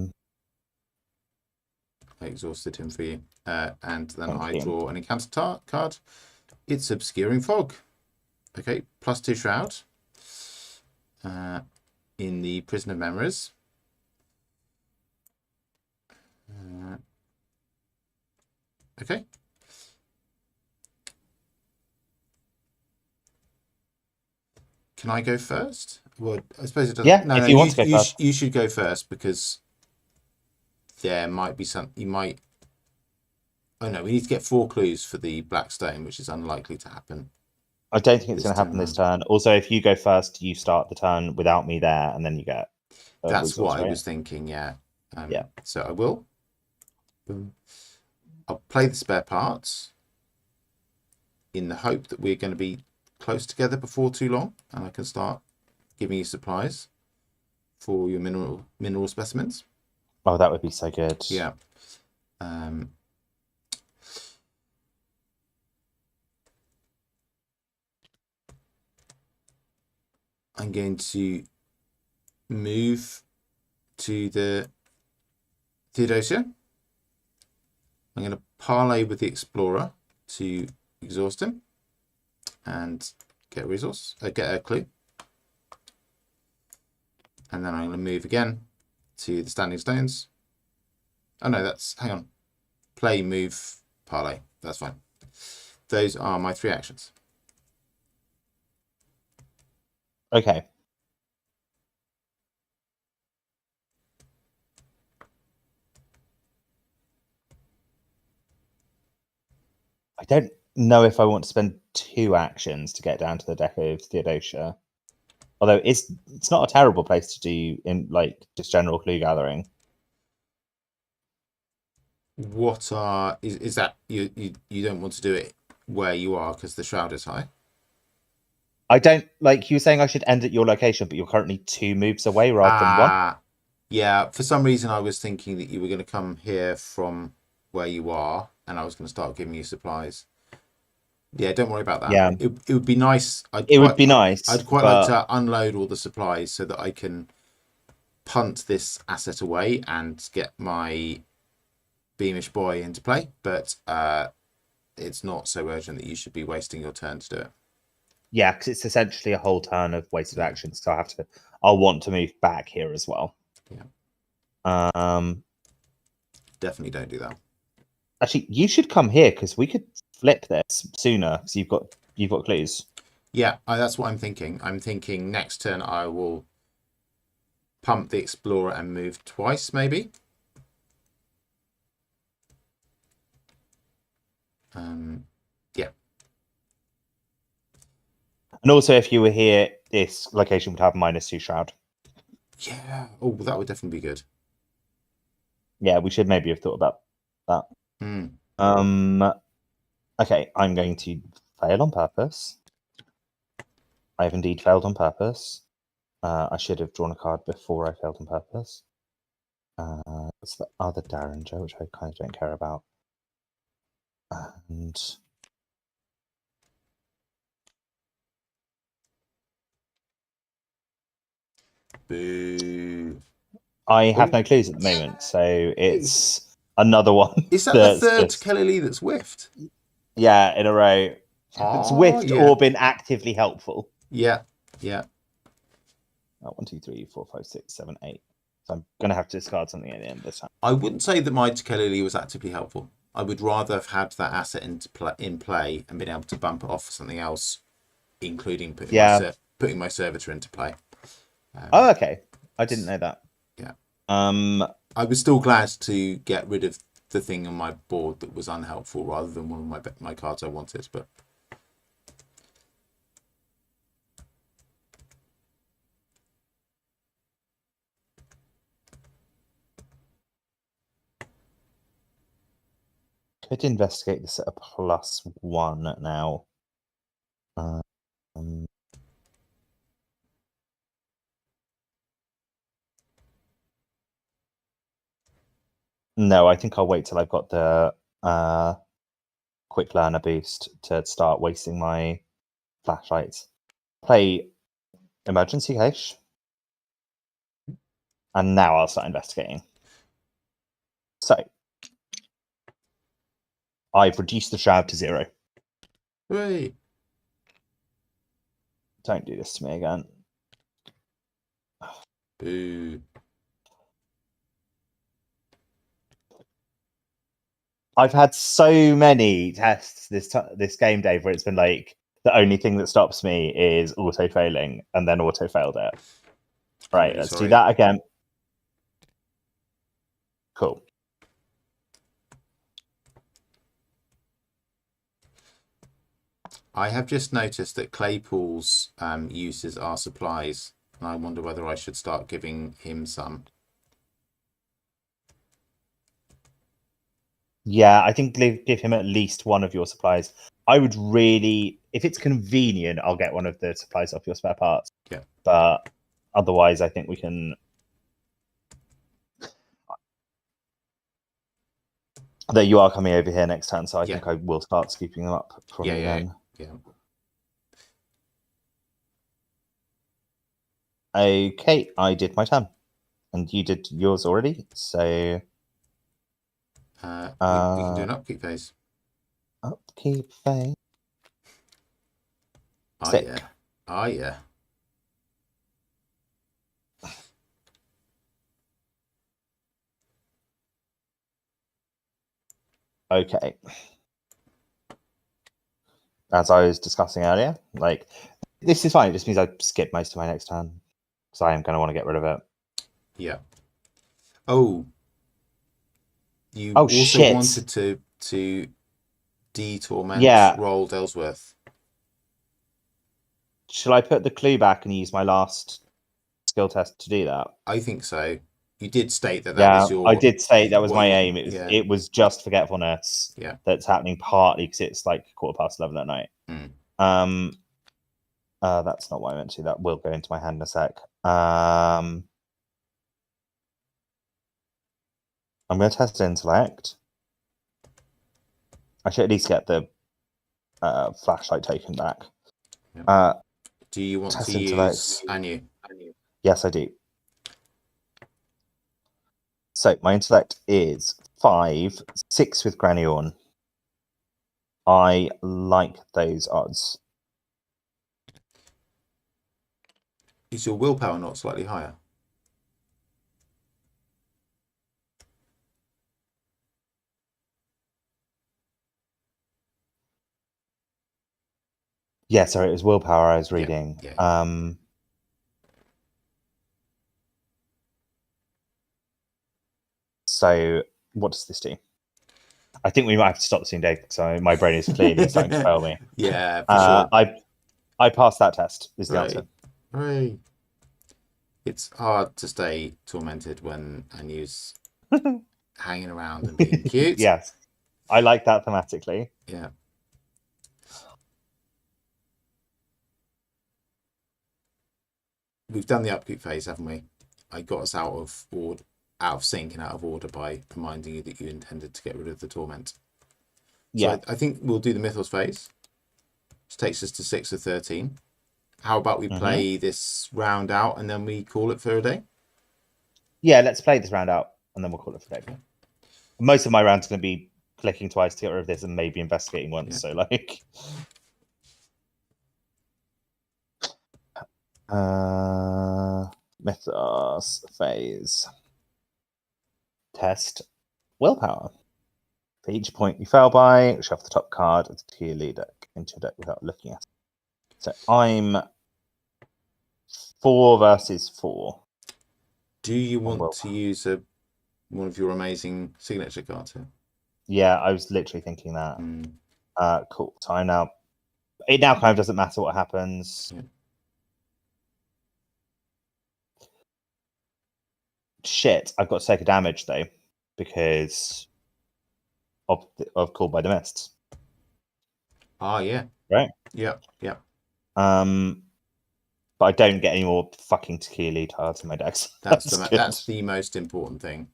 exhausted him for you. And then I draw an encounter card. It's Obscuring Fog. Okay, +2 Shroud. In the Prison of Memories. Okay. Can I go first? Well, I suppose it doesn't.
Yeah,
no,
if you want to go first.
You should go first because there might be some. You might. Oh no, we need to get 4 clues for the Black Stone, which is unlikely to happen.
I don't think it's going to happen this turn. Also, if you go first, you start the turn without me there, and then you get.
That's what I was thinking. Yeah.
Yeah.
So I will. I'll play the spare parts in the hope that we're going to be close together before too long, and I can start giving you supplies for your mineral specimens.
Oh, that would be so good.
Yeah. I'm going to move to the Theodosia. I'm going to parlay with the Explorer to exhaust him and get a resource, get a clue. And then I'm going to move again to the Standing Stones. Oh no, hang on. Play, move, parlay. That's fine. Those are my 3 actions.
Okay. I don't know if I want to spend 2 actions to get down to the deck of Theodosia. Although it's not a terrible place to do in just general clue gathering.
What is that you don't want to do it where you are because the shroud is high?
I don't you were saying I should end at your location, but you're currently 2 moves away rather than 1.
Yeah, for some reason I was thinking that you were going to come here from where you are, and I was going to start giving you supplies. Yeah, don't worry about that.
Yeah,
it would be nice.
Would be nice.
I'd quite like to unload all the supplies so that I can punt this asset away and get my Beamish Boy into play. But it's not so urgent that you should be wasting your turn to do it.
Yeah, because it's essentially a whole turn of wasted actions. So I'll want to move back here as well.
Yeah. Definitely don't do that.
Actually, you should come here because we could flip this sooner because you've got clues.
Yeah, that's what I'm thinking. I'm thinking next turn I will pump the Explorer and move twice, maybe. Yeah.
And also, if you were here, this location would have -2 shroud.
Yeah. Oh, that would definitely be good.
Yeah, we should maybe have thought about that. Okay, I'm going to fail on purpose. I have indeed failed on purpose. I should have drawn a card before I failed on purpose. What's the other Derringer, which I kind of don't care about. And
boo.
I have no clues at the moment, so it's another one.
Is that the third Kelly Lee that's whiffed?
Yeah, in a row. It's whiffed or been actively helpful.
Yeah.
1, 2, 3, 4, 5, 6, 7, 8. So I'm going to have to discard something at the end of this time.
I wouldn't say that my Kelly Lee was actively helpful. I would rather have had that asset in play and been able to bump it off for something else, including putting my servitor into play.
Okay. I didn't know that.
Yeah. I was still glad to get rid of the thing on my board that was unhelpful rather than one of my cards I wanted. But
could investigate this at a +1 now. No, I think I'll wait till I've got the quick learner boost to start wasting my flashlights. Play emergency cache. And now I'll start investigating. So I've reduced the shroud to 0.
hooray!
Don't do this to me again.
Boo.
I've had so many tests this game, Dave, where it's been like the only thing that stops me is auto failing, and then auto failed it. Right,
Really
let's
sorry.
do that again. Cool.
I have just noticed that Claypool's uses are supplies, and I wonder whether I should start giving him some.
Yeah, I think give him at least one of your supplies. I would really, if it's convenient, I'll get one of the supplies off your spare parts.
Yeah.
But otherwise, I think we can. That you are coming over here next turn, so I think I will start scooping them up from you then.
Yeah.
Okay, I did my turn, and you did yours already. So
we can do an upkeep phase.
Upkeep phase.
Oh
Sick.
yeah. Oh yeah.
Okay. As I was discussing earlier, like this is fine. It just means I skip most of my next turn because I am going to want to get rid of it.
Yeah. Oh. You also
shit.
wanted to de-torment Roald Ellsworth.
Shall I put the clue back and use my last skill test to do that?
I think so. You did state that
was
your...
I did say that was my aim. It was just forgetfulness.
Yeah.
That's happening partly because it's like 11:15 at night. That's not what I meant to. That will go into my hand in a sec. I'm going to test intellect. I should at least get the flashlight token back.
Yeah. Do you want to use Anu?
Yes, I do. So my intellect is 5, 6 with Graniorn. I like those odds.
Is your willpower not slightly higher?
Yeah, sorry, it was willpower I was reading.
Yeah.
So what does this do? I think we might have to stop soon, Dave, because my brain is clearly starting to fail me.
Yeah, for sure.
I passed that test, is the answer.
Right. It's hard to stay tormented when Anu's hanging around and being cute.
Yes. I like that thematically.
Yeah. We've done the upkeep phase, haven't we? I got us out of sync and out of order by reminding you that you intended to get rid of the torment.
Yeah.
So I think we'll do the Mythos phase, which takes us to 6 of 13. How about we play this round out and then we call it for a day?
Yeah, let's play this round out and then we'll call it for a day. Most of my rounds are going to be clicking twice to get rid of this and maybe investigating once. Yeah. So like, Mythos phase. Test willpower. For each point you fail by, shuffle the top card to your leader into your deck without looking at it. So I'm 4 versus 4.
Do you want to use a One of your amazing signature cards here.
Yeah, I was literally thinking that.
Mm.
Cool. So it now kind of doesn't matter what happens.
Yeah.
Shit, I've got to take a damage though because of Called by the Mists.
Ah, yeah.
Right.
Yeah.
But I don't get any more fucking tequila cards in my decks.
That's
Good.
the most important thing.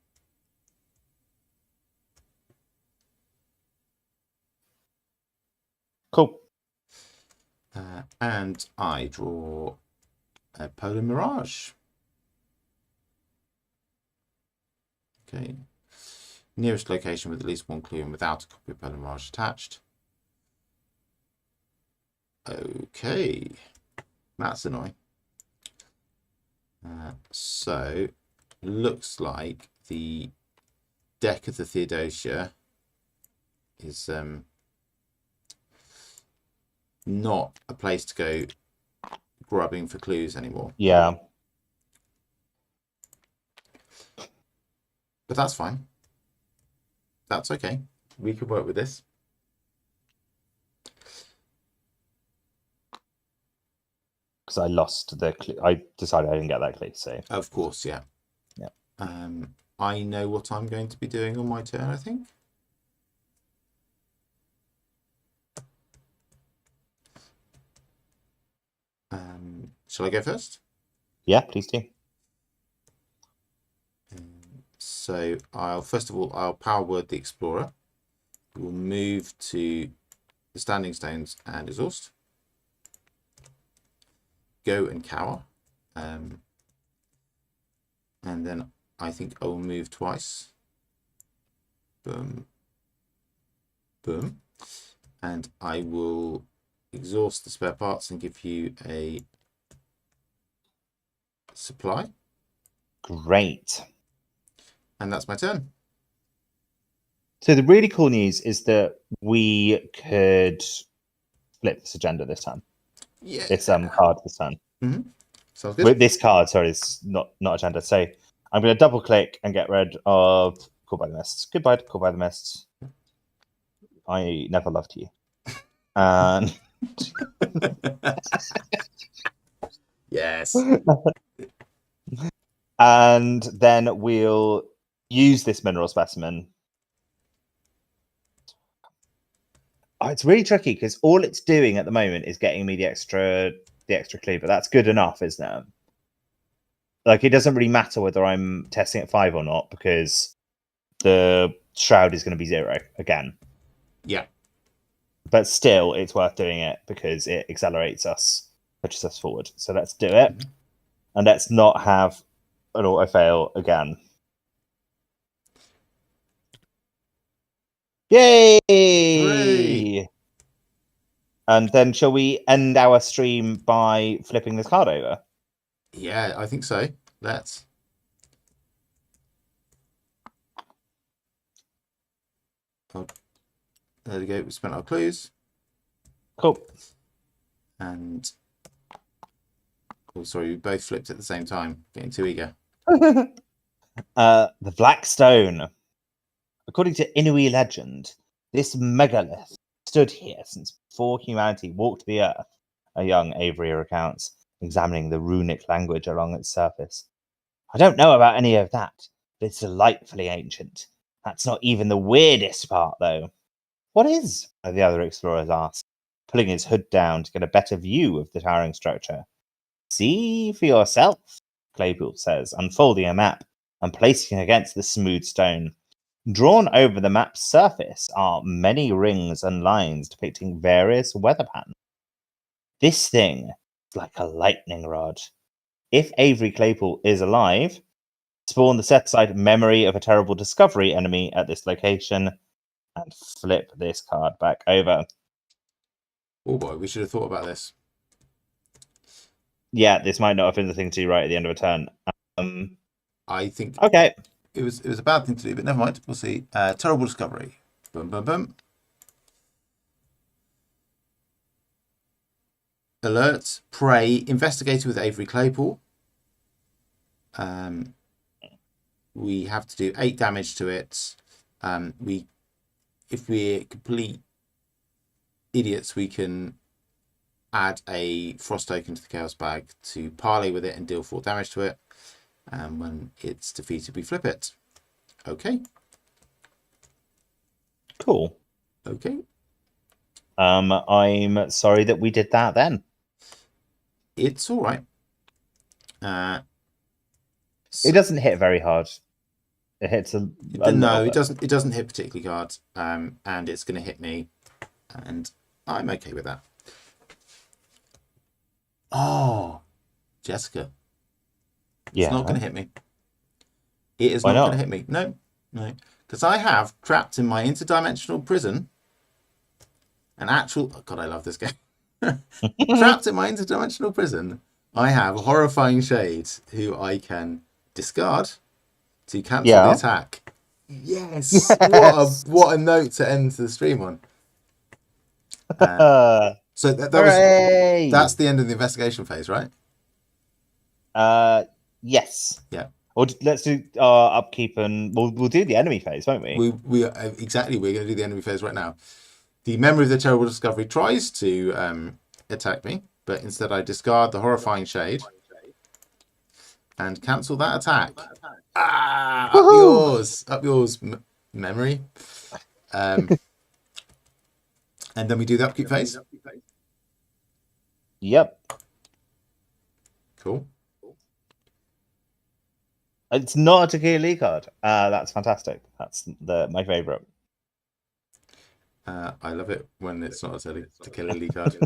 Cool.
And I draw a Fatal Mirage. Okay. Nearest location with at least one clue and without a copy of Fatal Mirage attached. Okay. That's annoying. So, looks like the deck of the Theodosia is not a place to go grubbing for clues anymore.
Yeah.
But that's fine. That's okay. We could work with this.
Because I lost the clue. I decided I didn't get that clue, so.
Of course, yeah.
Yeah.
I know what I'm going to be doing on my turn, I think. Shall I go first?
Yeah, please do.
So I'll power word the Explorer. We'll move to the Standing Stones and Exhaust. Go and Cower. And then I think I will move twice. Boom. Boom. And I will exhaust the spare parts and give you a supply.
Great.
And that's my turn.
So the really cool news is that we could flip this agenda this time.
Yeah.
This card this time.
Mm-hmm. Sounds good.
With this card, sorry, it's not agenda. So I'm going to double click and get rid of Called by the Mists. Goodbye, Called by the Mists. I never loved you. And
yes.
And then we'll use this mineral specimen. Oh, it's really tricky because all it's doing at the moment is getting me the extra clue, but that's good enough, isn't it? Like, it doesn't really matter whether I'm testing at 5 or not because the shroud is going to be 0 again.
Yeah.
But still, it's worth doing it because it accelerates us, pushes us forward. So let's do it. Mm-hmm. And let's not have an auto fail again. Yay! Hooray! And then shall we end our stream by flipping this card over?
Yeah, I think so. Let's. Oh, there we go. We spent our clues.
Cool.
And oh, sorry, we both flipped at the same time. Getting too eager.
The Black Stone. According to Inuit legend, this megalith stood here since before humanity walked the earth, a young Avery recounts, examining the runic language along its surface. I don't know about any of that, but it's delightfully ancient. That's not even the weirdest part, though. What is? The other explorers asked, pulling his hood down to get a better view of the towering structure. See for yourself, Claypool says, unfolding a map and placing it against the smooth stone. Drawn over the map's surface are many rings and lines depicting various weather patterns. This thing is like a lightning rod. If Avery Claypool is alive, spawn the set-aside memory of a terrible discovery enemy at this location and flip this card back over.
Oh boy, we should have thought about this.
Yeah, this might not have been the thing to do right at the end of a turn.
I think
okay.
It was a bad thing to do, but never mind. We'll see. Terrible discovery. Boom, boom, boom. Alert. Prey. Investigator with Avery Claypool. we have to do 8 damage to it. If we're complete idiots, we can add a frost token to the chaos bag to parley with it and deal 4 damage to it. And when it's defeated, we flip it. Okay.
Cool.
Okay.
I'm sorry that we did that then.
It's all right.
It doesn't hit very hard. It hits a
no, it doesn't. It doesn't hit particularly hard. And it's going to hit me, and I'm okay with that. Oh, Jessica.
Yeah.
It's not going to hit me. It is not going to hit me. No. Because I have trapped in my interdimensional prison an actual... Oh, God, I love this game. Trapped in my interdimensional prison, I have a horrifying shade who I can discard to cancel the attack. Yes! What a note to end the stream on. So that's the end of the investigation phase, right?
Yes.
Yeah.
Or let's do our upkeep, and we'll do the enemy phase, won't we?
Exactly. We're going to do the enemy phase right now. The memory of the terrible discovery tries to attack me, but instead I discard the horrifying shade and cancel that attack. Up yours, memory. And then we do the upkeep phase.
Yep.
Cool.
It's not a Tequila card. That's fantastic. That's my favorite.
I love it when it's not a Tequila card.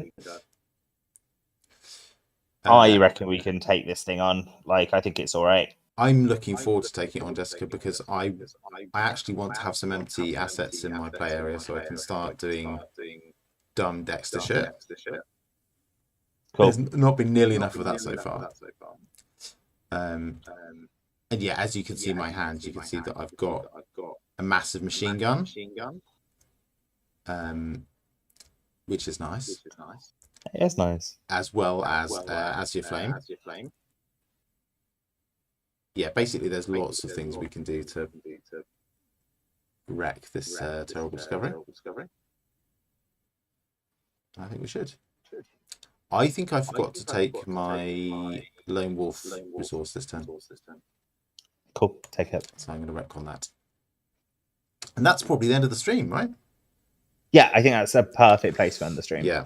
I reckon we can take this thing on. Like, I think it's all right.
I'm looking forward to taking it on, Jessica, because I actually want to have some empty assets in my play area so I can start doing dumb Dexter shit. Cool. There's not been nearly enough of that so far. And yeah, as you can see in my hand, you can see that I've got a massive machine gun, which is nice.
It is nice.
As well as your flame. Yeah, basically there's lots of things we can do to wreck this terrible discovery. I think we should. I think I forgot to take my lone wolf resource this turn.
Cool, take it.
So I'm going to wreck on that. And that's probably the end of the stream, right?
Yeah, I think that's a perfect place to end the stream.
Yeah.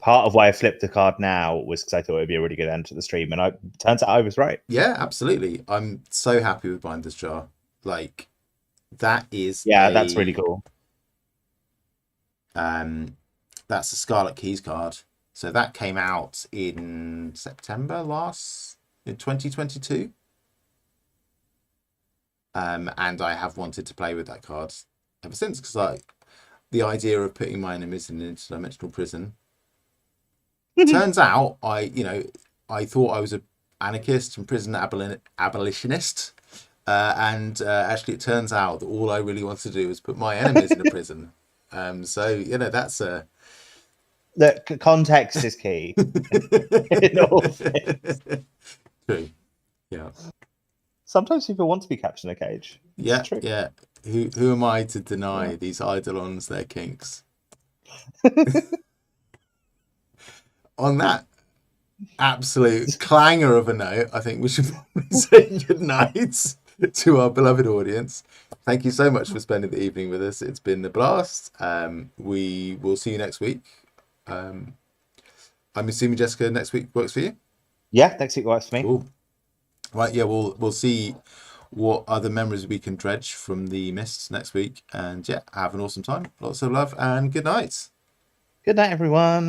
Part of why I flipped the card now was because I thought it would be a really good end to the stream, and turns out I was right.
Yeah, absolutely. I'm so happy with Binder's Jar. Like, that is...
Yeah, that's really cool.
That's a Scarlet Keys card. So that came out in September in 2022. And I have wanted to play with that card ever since, because the idea of putting my enemies in an interdimensional prison. Turns out I thought I was an anarchist and prison abolitionist, and actually it turns out that all I really wanted to do was put my enemies in a prison. So that's a...
The context is key. In all things.
True. Yeah.
Sometimes people want to be kept in a cage.
Yeah, yeah. Who am I to deny these eidolons their kinks? On that absolute clanger of a note, I think we should probably say good night to our beloved audience. Thank you so much for spending the evening with us. It's been a blast. We will see you next week. I'm assuming, Jessica, next week works for you? Yeah,
next week works for me.
Cool. Right, yeah, we'll see what other memories we can dredge from the mists next week. And yeah, have an awesome time. Lots of love and good night.
Good night, everyone.